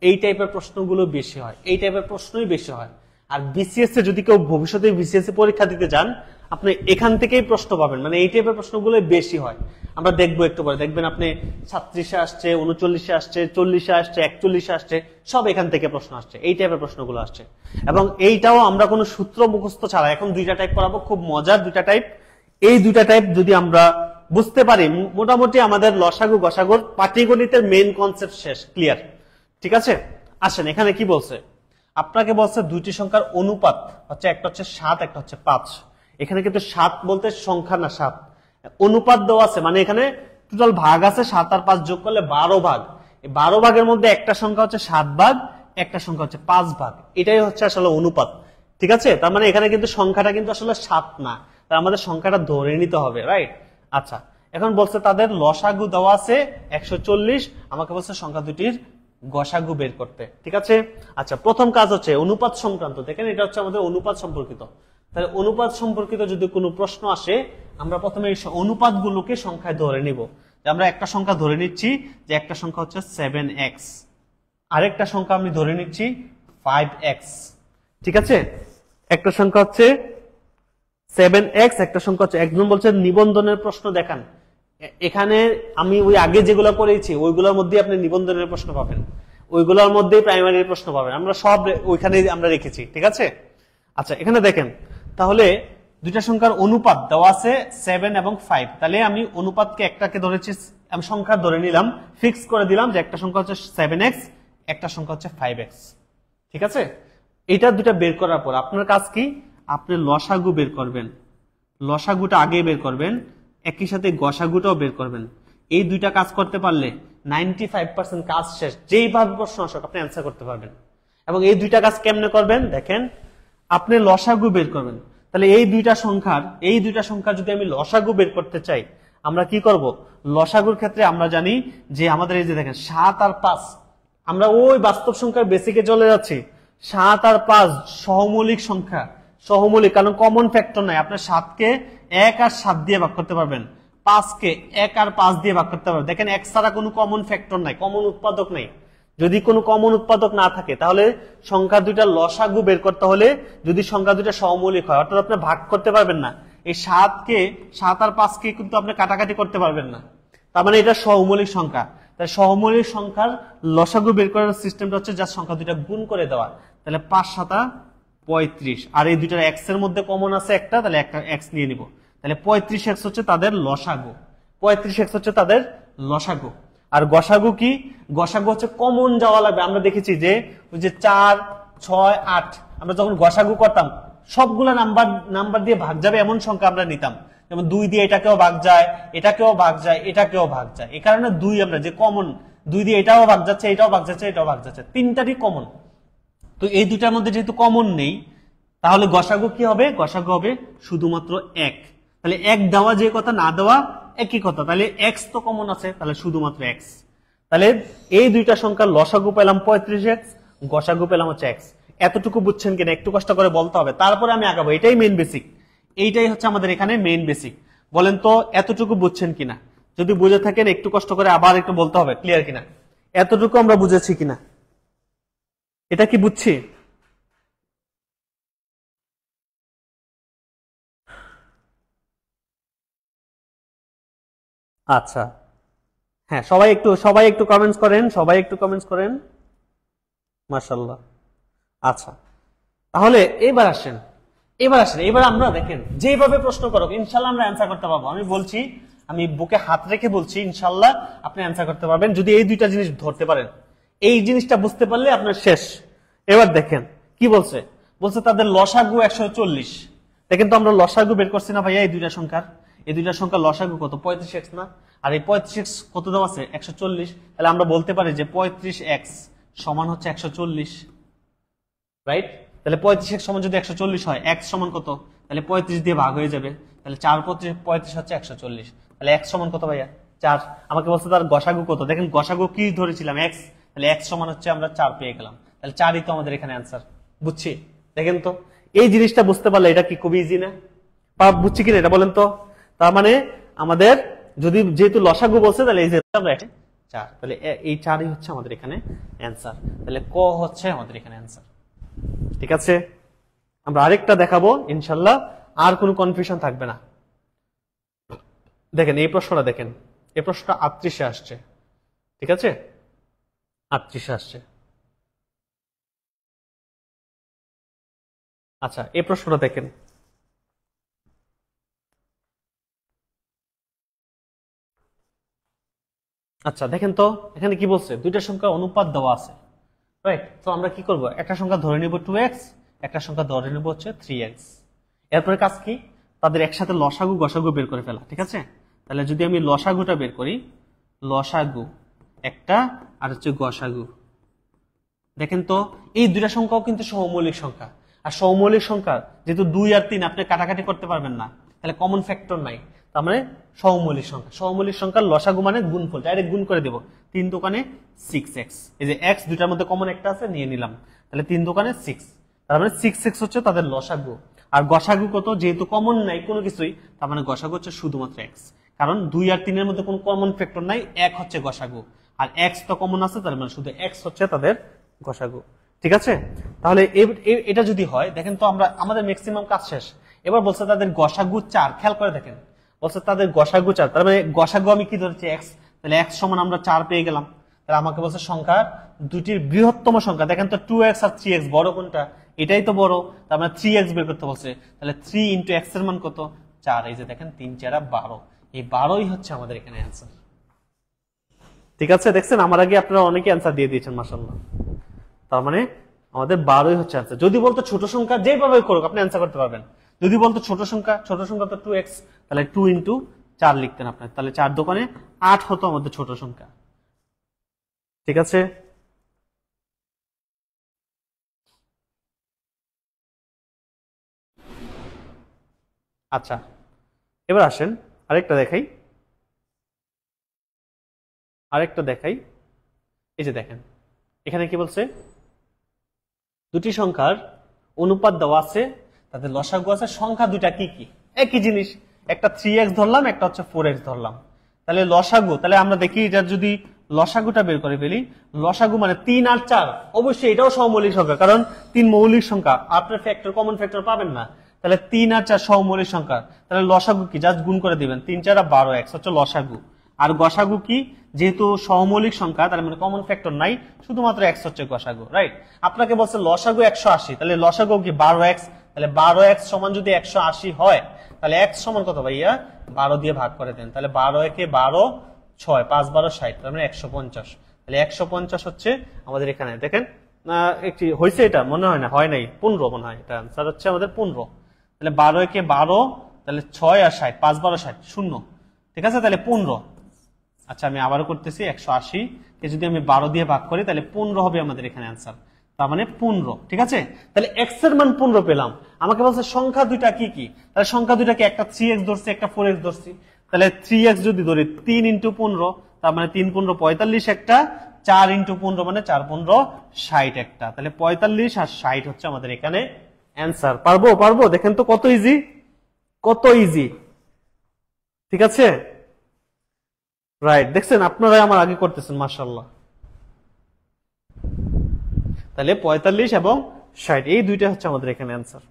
এই টাইপের প্রশ্নগুলো বেশি হয়, এই টাইপের প্রশ্নই বেশি হয়। আর বিসিএস এ যদি কেউ ভবিষ্যতে বিসিএস এ পরীক্ষা দিতে যান, আপনি এখান থেকেই প্রশ্ন পাবেন, মানে এই টাইপের প্রশ্নগুলো বেশি হয়। আমরা দেখবো একটু পরে, দেখবেন আপনি 36-এ আসছে, 39-এ আসছে, 40-এ আসছে, 41-এ আসছে, সব এখান থেকে প্রশ্ন আসছে, এই টাইপের প্রশ্নগুলো আসছে। এবং এইটাও আমরা কোনো সূত্র মুখস্থ ছাড়া এখন 2টা টাইপ করাবো, খুব মজার 2টা টাইপ। এই 2টা টাইপ যদি আমরা বুঝতে পারি, মোটামুটি আমাদের লসাগু গসাগুর পাটিগণিতের মেইন কনসেপ্ট শেষ, ক্লিয়ার, ঠিক আছে? আসেন, এখানে কি বলছে? আপনাকে বলছে দুইটি সংখ্যার অনুপাত হচ্ছে, একটা হচ্ছে 7, একটা হচ্ছে 5। এখানে কিন্তু 7 বলতে সংখ্যা না, 7 অনুপাত দেওয়া আছে, মানে এখানে টোটাল ভাগ আছে 7 আর 5 যোগ করলে 12 ভাগ। এই 12 ভাগের মধ্যে একটা সংখ্যা হচ্ছে 7 ভাগ, একটা সংখ্যা হচ্ছে 5 ভাগ, এটাই হচ্ছে আসলে অনুপাত, ঠিক আছে? তার মানে এখানে কিন্তু সংখ্যাটা কিন্তু আসলে 7 না, তাই আমাদের সংখ্যাটা ধরে নিতে হবে, রাইট? আচ্ছা, এখন বলছে তাদের লসাগু দেওয়া আছে 140, আমাকে বলছে সংখ্যা দুটির গসাগু বের করতে, ঠিক আছে? আচ্ছা, প্রথম কাজ হচ্ছে অনুপাত সংক্রান্ত। দেখেন, এটা হচ্ছে আমাদের অনুপাত সম্পর্কিত। তাহলে অনুপাত সম্পর্কিত যদি কোনো প্রশ্ন আসে, আমরা প্রথমে এই অনুপাতগুলোকে সংখ্যায় ধরে নিব। আমরা একটা সংখ্যা ধরে নিচ্ছি যে একটা সংখ্যা হচ্ছে 7x, আরেকটা সংখ্যা আমি ধরে নিচ্ছি 5x, ঠিক আছে? একটা সংখ্যা হচ্ছে 7x, একটা সংখ্যা হচ্ছে, একজন বলছে নিবন্ধনের প্রশ্ন দেখান। এখানে আমি ওই আগে যেগুলো করেছি ওইগুলোর মধ্যে আপনি নিবন্ধনের প্রশ্ন পাবেন, ওইগুলোর মধ্যে প্রাইমারির প্রশ্ন পাবেন, আমরা সব ওইখানে আমরা রেখেছি, ঠিক আছে? আচ্ছা, এখানে দেখেন, তাহলে 2টা সংখ্যার অনুপাত দেওয়া আছে 7 এবং 5। তাহলে আমি অনুপাতকে একটাকে ধরেছি, আমি সংখ্যা ধরে নিলাম, ফিক্স করে দিলাম যে একটা সংখ্যা হচ্ছে 7x, একটা সংখ্যা হচ্ছে 5x, ঠিক আছে? এটা 2টা বের করার পর আপনার কাজ কি? আপনি লসাগু বের করবেন, লসাগুটা আগে বের করবেন, একই সাথে গসাগুটাও বের করবেন। এই 2টা কাজ করতে পারলে 95% কাজ শেষ, যেইভাবে প্রশ্ন আসুক আপনি অ্যান্সার করতে পারবেন। এবং এই 2টা কাজ কেমনে করবেন দেখেন, আপনি লসাগু বের করবেন। তাহলে এই 2টা সংখ্যার যদি আমি লসাগু বের করতে চাই, আমরা কি করব? লসাগুর ক্ষেত্রে আমরা জানি যে আমাদের এই যে দেখেন 7 আর 5, আমরা ওই বাস্তব সংখ্যার বেসিকে চলে যাচ্ছি। 7 আর 5 সহমৌলিক সংখ্যা, সহমৌলিক, কারণ কমন ফ্যাক্টর নাই। আপনার 7কে 1 আর 7 দিয়ে ভাগ করতে পারবেন, 5কে 1 আর 5 দিয়ে ভাগ করতে পারবেন। দেখেন, এক ছাড়া কোনো কমন ফ্যাক্টর নাই, কমন উৎপাদক নাই। যদি কোনো কমন উৎপাদক না থাকে তাহলে সংখ্যা 2টার লসাগু বের করতে হলে যদি সংখ্যা 2টা সহমৌলিক হয়, অর্থাৎ আপনি ভাগ করতে পারবেন না, এই 7 আর 5কে কিন্তু আপনি কাটাকাটি করতে পারবেন না, তার মানে এটা সহমৌলিক সংখ্যা। তাই সহমৌলিক সংখ্যার লসাগু বের করার সিস্টেমটা হচ্ছে যা সংখ্যা 2টা গুণ করে দেওয়া। তাহলে 5 7 35, আর এই 2টার x এর মধ্যে কমন আছে একটা, তাহলে একটা x নিয়ে নিব। তাহলে 35x হচ্ছে তাদের লসাগু, 35x হচ্ছে তাদের লসাগু। আর গসাগু কি? গসাগু হচ্ছে কমন যাওয়া লাগবে। আমরা দেখেছি যে ওই যে 4 6 8, আমরা যখন গসাগু করতাম সবগুলা নাম্বার দিয়ে ভাগ যাবে এমন সংখ্যা আমরা নিতাম, যেমন 2 দিয়ে এটাকেও ভাগ যায়, এটাকেও ভাগ যায়, এটাকেও ভাগ যায়। এই কারণে 2 আমরা যে কমন 2 দিয়ে এটাও ভাগ যাচ্ছে, এটাও ভাগ যাচ্ছে, এটাও ভাগ যাচ্ছে, তিনটারই কমন। তো এই দুইটার মধ্যে যেহেতু কমন নেই, তাহলে গসাগু কি হবে? গসাগু হবে শুধুমাত্র 1। তাহলে 1 দেওয়া যে কথা, না দেওয়া একই কথা। তাহলে x তো কমন আছে, তাহলে শুধুমাত্র x। তাহলে এই দুইটা সংখ্যার লসাগু পেলাম 35x, গসাগু পেলাম হচ্ছে x। এতটুকু বুঝছেন কিনা একটু কষ্ট করে বলতে হবে, তারপরে আমি আগাবো। এটাই মেইন বেসিক, এইটাই হচ্ছে আমাদের এখানে মেইন বেসিক। বলেন তো এতটুকু বুঝছেন কিনা? যদি বুঝে থাকেন একটু কষ্ট করে আবার একটু বলতে হবে, ক্লিয়ার কিনা, এতটুকু আমরা বুঝেছি কিনা, এটা কি বুঝছি? আচ্ছা, হ্যাঁ, সবাই একটু কমেন্টস করেন, সবাই একটু কমেন্টস করেন, মাশাআল্লাহ। আচ্ছা, তাহলে এবার আমরা দেখেন যেভাবে প্রশ্ন করো ইনশাআল্লাহ আমরা অ্যান্সার করতে পারবো। আমি বলছি, আমি বুকে হাত রেখে বলছি, ইনশাআল্লাহ আপনি অ্যান্সার করতে পারবেন যদি এই দুইটা জিনিস ধরতে পারেন। এই জিনিসটা বুঝতে পারলে আপনার শেষ। এবার দেখেন কি বলছে, বলছে তাদের লসাগু 140। দেখেন তো আমরা লসাগু বের করছি না ভাইয়া? এই দুইটা সংখ্যার লসাগু কত? 35x না? আর এই 35x কত দাম আছে? 140। তাহলে আমরা বলতে পারি যে 35x সমান হচ্ছে 140, রাইট? তাহলে 35x সমান যদি 140 হয়, x সমান কত? তাহলে 35 দিয়ে ভাগ হয়ে যাবে, তাহলে 4 35 হচ্ছে 140। তাহলে x সমান কত ভাইয়া? 4। আমাকে বলছে তার গসাগু কত? দেখেন গসাগু কি ধরেছিলাম? x। তাহলে x সমান হচ্ছে আমরা 4 পেয়ে গেলাম। তাহলে 4ই তো আমাদের এখানে অ্যান্সার। বুঝছি? দেখেন তো এই জিনিসটা বুঝতে পারলে এটা কি খুবই ইজি না? বুঝছি কিনা এটা বলেন তো? তার মানে আমাদের যদি যেহেতু লসাগু বলছে, তাহলে এই যে আমরা 4, তাহলে এই 4ই হচ্ছে আমাদের এখানে অ্যান্সার। তাহলে ক হচ্ছে আমাদের এখানে অ্যান্সার। ঠিক আছে, আমরা আরেকটা দেখাবো ইনশাল্লাহ, আর কোনো কনফিউশন থাকবে না। দেখেন এই প্রশ্নটা, দেখেন এই প্রশ্নটা 38-এ আসছে। ঠিক আছে, 38-এ আসছে। আচ্ছা, এই প্রশ্নটা দেখেন, আচ্ছা দেখেন তো এখানে কি বলছে, দুইটা সংখ্যার অনুপাত দেওয়া আছে, রাইট? তো আমরা কি করব, একটা সংখ্যা ধরে নিব 2x, একটা সংখ্যা ধরে নিব হচ্ছে 3x। এরপরে কাজ কি, তাদের একসাথে লসাগু গসাগু বের করে ফেলা। ঠিক আছে, তাহলে যদি আমি লসাগুটা বের করি, লসাগু একটা আর হচ্ছে গসাগু, দেখেন তো এই দুইটা সংখ্যাও কিন্তু সহমৌলিক সংখ্যা। আর সহমৌলিক সংখ্যা যেহেতু 2 আর 3 আপনি কাটাকাটি করতে পারবেন না, তাহলে কমন ফ্যাক্টর নাই, তার মানে সহমৌলিক সংখ্যা। সহমৌলিক সংখ্যার লসাগু মানে গুণফল, ডাইরেক্ট গুণ করে দেব। 3 দোকানে 6x, এই যে x দুইটার মধ্যে কমন একটা আছে নিয়ে নিলাম, তাহলে 3 দোকানে 6, তার মানে 6x হচ্ছে তাদের লসাগু। আর গসাগু কত, যেহেতু কমন নাই কোনো কিছুই, তার মানে গসাগু হচ্ছে শুধুমাত্র x, কারণ 2 আর 3 এর মধ্যে কোনো কমন ফ্যাক্টর নাই, 1 হচ্ছে গসাগু। আর x তো কমন আছে, তার মানে শুধু x হচ্ছে তাদের গসাগু। ঠিক আছে, তাহলে এটা যদি হয়, দেখেন তো আমাদের ম্যাক্সিমাম কাজ শেষ। এবার বলছে তাদের গসাগু 4, খেয়াল করে দেখেন, বলছে তাদের গসাগু 4, তার মানে গসাগু আমি কি ধরেছি? x। তাহলে x সমান আমরা 4 পেয়ে গেলাম। তাহলে আমাকে বলছে সংখ্যা দুটির বৃহত্তম সংখ্যা, দেখেন তো 2x আর 3x বড় কোনটা? এটাই তো বড়, তার মানে 3x বের করতে বলছে। তাহলে 3 ইন্টু x এর মান কত? 4। এই যে দেখেন 3 4 12, এই 12ই হচ্ছে আমাদের এখানে অ্যান্সার। ঠিক আছে, দেখছেন আমার আগে আপনারা অনেকে অ্যান্সার দিয়ে দিয়েছেন মাশাআল্লাহ। তার মানে আমাদের 12ই হচ্ছে অ্যান্সার। যদি বলতো ছোট সংখ্যা, যেভাবে করুক আপনি অ্যান্সার করতে পারবেন। যদি বলতো ছোট সংখ্যা তো 2x, তাহলে 2 ইন্টু 4 লিখতেন আপনার, তাহলে 4 দোকানে 8 হতো আমাদের ছোট সংখ্যা। ঠিক আছে, আচ্ছা এবার আসেন আরেকটা দেখাই, এই যে দেখেন এখানে কি বলছে, দুটি সংখ্যার অনুপাত দেওয়া আছে, তাদের লসাগু আছে, সংখ্যা দুটা কি কি? একই জিনিস, একটা 3x ধরলাম, একটা হচ্ছে 4x ধরলাম। তাহলে লসাগু, তাহলে আমরা দেখি এটা যদি লসাগুটা বের করে ফেলি, লসাগু মানে 3 আর 4, অবশ্যই এটাও সহমৌলিক সংখ্যা, কারণ 3 মৌলিক সংখ্যা, আপনার ফ্যাক্টর কমন ফ্যাক্টর পাবেন না। তাহলে 3 আর 4 সহমৌলিক সংখ্যা, তাহলে লসাগু কি? জাস্ট গুণ করে দিবেন, 3 4 12x হচ্ছে লসাগু। আর গসাগু কি? যেহেতু সহমৌলিক সংখ্যা, তার মানে কমন ফ্যাক্টর নাই, শুধুমাত্র x হচ্ছে গসাগু, রাইট? আপনাকে বলছে লসাগু 180, তাহলে লসাগু কি? 12x, তাহলে 12x সমান যদি 180 হয়, তাহলে x সমান কত ভাইয়া? 12 দিয়ে ভাগ করে দেন, তাহলে 12 একে 12, 6 5 12 60, তার মানে 150। তাহলে 150 হচ্ছে আমাদের এখানে, দেখেন একটি হয়েছে, এটা মনে হয় না, হয় নাই, 15 মনে হয়, এটা আনসার হচ্ছে আমাদের 15। তাহলে 12 একে 12, তাহলে 6 আর 60, 5 12 60, শূন্য। ঠিক আছে, তাহলে 15। আচ্ছা আমি আবারও করতেছি, 180 কে যদি আমি 12 দিয়ে ভাগ করি তাহলে 15 হবে আমাদের এখানে অ্যান্সার। তার মানে 15, ঠিক আছে। তাহলে x এর মান 15 পেলাম। আমাকে বলছে সংখ্যা দুইটা কি কি, তাহলে সংখ্যা দুইটা কি, একটা 3x ধরছি একটা 4x ধরছি। তাহলে 3x যদি ধরি 3 × 15, তার মানে 3 × 15 45 একটা, 4 × 15 মানে 4 × 15 60 একটা। তাহলে 45 আর 60 হচ্ছে আমাদের এখানে অ্যান্সার। পারবো দেখেন তো কত ইজি, কত ইজি, ঠিক আছে। রাইট, দেখছেন আপনারাই আমার আগে করতেছেন, মাশাআল্লাহ। তাহলে 45 এবং 60 এই দুইটা হচ্ছে আমাদের এখানে অ্যান্সার।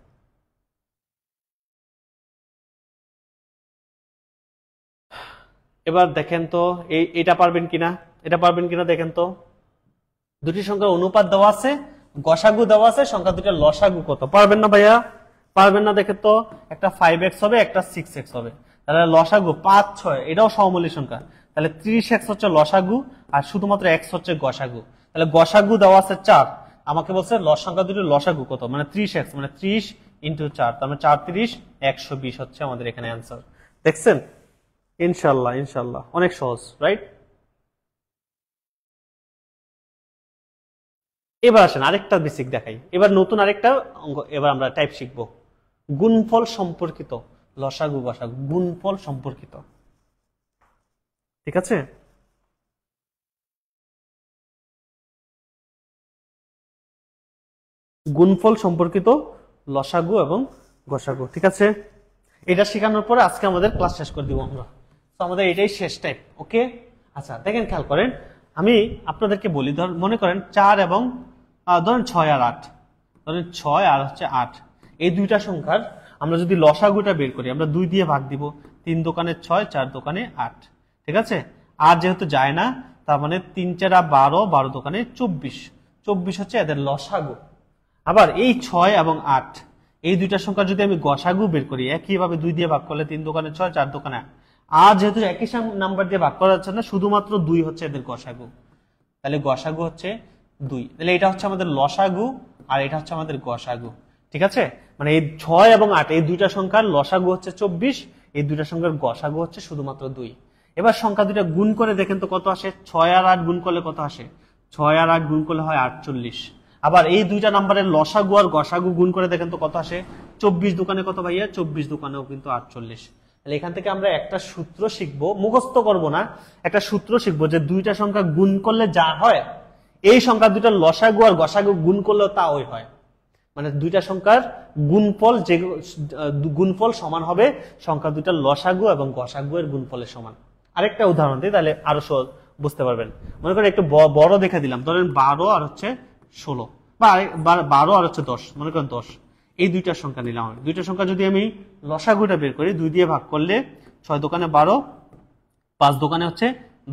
এবার দেখেন তো এটা পারবেন কিনা দেখেন তো। দুটি সংখ্যার অনুপাত দেওয়া আছে, গসাগু দেওয়া আছে, সংখ্যা দুইটা লসাগু কত, পারবেন না ভাইয়া? পারবেন না? দেখেন তো, একটা 5x হবে, একটা 6x হবে। তাহলে লসাগু 5 6, এটাও সহমূল্যী সংখ্যা। তাহলে 30x হচ্ছে লসাগু আর শুধুমাত্র x হচ্ছে গসাগু। তাহলে গসাগু দেওয়া আছে 4, আমাকে বলছে সংখ্যা দুটির লসাগু কত, মানে 30x মানে 30 × 4, তার মানে 4 30 120 হচ্ছে আমাদের এখানে অ্যান্সার। দেখছেন, ইনশাআল্লাহ অনেক সহজ, রাইট। এবার আসেন আরেকটা বেসিক দেখাই, এবার নতুন আরেকটা অঙ্ক, এবার আমরা টাইপ শিখবো, গুণফল সম্পর্কিত, লসাগু গসাগু গুণফল সম্পর্কিত, ঠিক আছে। গুণফল সম্পর্কিত লসাগু এবং গসাগু, ঠিক আছে। এটা শেখানোর পরে আজকে আমাদের ক্লাস শেষ করে দিব আমরা, তো আমাদের এটাই শেষ টাইপ, ওকে। আচ্ছা দেখেন, খেয়াল করেন, আমি আপনাদেরকে বলি, মনে করেন 4 এবং ধরেন 6 আর 8, ধরেন 6 আর হচ্ছে 8, এই দুইটা সংখ্যার আমরা যদি লসাগুটা বের করি, আমরা 2 দিয়ে ভাগ দিব, 3 দোকানে 6, 4 দোকানে 8, ঠিক আছে। আর যেহেতু যায় না, তার মানে 3 4 12, 12 দোকানে 24, 24 হচ্ছে এদের লসাগু। আবার এই 6 এবং 8 এই দুইটা সংখ্যা যদি আমি গসাগু বের করি, একইভাবে 2 দিয়ে ভাগ করলে 3 দোকানে 6, 4 দোকানে 8, আর যেহেতু একই নাম্বার দিয়ে ভাগ করা যাচ্ছে না, শুধুমাত্র 2 হচ্ছে এদের গসাগু, তাহলে গসাগু হচ্ছে 2। তাহলে এটা হচ্ছে আমাদের লসাগু আর এটা হচ্ছে আমাদের গসাগু, ঠিক আছে। মানে এই 6 এবং 8 এই দুইটা সংখ্যার লসাগু হচ্ছে 24, এই দুইটা সংখ্যার গসাগু হচ্ছে শুধুমাত্র 2। এবার সংখ্যা দুইটা গুণ করে দেখেন তো কত আসে, 6 আর 8 গুণ করলে কত আসে, 6 আর 8 গুণ করলে হয় 48। আবার এই দুইটা নাম্বারের লসাগু আর গসাগু গুণ করে দেখেন তো কত আসে, 24 দোকানে কত ভাইয়া, 24 দোকানেও কিন্তু 48। তাহলে এখান থেকে আমরা একটা সূত্র শিখবো, মুখস্থ করব না, একটা সূত্র শিখবো যে দুইটা সংখ্যা গুণ করলে যা হয়, এই সংখ্যা দুইটা লসাগু আর গসাগু গুণ করলেও তা ওই হয়। মানে দুইটা সংখ্যার গুণফল, যে গুণফল সমান হবে সংখ্যা দুইটার লসাগু এবং গসাগু এর গুণফলের সমান। আরেকটা উদাহরণ দিই, তাহলে আরো সহজ বুঝতে পারবেন। মনে করেন একটু বড় দেখে দিলাম, ধরেন 12 আর হচ্ছে 16, বা 12 আর হচ্ছে 10, মনে করেন 10, এই দুইটা সংখ্যা নিলাম। দুইটা সংখ্যা যদি আমি লসাগুটা বের করি, 2 দিয়ে ভাগ করলে 6 দোকানে 12, 5 দোকানে হচ্ছে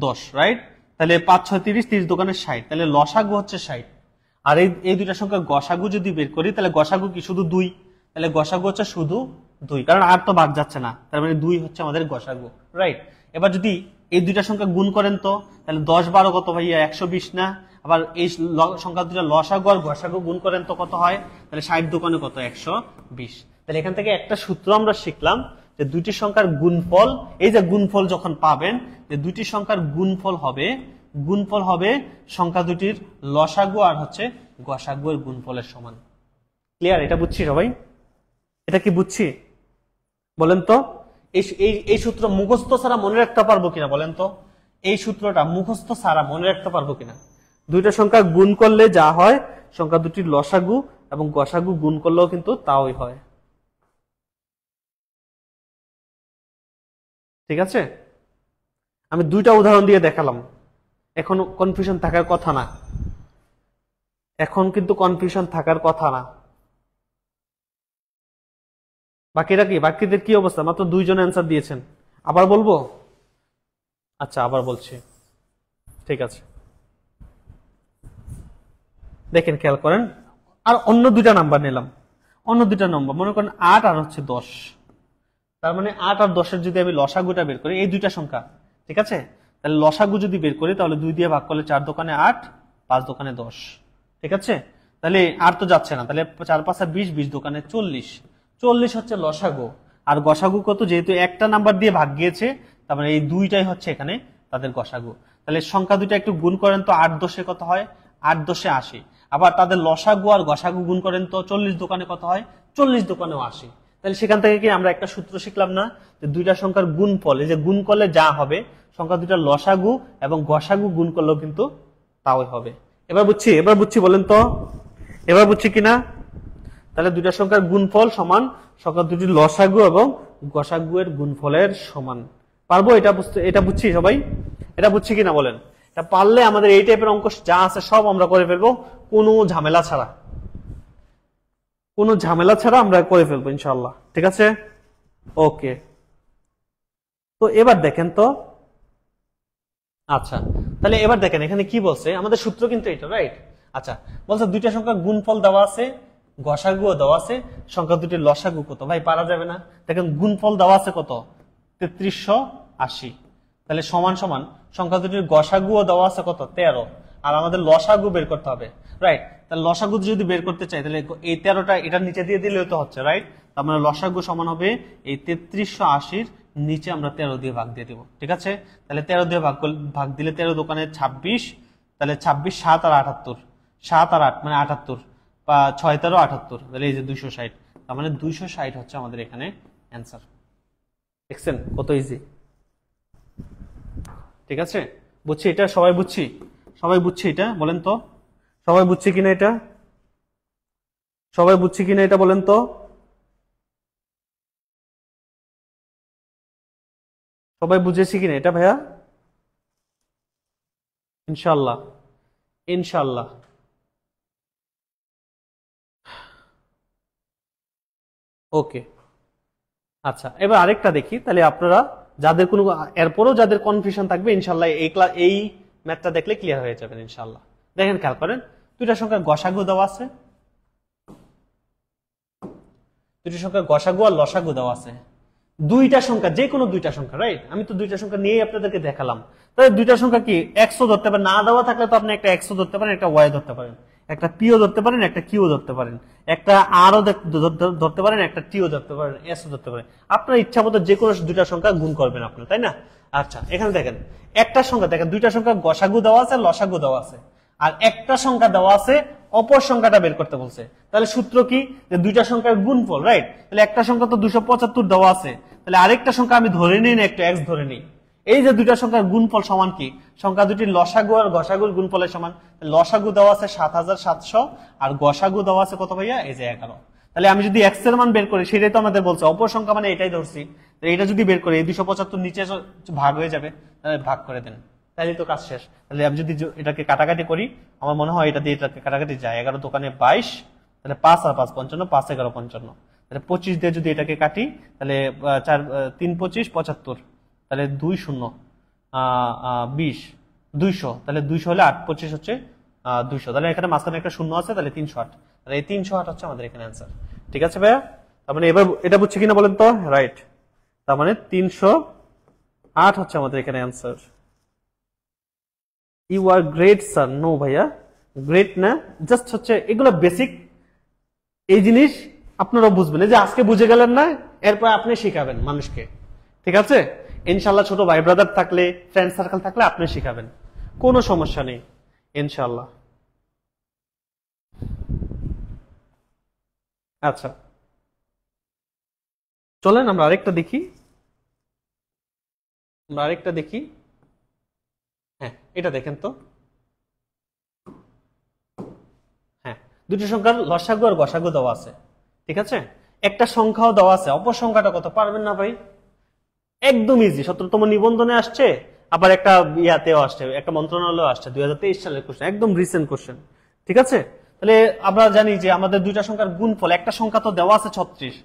10, রাইট। তাহলে 5 6 30, 30 দোকানে 60, তাহলে লসাগু হচ্ছে 60। আর এই দুইটা সংখ্যা গসাগু যদি বের করি, তাহলে গসাগু কি শুধু 2, তাহলে গসাগু হচ্ছে শুধু 2, কারণ আর তো ভাগ যাচ্ছে না, তার মানে 2 হচ্ছে আমাদের গসাগু, রাইট। এবার যদি এই দুইটা সংখ্যা গুণ করেন তো, তাহলে 10 12 কত ভাইয়া, 120 না। আবার এই সংখ্যা দুটো লসাগু আর গসাগু গুণ করেন তো কত হয়, তাহলে 60 দোকানে কত, 120। তাহলে এখান থেকে একটা সূত্র আমরা শিখলাম যে দুইটি সংখ্যার গুণফল, এই যে গুণফল যখন পাবেন, যে দুইটি সংখ্যার গুণফল হবে সংখ্যা দুটির লসাগু আর হচ্ছে গসাগু এর গুণফলের সমান। ক্লিয়ার? এটা বুঝছি সবাই? এটা কি বুঝছি বলেন তো? এই সূত্র মুখস্থ ছাড়া মনে রাখতে পারবো কিনা বলেন তো? এই সূত্রটা মুখস্থ ছাড়া মনে রাখতে পারবো কিনা? দুইটা সংখ্যা গুণ করলে যা হয়, সংখ্যা দুটির লসাগু এবং গসাগু গুণ করলেও কিন্তু তাই হয়, ঠিক আছে। আমি দুইটা উদাহরণ দিয়ে দেখালাম, এখন কনফিউশন থাকার কথা না, এখন কিন্তু কনফিউশন থাকার কথা না। বাকিরা কি, বাকিদের কি অবস্থা? মাত্র 2 জন অ্যান্সার দিয়েছেন। আবার বলবো? আচ্ছা আবার বলছি, ঠিক আছে। দেখেন খেয়াল করেন, আর অন্য দুইটা নাম্বার নিলাম, অন্য দুইটা নম্বর, মনে করেন 8 আর হচ্ছে 10, তার মানে 8 আর 10 এর যদি আমি লসাগুটা বের করি, এই দুইটা সংখ্যা, ঠিক আছে, তাহলে লসাগু যদি বের করি, তাহলে 2 দিয়ে ভাগ করলে 4 দোকানে 8, 5 দোকানে 10, ঠিক আছে। তাহলে আর তো যাচ্ছে না, তাহলে 4 5 20, 20 দোকানে 40, 40 হচ্ছে লসাগু। আর গসাগু কত, যেহেতু একটা নাম্বার দিয়ে ভাগ গিয়েছে, তার মানে এই দুইটাই হচ্ছে এখানে তাদের গসাগু। তাহলে সংখ্যা দুইটা একটু গুণ করেন তো 8 10 কত হয়? 8 10 80। আবার তাদের লসাগু আর গসাগু গুণ করেন তো 40 দোকানে কত হয়? 40 দোকানেও 80। তাহলে সেখান থেকে কি আমরা একটা সূত্র শিখলাম না, যে দুইটা সংখ্যার গুণফল, এই যে গুণ করলে যা হবে সংখ্যা দুইটা লসাগু এবং গসাগু গুণ করলেও কিন্তু তাই হবে। এবার বুঝছি বলেন তো, এবার বুঝছি কিনা? তাহলে দুইটা সংখ্যার গুণফল সমান সংখ্যা দুটির লসাগু এবং গসাগু এর গুণফলের সমান। পারবো এটা বুঝতে? এটা বুঝছি সবাই? এটা বুঝছি কিনা বলেন? এটা পারলে আমাদের এই টাইপের অঙ্ক যা আছে সব আমরা করে ফেলবো, কোনো ঝামেলা ছাড়া, কোনো ঝামেলা ছাড়া আমরা করে ফেলবো ইনশাআল্লাহ। ঠিক আছে, ওকে। তো এবার দেখেন তো, আচ্ছা তাহলে এবার দেখেন এখানে কি বলছে, আমাদের সূত্র কিন্তু এটা, রাইট? আচ্ছা, বলছে দুইটা সংখ্যার গুণফল দেওয়া আছে, গসাগুও দেওয়া আছে, সংখ্যা দুটির লসাগু কত? ভাই পারা যাবে না। দেখেন গুণফল দেওয়া আছে কত? 3380। তাহলে সমান সমান সংখ্যা দুটির গসাগুও দেওয়া আছে কত? 13। আর আমাদের লসাগু বের করতে হবে, রাইট? তাহলে লসাগু যদি বের করতে চাই তাহলে এই 13টা এটার নিচে দিয়ে দিলেও তো হচ্ছে, রাইট? তার মানে লসাগু সমান হবে এই 3380 নিচে আমরা 13 দিয়ে ভাগ দিয়ে দিব। ঠিক আছে, তাহলে 13 দিয়ে ভাগ দিলে 13 দোকানে 26, তাহলে 26 7 আর 78, 7 আর 8 মানে 78, বা 6 13 78, তাহলে এই যে 260। তার মানে 260 হচ্ছে আমাদের এখানে অ্যান্সার। দেখছেন কত ইজি? ঠিক আছে, বুঝছি এটা? সবাই বুঝছি? সবাই বুঝছি এটা? বলেন তো সবাই বুঝছি কিনা এটা? সবাই বুঝছি কিনা এটা বলেন তো? সবাই বুঝেছি কিনা এটা ভাইয়া? ইনশাআল্লাহ, ইনশাআল্লাহ। ওকে, আচ্ছা এবার আরেকটা দেখি। তাহলে আপনারা যাদের কোনো এরপরও যাদের কনফিউশন থাকবে ইনশাআল্লাহ এই ম্যাথটা দেখলে ক্লিয়ার হয়ে যাবেন ইনশাআল্লাহ। দেখেন খেয়াল করেন, দুইটা সংখ্যার গসাগু দেওয়া আছে, দুইটা সংখ্যার গসাগু আর লসাগু দেওয়া আছে। দুইটা সংখ্যা, যে কোনো দুইটা সংখ্যা, রাইট? আমি তো দুইটা সংখ্যা নিয়েই আপনাদেরকে দেখালাম। তাহলে দুইটা সংখ্যা কি এক্সও ধরতে পারেন, না দেওয়া থাকলে তো আপনি একটা এক্সও ধরতে পারেন, একটা ওয়াই ধরতে পারেন, একটা পিও ধরতে পারেন, একটা কিউ ধরতে পারেন, একটা আরও ধরতে পারেন, একটা টিও ধরতে পারেন, এসও ধরতে পারেন। আপনার ইচ্ছা মতো যে কোনো দুইটা সংখ্যা গুণ করবেন আপনার, তাই না? আচ্ছা এখানে দেখেন একটা সংখ্যা, দেখেন দুইটা সংখ্যা গসাগু দেওয়া আছে, লসাগু দেওয়া আছে, আর একটা সংখ্যা দেওয়া আছে অপর সংখ্যাটা বের করতে বলছে। তাহলে সূত্র কি? যে দুইটা সংখ্যার গুণফল, রাইট? তাহলে একটা সংখ্যা তো 275 দেওয়া আছে, তাহলে আরেকটা সংখ্যা আমি ধরে নিই না, একটু এক্স ধরে নিই। এই যে দুইটা সংখ্যার গুণফল সমান কি? সংখ্যা দুটির লসাগু আর গসাগুর গুণফলের সমান। লসাগু দেওয়া আছে 7700 আর গসাগু দেওয়া আছে কত ভাইয়া? এই যে 11। তাহলে আমি যদি এক্স এর মান বের করি, সেটাই তো আমাদের বলছে, অপর সংখ্যা মানে এটাই ধরছি। এটা যদি বের করি, এই 275 নিচে ভাগ হয়ে যাবে, তাহলে ভাগ করে দেন, তাহলে তো কাজ শেষ। তাহলে আমি যদি এটাকে কাটাকাটি করি, আমার মনে হয় এটা দিয়ে এটাকে কাটাকাটি যায়, 11 দোকানে 22, তাহলে 5 আর 5 55, 5 11 55, তাহলে 25 দিয়ে যদি এটাকে কাটি তাহলে 4 3 25 75, তাহলে 2 0 20 200, তাহলে 200 হলে 8 25 হচ্ছে 200, তাহলে এখানে মাঝখানে একটা শূন্য আছে, তাহলে 308, তাহলে এই 308 হচ্ছে আমাদের এখানে অ্যান্সার। ঠিক আছে ভাইয়া? তার মানে এবার এটা বুঝছি কিনা বলেন তো? রাইট, তার মানে 308 হচ্ছে আমাদের এখানে answer. You are great sir. No ভাইয়া, গ্রেট না, জাস্ট হচ্ছে এগুলো বেসিক, এই জিনিস আপনারা বুঝবেন। এই যে আজকে বুঝে গেলেন না, এরপর আপনি শিখাবেন মানুষকে। ঠিক আছে, ইনশাল্লাহ ছোট ভাই ব্রাদার থাকলে, ফ্রেন্ড সার্কেল থাকলে আপনি শিখাবেন, কোনো সমস্যা নেই ইনশাল্লাহ। আচ্ছা চলেন আমরা আরেকটা দেখি, হ্যাঁ এটা দেখেন তো। হ্যাঁ, দুটি সংখ্যার লসাগু আর গসাগু দেওয়া আছে, ঠিক আছে? একটা সংখ্যাও দেওয়া আছে, অপর সংখ্যাটা কত? পারবেন না ভাই? একদম ইজি, 17তম নিবন্ধনে আসছে, আবার একটা ইয়াতেও আসছে, একটা মন্ত্রণালয় আসছে, 2023 সালের কোশ্চেন, একদম রিসেন্ট কোশ্চেন। ঠিক আছে, তাহলে আমরা জানি যে আমাদের দুইটা সংখ্যার গুণফল, একটা সংখ্যা তো দেওয়া আছে 36,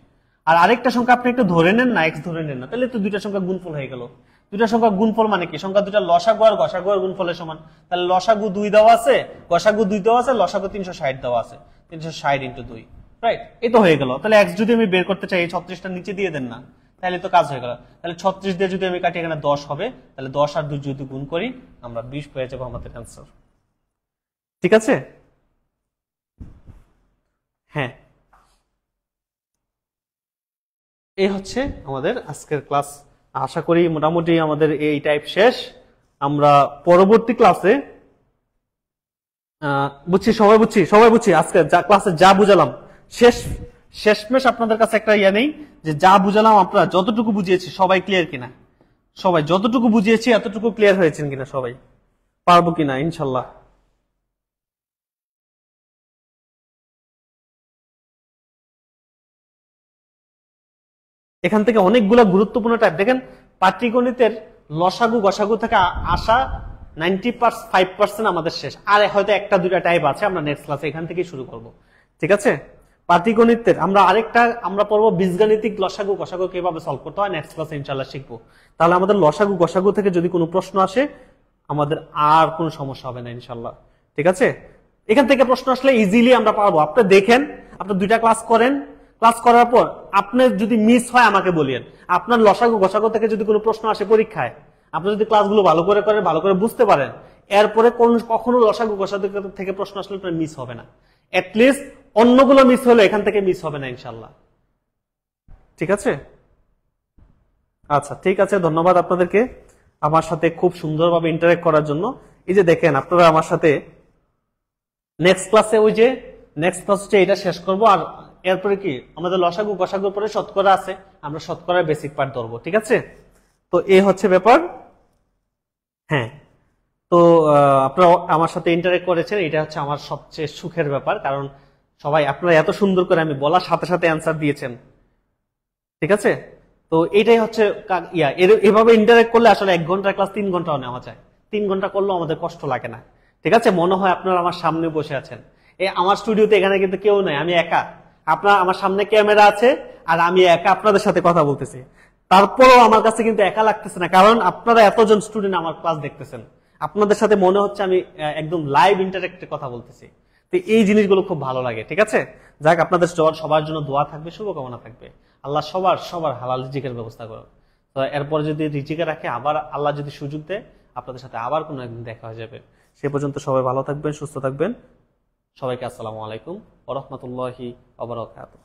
আর আরেকটা সংখ্যা আপনি একটু ধরে নেন না, এক্স ধরে নেন না, তাহলে তো দুইটা সংখ্যা গুণফল হয়ে গেল। দুইটা সংখ্যা গুণফল মানে কি? সংখ্যা দুইটা লসাগু আর গসাগু আর গুণফলের সমান। তাহলে লসাগু 2 দেওয়া আছে, গসাগু 2 দেওয়া আছে, লসাগু 360 দেওয়া আছে, 360 × 2, রাইট? এই তো হয়ে গেল। তাহলে এক্স যদি আমি বের করতে চাই, এই 36টা নিচে দিয়ে দেন না, তাহলে তো কাজ হয়ে গেল। তাহলে 36 দিয়ে যদি আমি কাটি, এখানে 10 হবে, তাহলে 10 আর 2 যদি গুণ করি, আমরা 20 পেয়ে যাবো আমাদের অ্যান্সার। ঠিক আছে, হ্যাঁ এই হচ্ছে আমাদের আজকের ক্লাস। আশা করি মোটামুটি আমাদের এই টাইপ শেষ। আমরা পরবর্তী ক্লাসে সবাই বুঝছি আজকে ক্লাসে যা বুঝালাম শেষমেশ আপনাদের কাছে একটা ইয়া নেই যে যা বুঝালাম আপনারা যতটুকু বুঝিয়েছি সবাই ক্লিয়ার কিনা, সবাই যতটুকু বুঝিয়েছি এতটুকু ক্লিয়ার হয়েছেন কিনা, সবাই পারবো কিনা ইনশাল্লাহ। এখান থেকে অনেকগুলো গুরুত্বপূর্ণ টাইপ দেখেন, পাটিগণিতের লসাগু গসাগু থেকে আসা 95% আমাদের শেষ, আর হয়তো একটা দুইটা টাইপ আছে, আমরা নেক্সট ক্লাসে এখান থেকেই শুরু করব। ঠিক আছে, পাটিগণিতের আমরা পড়বো বীজগাণিতিক লসাগু গসাগু কিভাবে সলভ করতে হয়, নেক্সট ক্লাসে ইনশাআল্লাহ শিখবো। তাহলে আমাদের লসাগু গসাগু থেকে যদি কোনো প্রশ্ন আসে আমাদের আর কোনো সমস্যা হবে না ইনশাআল্লাহ। ঠিক আছে, এখান থেকে প্রশ্ন আসলে ইজিলি আমরা পারবো। আপনি দেখেন, আপনি দুইটা ক্লাস করেন, ক্লাস করার পর আপনার যদি মিস হয় আমাকে বলিয়েন। আপনার লসাগু গসাগু থেকে যদি কোনো প্রশ্ন আসে পরীক্ষায়, আপনি যদি ক্লাসগুলো ভালো করে করেন, ভালো করে বুঝতে পারেন, এরপরে কখনো লসাগু গসাগু থেকে প্রশ্ন আসলে আপনার মিস হবে না। অ্যাটলিস্ট অন্যগুলো মিস হলে এখান থেকে মিস হবে না ইনশাল্লাহ। ঠিক আছে, আচ্ছা ঠিক আছে, ধন্যবাদ আপনাদেরকে আমার সাথে খুব সুন্দরভাবে ইন্টারেক্ট করার জন্য। এই যে দেখেন আপনারা আমার সাথে নেক্সট ক্লাসে এটা শেষ করব, আর এরপরে কি আমাদের লসাগু গসাগুর পরে শতকরা আছে, আমরা শতকরার বেসিক পার্ট ধরবো। ঠিক আছে, তো এই হচ্ছে ব্যাপার। হ্যাঁ, তো আপনারা আমার সাথে ইন্টারেক্ট করেছেন, এটা হচ্ছে আমার সবচেয়ে সুখের ব্যাপার, কারণ সবাই আপনারা এত সুন্দর করে আমি বলার সাথে সাথে অ্যান্সার দিয়েছেন। ঠিক আছে, তো এটাই হচ্ছে এভাবে ইন্টারেক্ট করলে আসলে 1 ঘন্টার ক্লাস 3 ঘন্টাও নেওয়া যায়। 3 ঘন্টা করলেও আমাদের কষ্ট লাগে না। ঠিক আছে, মনে হয় আপনারা আমার সামনে বসে আছেন। আমার স্টুডিওতে এখানে কিন্তু কেউ নাই, আমি একা। আপনার আমার সামনে ক্যামেরা আছে আর আমি একা আপনাদের সাথে কথা বলতেছি, তারপরেও আমার কাছে কিন্তু একা লাগতেছে না, কারণ আপনারা এতজন স্টুডেন্ট আমার ক্লাস দেখতেছেন। আপনাদের সাথে মনে হচ্ছে আমি একদম লাইভ ইন্টারেক্টে কথা বলতেছি। তো এই জিনিসগুলো খুব ভালো লাগে। ঠিক আছে, যাক, আপনাদের সবার জন্য দোয়া থাকবে, শুভকামনা থাকবে। আল্লাহ সবার হালাল রিজিকের ব্যবস্থা করো। তো এরপরে যদি রিজিকে রাখে, আবার আল্লাহ যদি সুযোগ দেয়, আপনাদের সাথে আবার কোনো একদিন দেখা হয়ে যাবে। সে পর্যন্ত সবাই ভালো থাকবেন, সুস্থ থাকবেন। সবাইকে আসসালামু আলাইকুম ওয়া রাহমাতুল্লাহি ওয়া বারাকাতুহু।